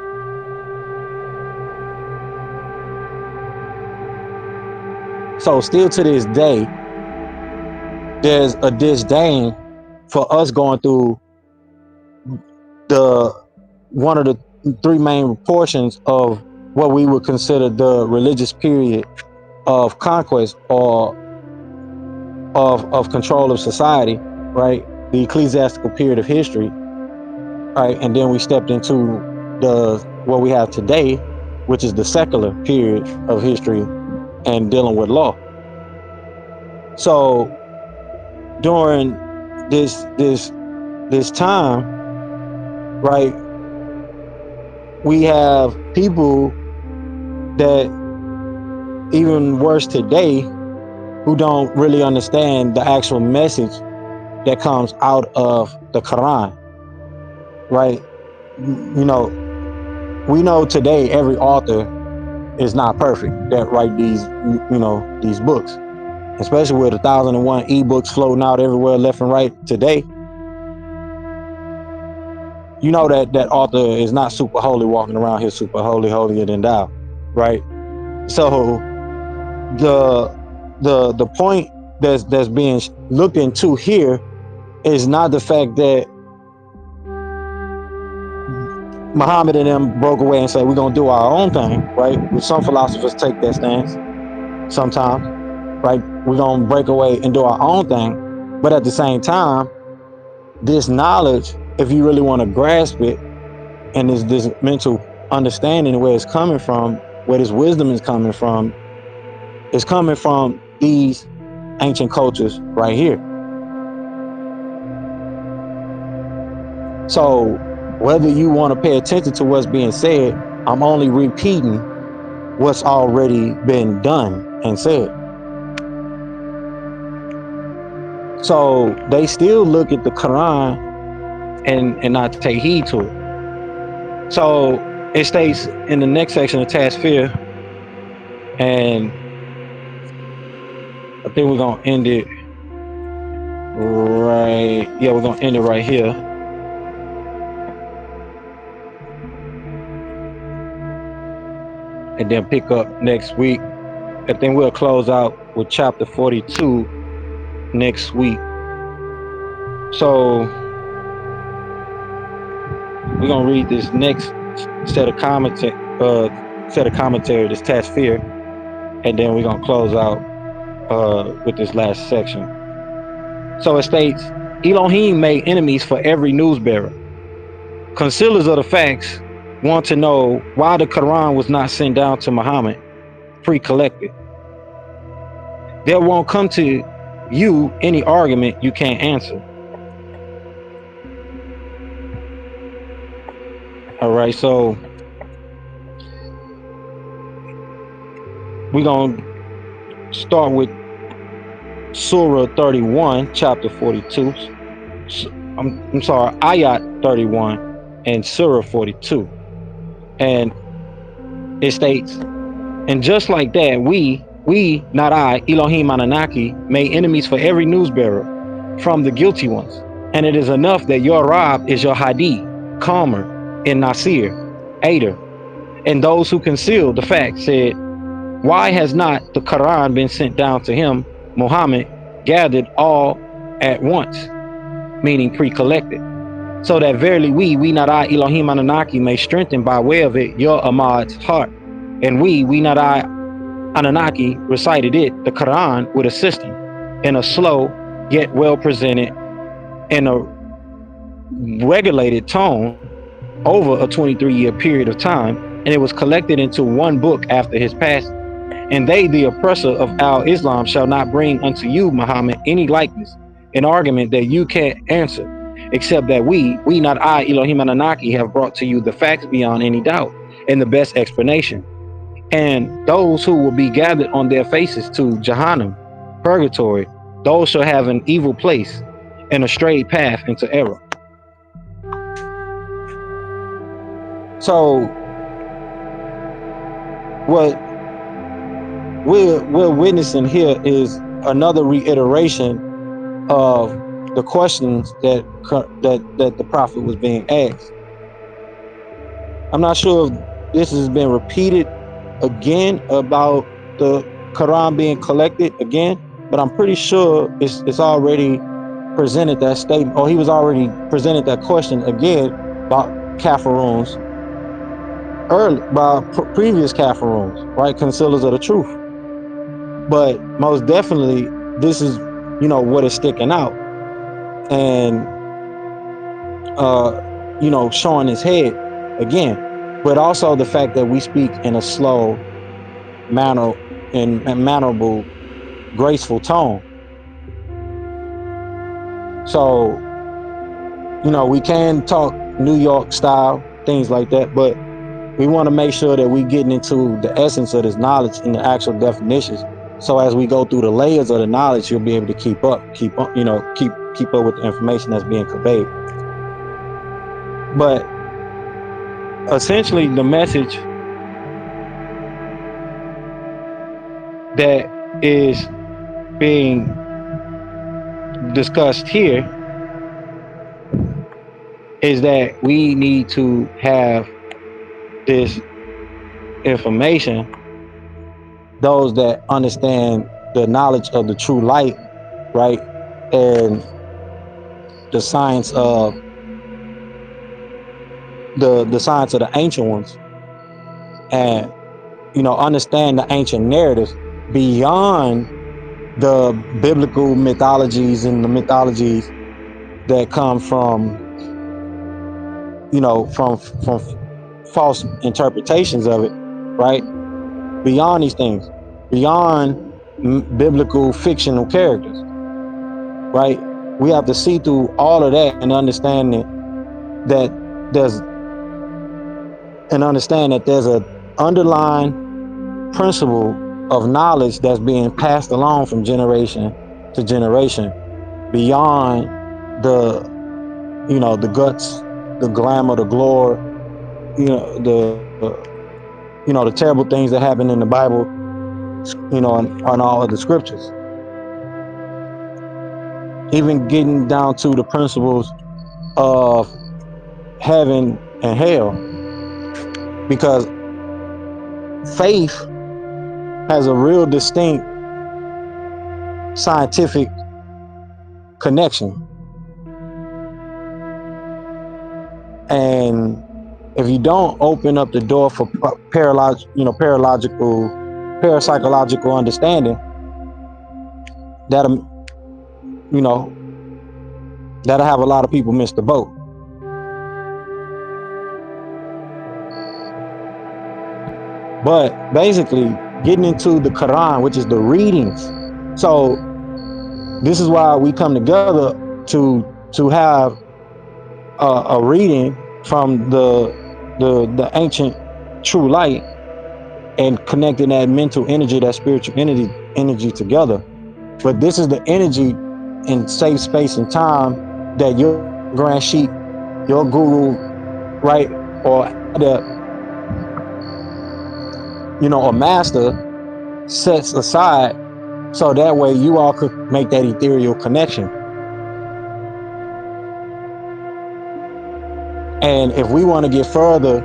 So still to this day, there's a disdain for us going through the one of the three main portions of what we would consider the religious period of conquest or of control of society, right? The ecclesiastical period of history, right? And then we stepped into the what we have today, which is the secular period of history and dealing with law. So during this time, right, we have people that, even worse today, who don't really understand the actual message that comes out of the Quran, right? You know, we know today every author is not perfect that write these books, especially with 1,001 ebooks floating out everywhere left and right today. You know that author is not super holy, walking around here super holy, holier than thou, right? So the point that's being looked into here is not the fact that Muhammad and them broke away and said we're gonna do our own thing, right? Some philosophers take that stance sometimes, right? We're gonna break away and do our own thing, but at the same time, this knowledge, if you really want to grasp it, and this mental understanding where it's coming from, where this wisdom is coming from these ancient cultures right here. So whether you want to pay attention to what's being said, I'm only repeating what's already been done and said. So they still look at the Quran and not take heed to it. So it states in the next section of Tasfir, and I think we're gonna end it right. Yeah, we're gonna end it right here. And then pick up next week. I think we'll close out with chapter 42 next week. So we're gonna read this next set of commentary, this Tasfir, and then we're gonna close out with this last section. So it states, Elohim made enemies for every news bearer. Concealers of the facts want to know why the Quran was not sent down to Muhammad pre-collected. There won't come to you any argument you can't answer. All right, so we're going to start with Surah 31, chapter 42. I'm sorry, Ayat 31 and Surah 42. And it states, and just like that, we, not I, Elohim Anunnaki, made enemies for every news bearer from the guilty ones. And it is enough that your Rab is your Hadi, Calmer, and Nasir, aider. And those who concealed the fact said, why has not the Quran been sent down to him, Muhammad, gathered all at once, meaning pre-collected, so that verily we not I, Elohim Anunnaki, may strengthen by way of it your Ahmad's heart. And we not I, Anunnaki, recited it, the Quran, with a system, in a slow yet well presented and a regulated tone over a 23-year period of time, and it was collected into one book after his passing. And they, the oppressor of Al-Islam, shall not bring unto you, Muhammad, any likeness, an argument that you can't answer, except that we not I, Elohim Anunnaki, have brought to you the facts beyond any doubt and the best explanation. And those who will be gathered on their faces to Jahannam, purgatory, those shall have an evil place and a straight path into error. So what we're witnessing here is another reiteration of the questions that the prophet was being asked. I'm not sure if this has been repeated again about the Quran being collected again, but I'm pretty sure it's already presented that statement, or he was already presented that question again by Kafaruns early, by previous Kafaruns, right? Concealers of the truth. But most definitely, this is, what is sticking out, and showing his head again. But also the fact that we speak in a slow manner, in a mannerable, graceful tone. So, we can talk New York style, things like that, but we want to make sure that we're getting into the essence of this knowledge and the actual definitions. So as we go through the layers of the knowledge, you'll be able to keep up with the information that's being conveyed. But essentially, the message that is being discussed here is that we need to have this information, those that understand the knowledge of the true light, right, and the science of the science of the ancient ones, and understand the ancient narratives beyond the biblical mythologies and the mythologies that come from from false interpretations of it, right? Beyond these things, beyond biblical fictional characters, right? We have to see through all of that and understand that there's an underlying principle of knowledge that's being passed along from generation to generation, beyond the the guts, the glamour, the glory, the terrible things that happen in the Bible, and all of the scriptures, even getting down to the principles of heaven and hell, because faith has a real distinct scientific connection. And if you don't open up the door for parapsychological understanding, that you know that'll have a lot of people miss the boat. But basically, getting into the Qur'an, which is the readings. So this is why we come together to have a reading from the ancient true light and connecting that mental energy, that spiritual energy together. But this is the energy in safe space and time that your grand sheik, your guru, right, or the a master sets aside so that way you all could make that ethereal connection. And if we want to get further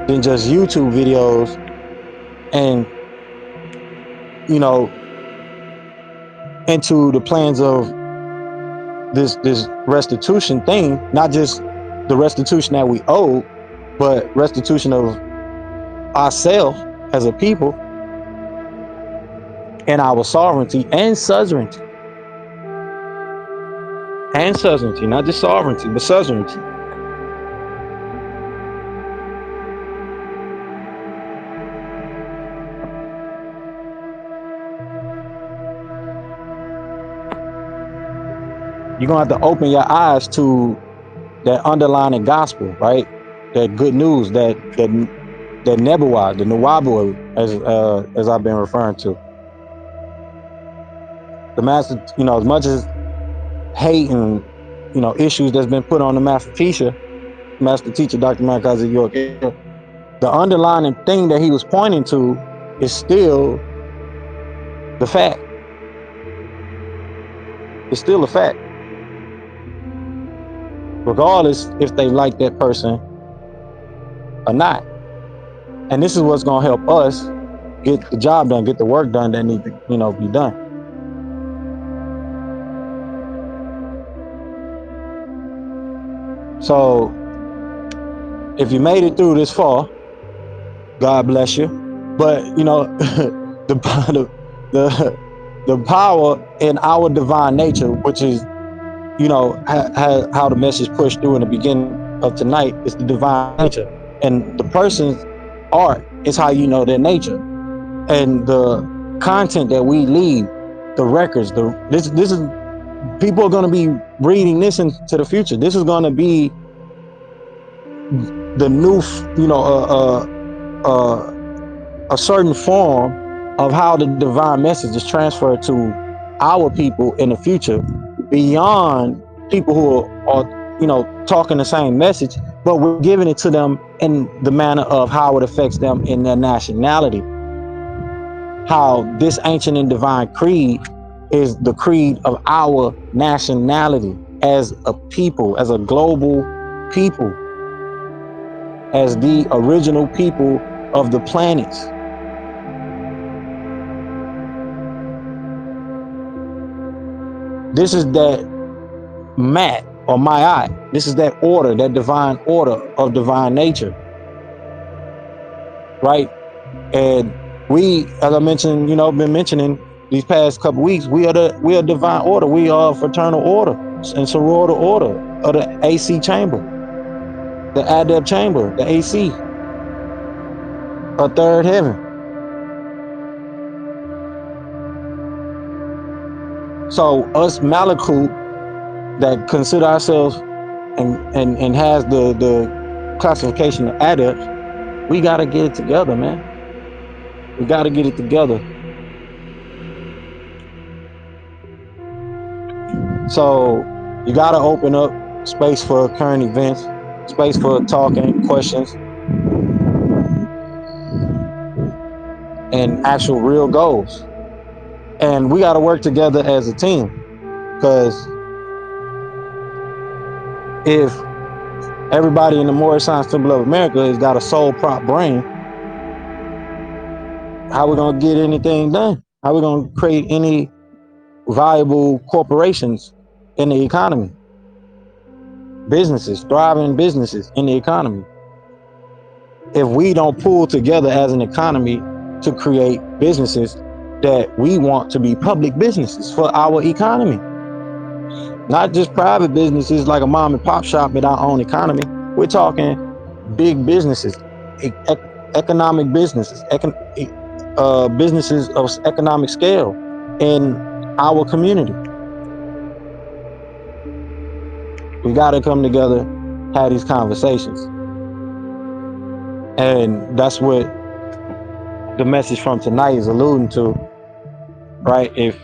than just YouTube videos and you know into the plans of this restitution thing, not just the restitution that we owe, but restitution of ourselves as a people and our sovereignty and suzerainty. And suzerainty, not just sovereignty, but suzerainty. You're gonna have to open your eyes to that underlying gospel, right? That good news, that nebuah, the Nuwabu, as I've been referring to. The master, as much as hate and issues that's been put on the master teacher, Dr. Makazi York, the underlying thing that he was pointing to is still the fact. It's still a fact, regardless if they like that person or not. And this is what's gonna help us get the job done, get the work done that need to, be done. So if you made it through this far, God bless you. But the the power in our divine nature, which is how the message pushed through in the beginning of tonight, is the divine nature, and the person's art is how you know their nature, and the content that we leave, the records, this is people are going to be reading this into the future. This is going to be the new, a certain form of how the divine message is transferred to our people in the future, beyond people who are talking the same message, but we're giving it to them in the manner of how it affects them in their nationality. How this ancient and divine creed is the creed of our nationality as a people, as a global people, as the original people of the planets. This is that mat or mayat. This is that order, that divine order of divine nature, right? And we, as I mentioned, been mentioning these past couple weeks, we are divine order. We are fraternal order and sorority order of the AC chamber, the adept chamber, the AC, a third heaven. So us Malakut that consider ourselves and has the classification of adepts, we gotta get it together, man. We gotta get it together. So you gotta open up space for current events, space for talking, questions, and actual real goals. And we gotta work together as a team. Because if everybody in the Moorish Science Temple of America has got a soul prop brain, how we gonna get anything done? How we gonna create any viable corporations in the economy? Businesses, thriving businesses in the economy. If we don't pull together as an economy to create businesses that we want to be public businesses for our economy, not just private businesses like a mom and pop shop with our own economy. We're talking big businesses, economic businesses, businesses of economic scale in our community. We got to come together, have these conversations. And that's what the message from tonight is alluding to, right? If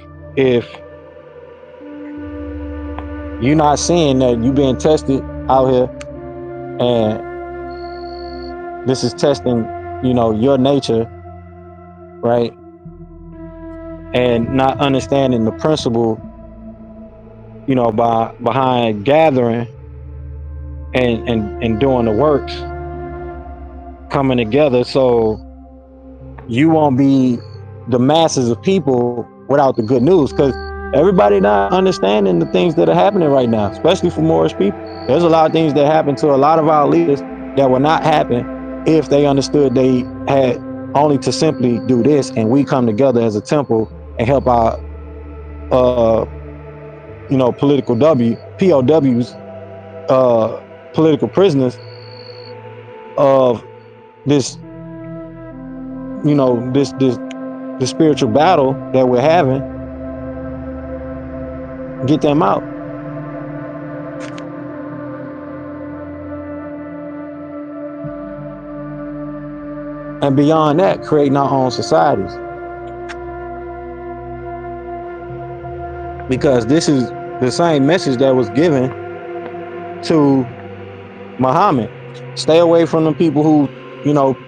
you're not seeing that you're being tested out here, and this is testing, your nature, right? And not understanding the principle, behind gathering and doing the works, coming together, so you won't be the masses of people without the good news, because everybody not understanding the things that are happening right now, especially for Moorish people. There's a lot of things that happen to a lot of our leaders that would not happen if they understood they had only to simply do this, and we come together as a temple and help our political POWs, political prisoners of this, the spiritual battle that we're having, get them out. And beyond that, creating our own societies. Because this is the same message that was given to Muhammad. Stay away from the people who,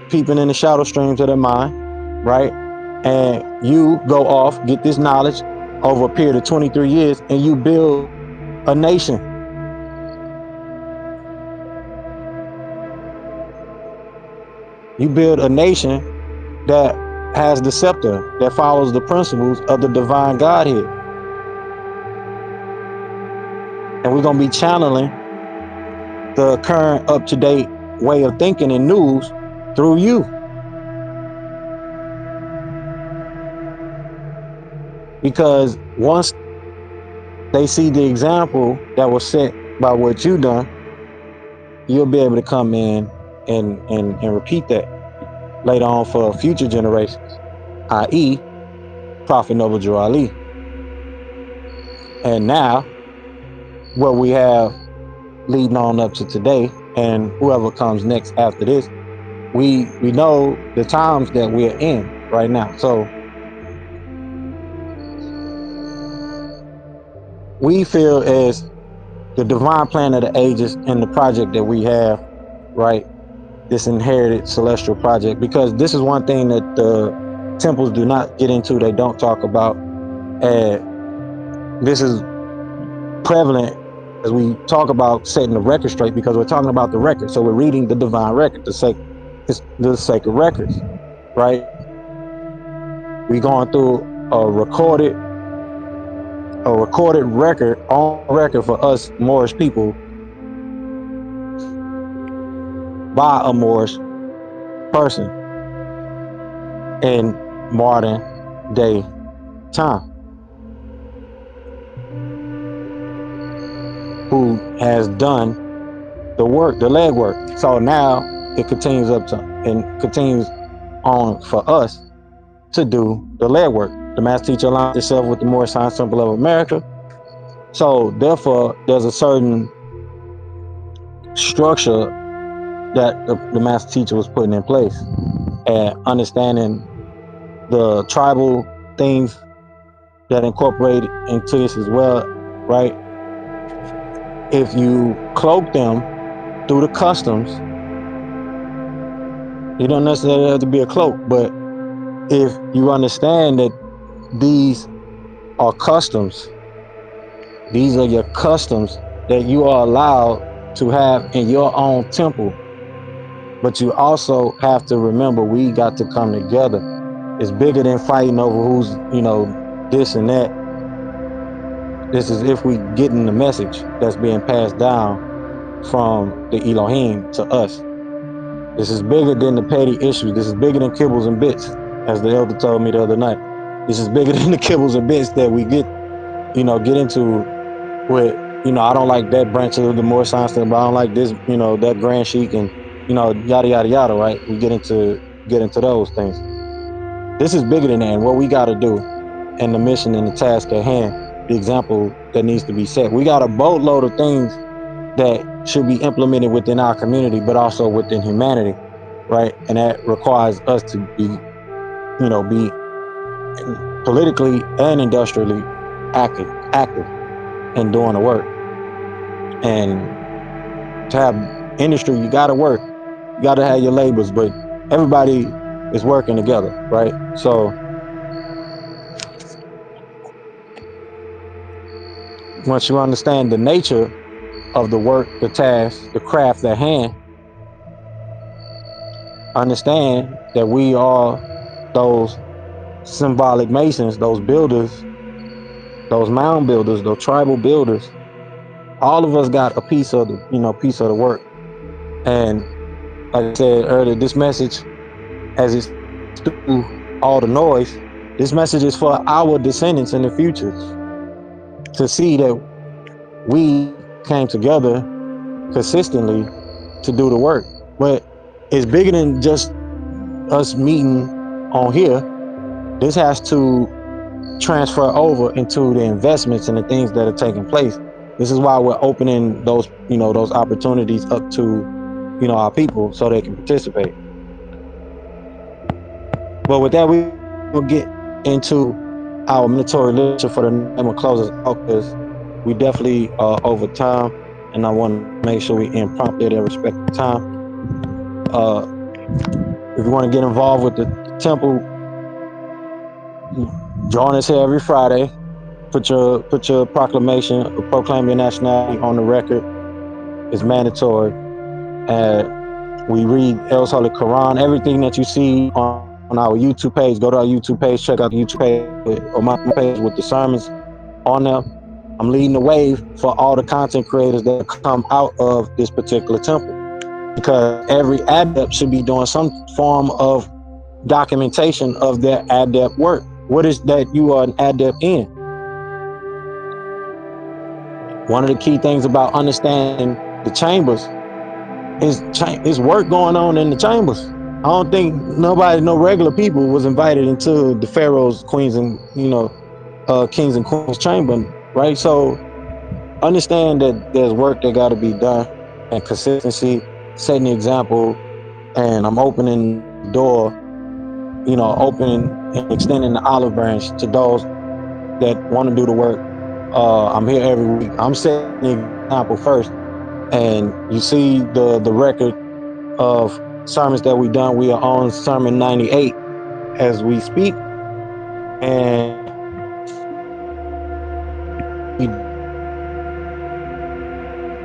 peeping in the shadow streams of their mind, right? And you go off, get this knowledge over a period of 23 years, and you build a nation. You build a nation that has the scepter, that follows the principles of the divine Godhead. And we're going to be channeling the current up-to-date way of thinking and news through you. Because once they see the example that was set by what you done, you'll be able to come in and repeat that later on for future generations, i.e. Prophet Noble Drew Ali. And now, what we have leading on up to today, and whoever comes next after this, we know the times that we're in right now. So we feel as the divine plan of the ages and the project that we have, right? This inherited celestial project, because this is one thing that the temples do not get into, they don't talk about. And this is prevalent as we talk about setting the record straight, because we're talking about the record. So we're reading the divine record, the sacred records, right? We're going through a recorded record, on record for us Moorish people, by a Moorish person in modern day time, who has done the work, the legwork. So now it continues on for us to do the legwork. The master teacher aligned itself with the Moorish Science Temple of America. So therefore, there's a certain structure that the master teacher was putting in place, and understanding the tribal things that incorporate into this as well, right? If you cloak them through the customs, you don't necessarily have to be a cloak, but if you understand that these are customs, these are your customs that you are allowed to have in your own temple, but you also have to remember, we got to come together. It's bigger than fighting over who's, this and that. This is if we getting the message that's being passed down from the Elohim to us. This is bigger than the petty issues. This is bigger than kibbles and bits, as the elder told me the other night. This is bigger than the kibbles and bits that we get into with, I don't like that branch of the Moorish science, but I don't like this, that Grand Sheik and, yada, yada, yada, right? We get into those things. This is bigger than that. And what we got to do and the mission and the task at hand, the example that needs to be set. We got a boatload of things that should be implemented within our community, but also within humanity, right? And that requires us to be politically and industrially active and doing the work. And to have industry, you got to work. You got to have your labors, but everybody is working together, right? So once you understand the nature of the work, the task, the craft at hand, understand that we are those symbolic masons, those builders, those mound builders, those tribal builders. All of us got a piece of the work. And like I said earlier, this message, as it sifts through all the noise, this message is for our descendants in the future to see that we came together consistently to do the work. But it's bigger than just us meeting on here. This has to transfer over into the investments and the things that are taking place. This is why we're opening those opportunities up to, our people so they can participate. But with that, we will get into our mandatory literature for the night. I'm gonna close us out because we definitely over time, and I want to make sure we end promptly at respect the time. Uh, if you want to get involved with the temple, join us here every Friday. Put your proclamation or proclaim your nationality on the record. It's mandatory. And we read El's Holy Quran. Everything that you see on our YouTube page, go to our YouTube page, check out the YouTube page or my page with the sermons on there. I'm leading the way for all the content creators that come out of this particular temple, because every adept should be doing some form of documentation of their adept work. What is that you are an adept in? One of the key things about understanding the chambers is work going on in the chambers. I don't think no regular people was invited into the pharaohs, queens, and kings and queens chamber, right? So understand that there's work that got to be done, and consistency, setting the example, and I'm opening the door, opening and extending the olive branch to those that want to do the work. I'm here every week. I'm setting the example first, and you see the record of sermons that we done. We are on sermon 98 as we speak, and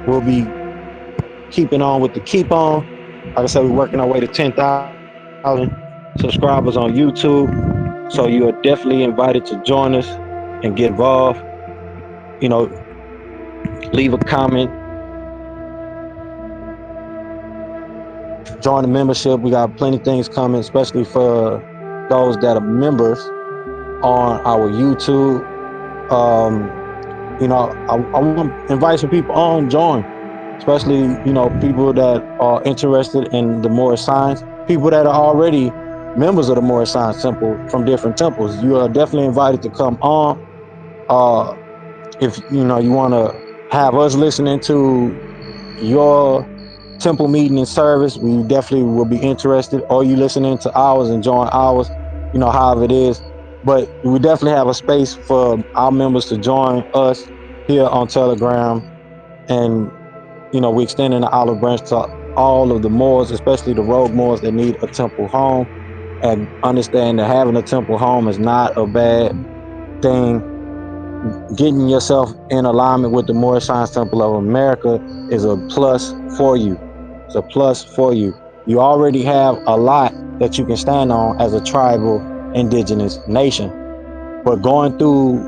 we'll be keeping on with the keep on. Like I said, we're working our way to 10,000 subscribers on YouTube. So you are definitely invited to join us and get involved. You know, leave a comment, join the membership. We got plenty of things coming, especially for those that are members on our YouTube. I want to invite some people on, join, especially, people that are interested in the Moorish science, people that are already members of the Moorish science temple from different temples. You are definitely invited to come on. If, you want to have us listening to your temple meeting and service, we definitely will be interested. Or you listening to ours and join ours, however it is. But we definitely have a space for our members to join us here on Telegram. And, we extending the olive branch to all of the Moors, especially the rogue Moors that need a temple home. And understand that having a temple home is not a bad thing. Getting yourself in alignment with the Moorish Science Temple of America is a plus for you. It's a plus for you. You already have a lot that you can stand on as a tribal indigenous nation. But going through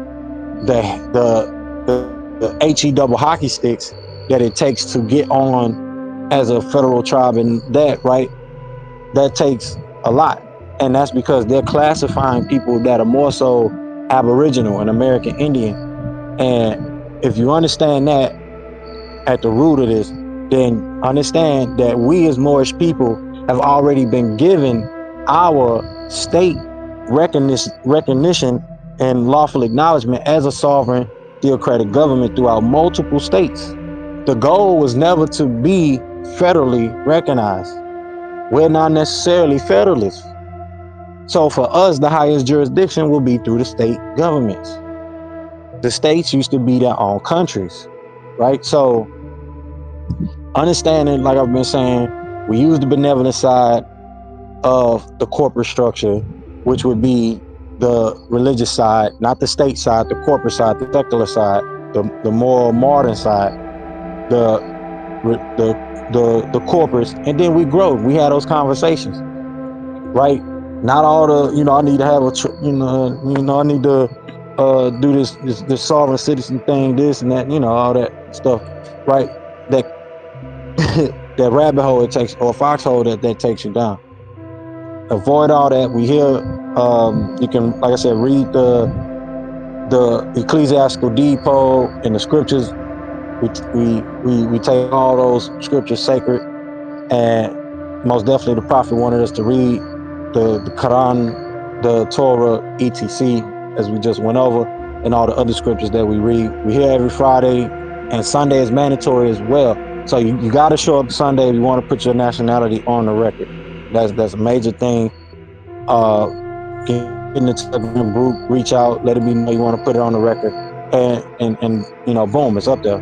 the HE double hockey sticks that it takes to get on as a federal tribe, and that, right, that takes a lot. And that's because they're classifying people that are more so Aboriginal and American Indian. And if you understand that at the root of this, then understand that we as Moorish people have already been given our state recognition and lawful acknowledgement as a sovereign theocratic government throughout multiple states. The goal was never to be federally recognized. We're not necessarily federalists. So for us, the highest jurisdiction will be through the state governments. The states used to be their own countries, right? So understanding, like I've been saying, we use the benevolent side of the corporate structure, which would be the religious side, not the state side, the corporate side, the secular side, the more modern side, the the the corporates, and then we grow. We had those conversations, right? Not all the, I need to have a, I need to do this sovereign citizen thing, this and that, all that stuff, right? That that rabbit hole it takes, or foxhole that takes you down. Avoid all that. We hear, you can, like I said, read the ecclesiastical depot and the scriptures. We take all those scriptures sacred, and most definitely the prophet wanted us to read the Qur'an, the Torah, etc., as we just went over, and all the other scriptures that we read. We hear every Friday, and Sunday is mandatory as well. So you got to show up Sunday if you want to put your nationality on the record. That's a major thing. Get in the Telegram group, reach out, let it be know you want to put it on the record, and boom, it's up there.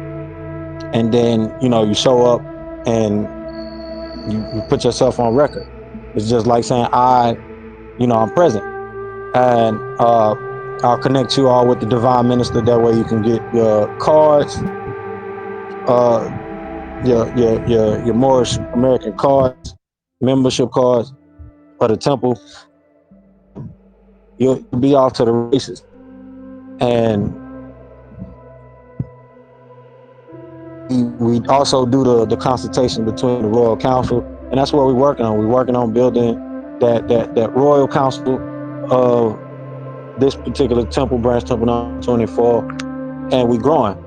And then you show up and you put yourself on record. It's just like saying I'm present, and I'll connect you all with the divine minister. That way you can get your cards, uh, your Moorish American cards, membership cards for the temple. You'll be off to the races. And we also do the consultation between the Royal Council, and that's what we're working on. We're working on building that Royal Council of this particular temple branch, Temple number 24, and we growing,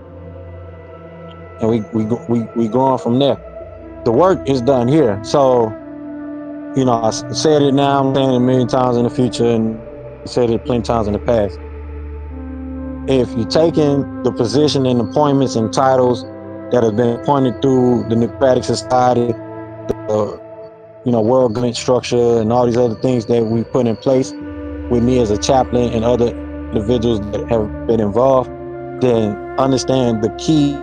and we growing from there. The work is done here, so I said it now, I'm saying it a million times in the future, and said it plenty times in the past. If you're taking the position and appointments and titles that have been appointed through the Necratic Society, the world government structure, and all these other things that we put in place with me as a chaplain and other individuals that have been involved, then understand the key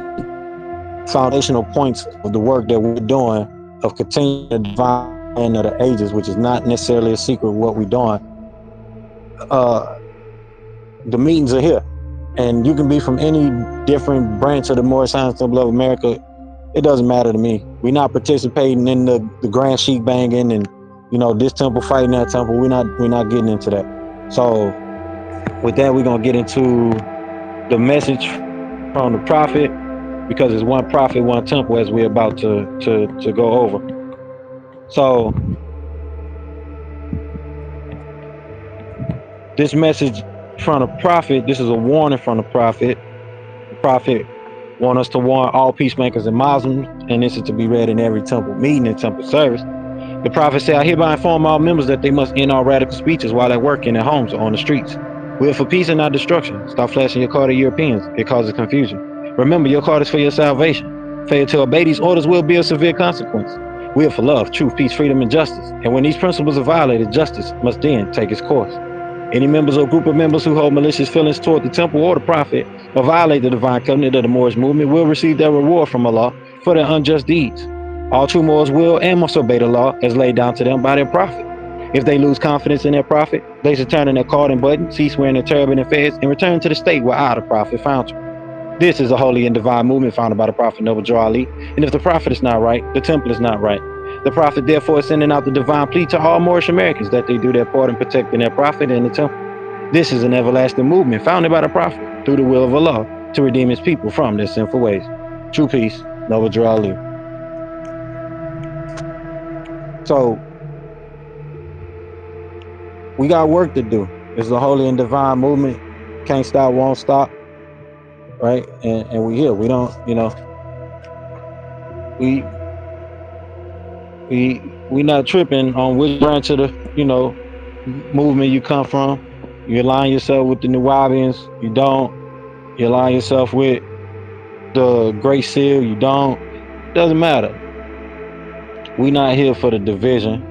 foundational points of the work that we're doing of continuing the divine plan of the ages, which is not necessarily a secret of what we're doing. Uh, the meetings are here, and you can be from any different branch of the Moorish Science Temple of America. It doesn't matter to me. We're not participating in the Grand Sheik banging and this temple fighting that temple. We're not getting into that. So with that, we're gonna get into the message from the prophet, because it's one prophet, one temple, as we're about to go over. So this message from the prophet, this is a warning from the prophet. The prophet want us to warn all peacemakers and Muslims, and this is to be read in every temple meeting and temple service. The prophet said, I hereby inform all members that they must end all radical speeches while at work, in their homes, or on the streets. We are for peace and not destruction. Stop flashing your card at Europeans. It causes confusion. Remember, your card is for your salvation. Failure to obey these orders will be a severe consequence. We are for love, truth, peace, freedom, and justice. And when these principles are violated, justice must then take its course. Any members or group of members who hold malicious feelings toward the temple or the prophet, or violate the divine covenant of the Moorish movement, will receive their reward from Allah for their unjust deeds. All true Moors will and must obey the law as laid down to them by their prophet. If they lose confidence in their prophet, they should turn in their card and button, cease wearing their turban and fez, and return to the state where I, the prophet, found you. This is a holy and divine movement founded by the prophet Noble Ali, and if the prophet is not right, the temple is not right. The prophet therefore is sending out the divine plea to all Moorish Americans that they do their part in protecting their prophet and the temple. This is an everlasting movement founded by the prophet through the will of Allah to redeem his people from their sinful ways. True peace, Noble Ali. So We got work to do. It's the holy and divine movement. Can't stop, won't stop. Right. And we here. We don't, we we not tripping on which branch of the, movement you come from. You align yourself with the Nuwabians, you don't. You align yourself with the Great Seal, you don't. Doesn't matter. We not here for the division.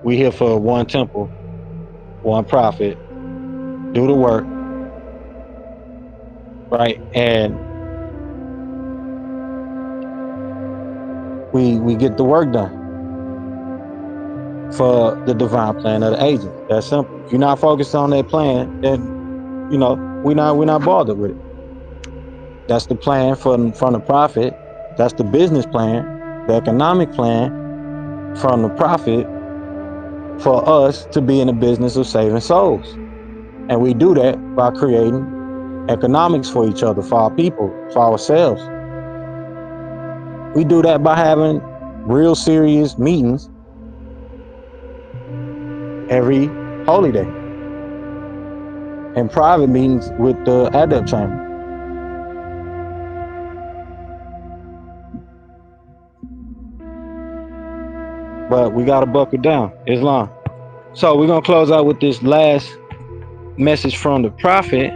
We here for one temple, one prophet, do the work, right? And we get the work done for the divine plan of the agent. That's simple. If you're not focused on that plan, then we're not bothered with it. That's the plan from the prophet. That's the business plan, the economic plan from the prophet for us to be in the business of saving souls. And we do that by creating economics for each other, for our people, for ourselves. We do that by having real serious meetings every holy day and private meetings with the adept chamber. But we got to buckle down. Islam. So we're going to close out with this last message from the prophet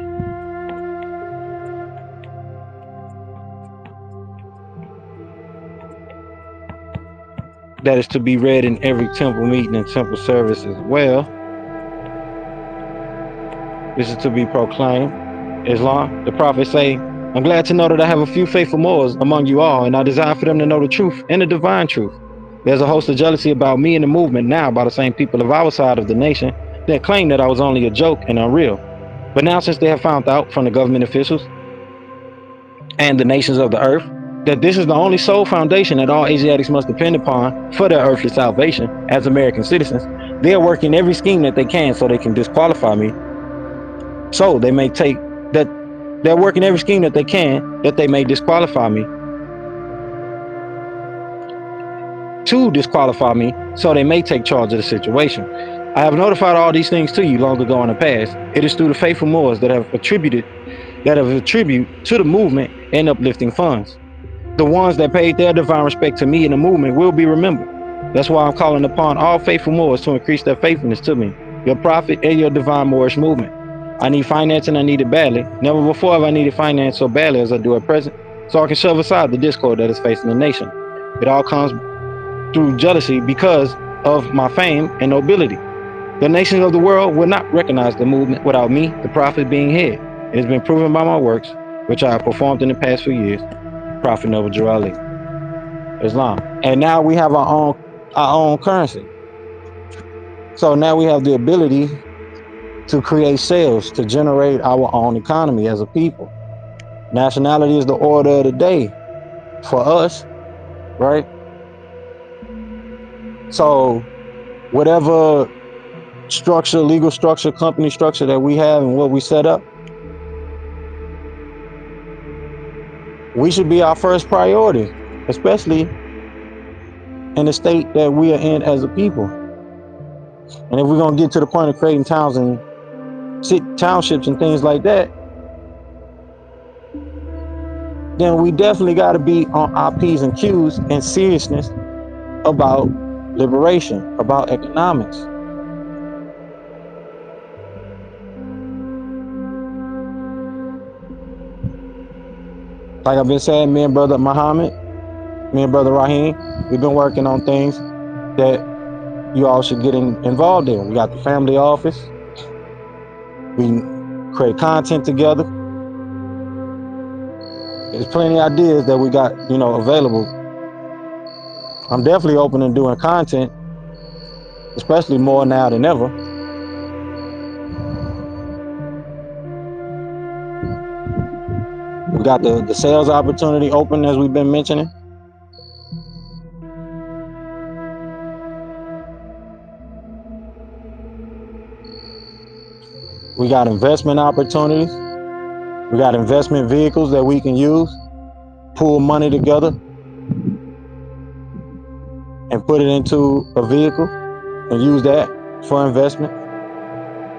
that is to be read in every temple meeting and temple service as well. This is to be proclaimed. Islam. The prophet say, I'm glad to know that I have a few faithful Moors among you all, and I desire for them to know the truth and the divine truth. There's a host of jealousy about me and the movement now by the same people of our side of the nation that claim that I was only a joke and unreal. But now, since they have found out from the government officials and the nations of the earth that this is the only sole foundation that all Asiatics must depend upon for their earthly salvation as American citizens, they are working every scheme that they can so they can disqualify me. So they may take that they're working every scheme that they can that they may disqualify me, to disqualify me, so they may take charge of the situation. I have notified all these things to you long ago in the past. It is through the faithful Moors that have attributed to the movement and uplifting funds. The ones that paid their divine respect to me in the movement will be remembered. That's why I'm calling upon all faithful Moors to increase their faithfulness to me, your prophet, and your divine Moorish movement. I need finance and I need it badly. Never before have I needed finance so badly as I do at present, so I can shove aside the discord that is facing the nation. It all comes through jealousy because of my fame and nobility. The nations of the world will not recognize the movement without me, the prophet, being head. It has been proven by my works, which I have performed in the past few years. Prophet Noble Jurali, Islam. And now we have our own currency. So now we have the ability to create sales, to generate our own economy as a people. Nationality is the order of the day for us, right? So whatever structure, legal structure, company structure that we have and what we set up, we should be our first priority, especially in the state that we are in as a people. And if we're going to get to the point of creating towns and townships and things like that, then we definitely got to be on our P's and Q's and seriousness about liberation, about economics. Like I've been saying, me and brother Muhammad, me and brother Raheem, we've been working on things that you all should get involved in. We got the family office. We create content together. There's plenty of ideas that we got, available. I'm definitely open to doing content, especially more now than ever. We got the sales opportunity open, as we've been mentioning. We got investment opportunities. We got investment vehicles that we can use, pull money together and put it into a vehicle and use that for investment.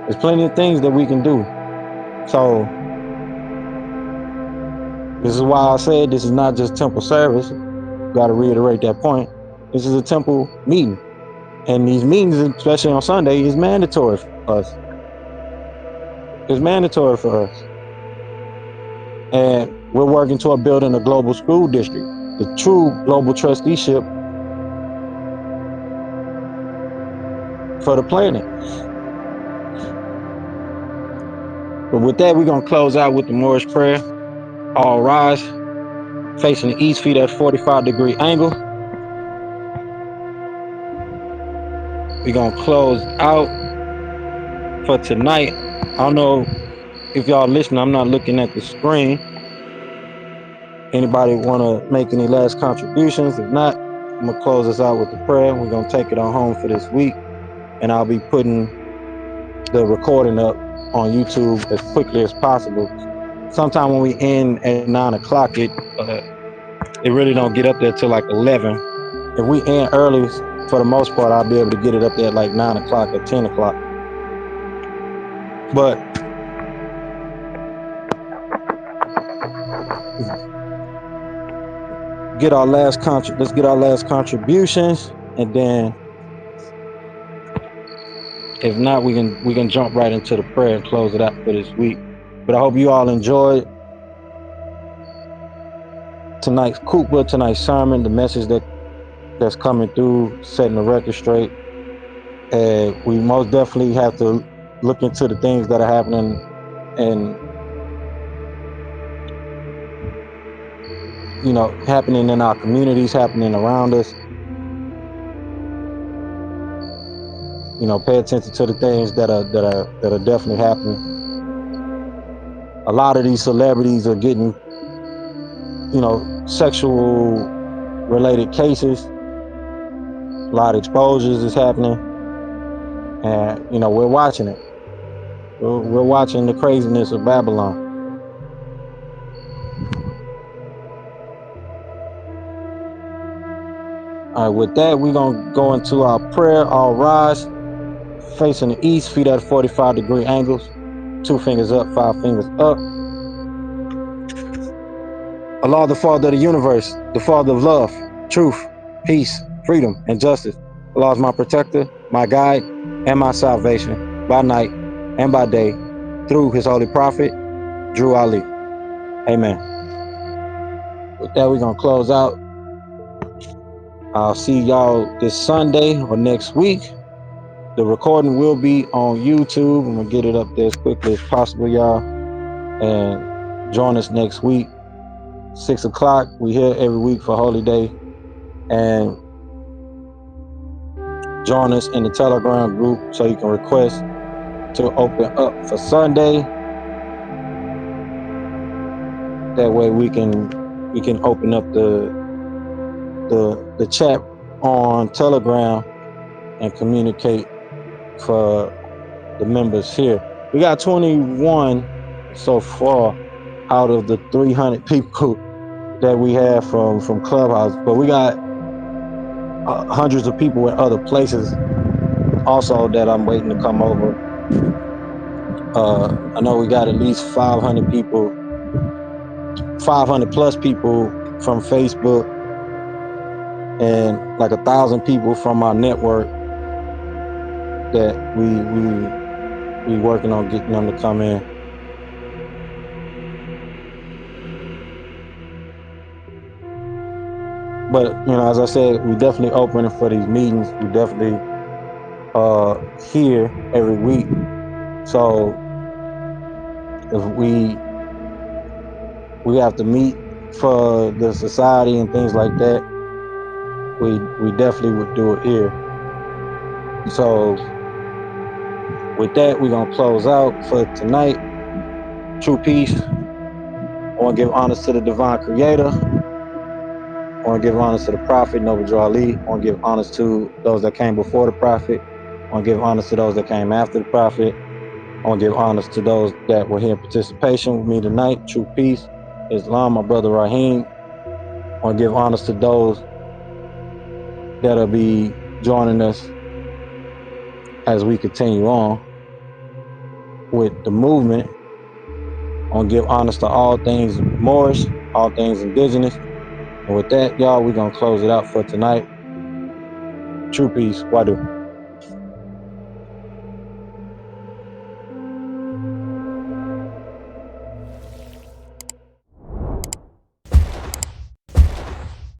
There's plenty of things that we can do. So this is why I said this is not just temple service. Got to reiterate that point. This is a temple meeting. And these meetings, especially on Sunday, is mandatory for us. It's mandatory for us. And we're working toward building a global school district, the true global trusteeship for the planet. But with that, we're going to close out with the Moorish prayer. All rise, facing the east, feet at 45-degree angle. We're going to close out for tonight. I don't know if y'all listening, I'm not looking at the screen. Anybody want to make any last contributions? If not, I'm going to close us out with the prayer. We're going to take it on home for this week. And I'll be putting the recording up on YouTube as quickly as possible. Sometime when we end at 9 o'clock, it really don't get up there till like 11. If we end early, for the most part, I'll be able to get it up there at like 9 o'clock or 10 o'clock. But let's get our last contributions, and then if not, we can jump right into the prayer and close it out for this week. But I hope you all enjoyed tonight's khutbah, tonight's sermon, the message that's coming through, setting the record straight. And we most definitely have to look into the things that are happening and happening in our communities, happening around us. Pay attention to the things that are definitely happening. A lot of these celebrities are getting, sexual related cases. A lot of exposures is happening, and we're watching it. We're watching the craziness of Babylon. All right, with that, we're gonna go into our prayer. All rise, facing the east, feet at 45-degree angles, 2 fingers up, 5 fingers up. Allah, the Father of the universe, the Father of love, truth, peace, freedom, and justice. Allah is my protector, my guide, and my salvation by night and by day through his holy prophet, Drew Ali. Amen. With that, we're going to close out. I'll see y'all this Sunday or next week. The recording will be on YouTube. I'm going to get it up there as quickly as possible, y'all. And join us next week, 6 o'clock. We here every week for Holy Day. And join us in the Telegram group so you can request to open up for Sunday. That way we can open up the chat on Telegram and communicate for the members here. We got 21 so far out of the 300 people that we have from Clubhouse, but we got hundreds of people in other places also that I'm waiting to come over. I know we got at least 500 plus people from Facebook, and like 1,000 people from our network that we working on getting them to come in. But as I said, we definitely opening for these meetings. We definitely here every week. So if we have to meet for the society and things like that, we definitely would do it here. So with that, we're gonna close out for tonight. True peace. I want to give honors to the divine creator. I want to give honors to the prophet, Noble Ali. I want to give honors to those that came before the prophet. I want to give honors to those that came after the prophet. I want to give honors to those that were here in participation with me tonight. True peace. Islam, my brother Raheem. I want to give honors to those that'll be joining us as we continue on with the movement on give honors to all things Moorish, all things indigenous. And with that, y'all, we're gonna close it out for tonight. True peace. Wadu.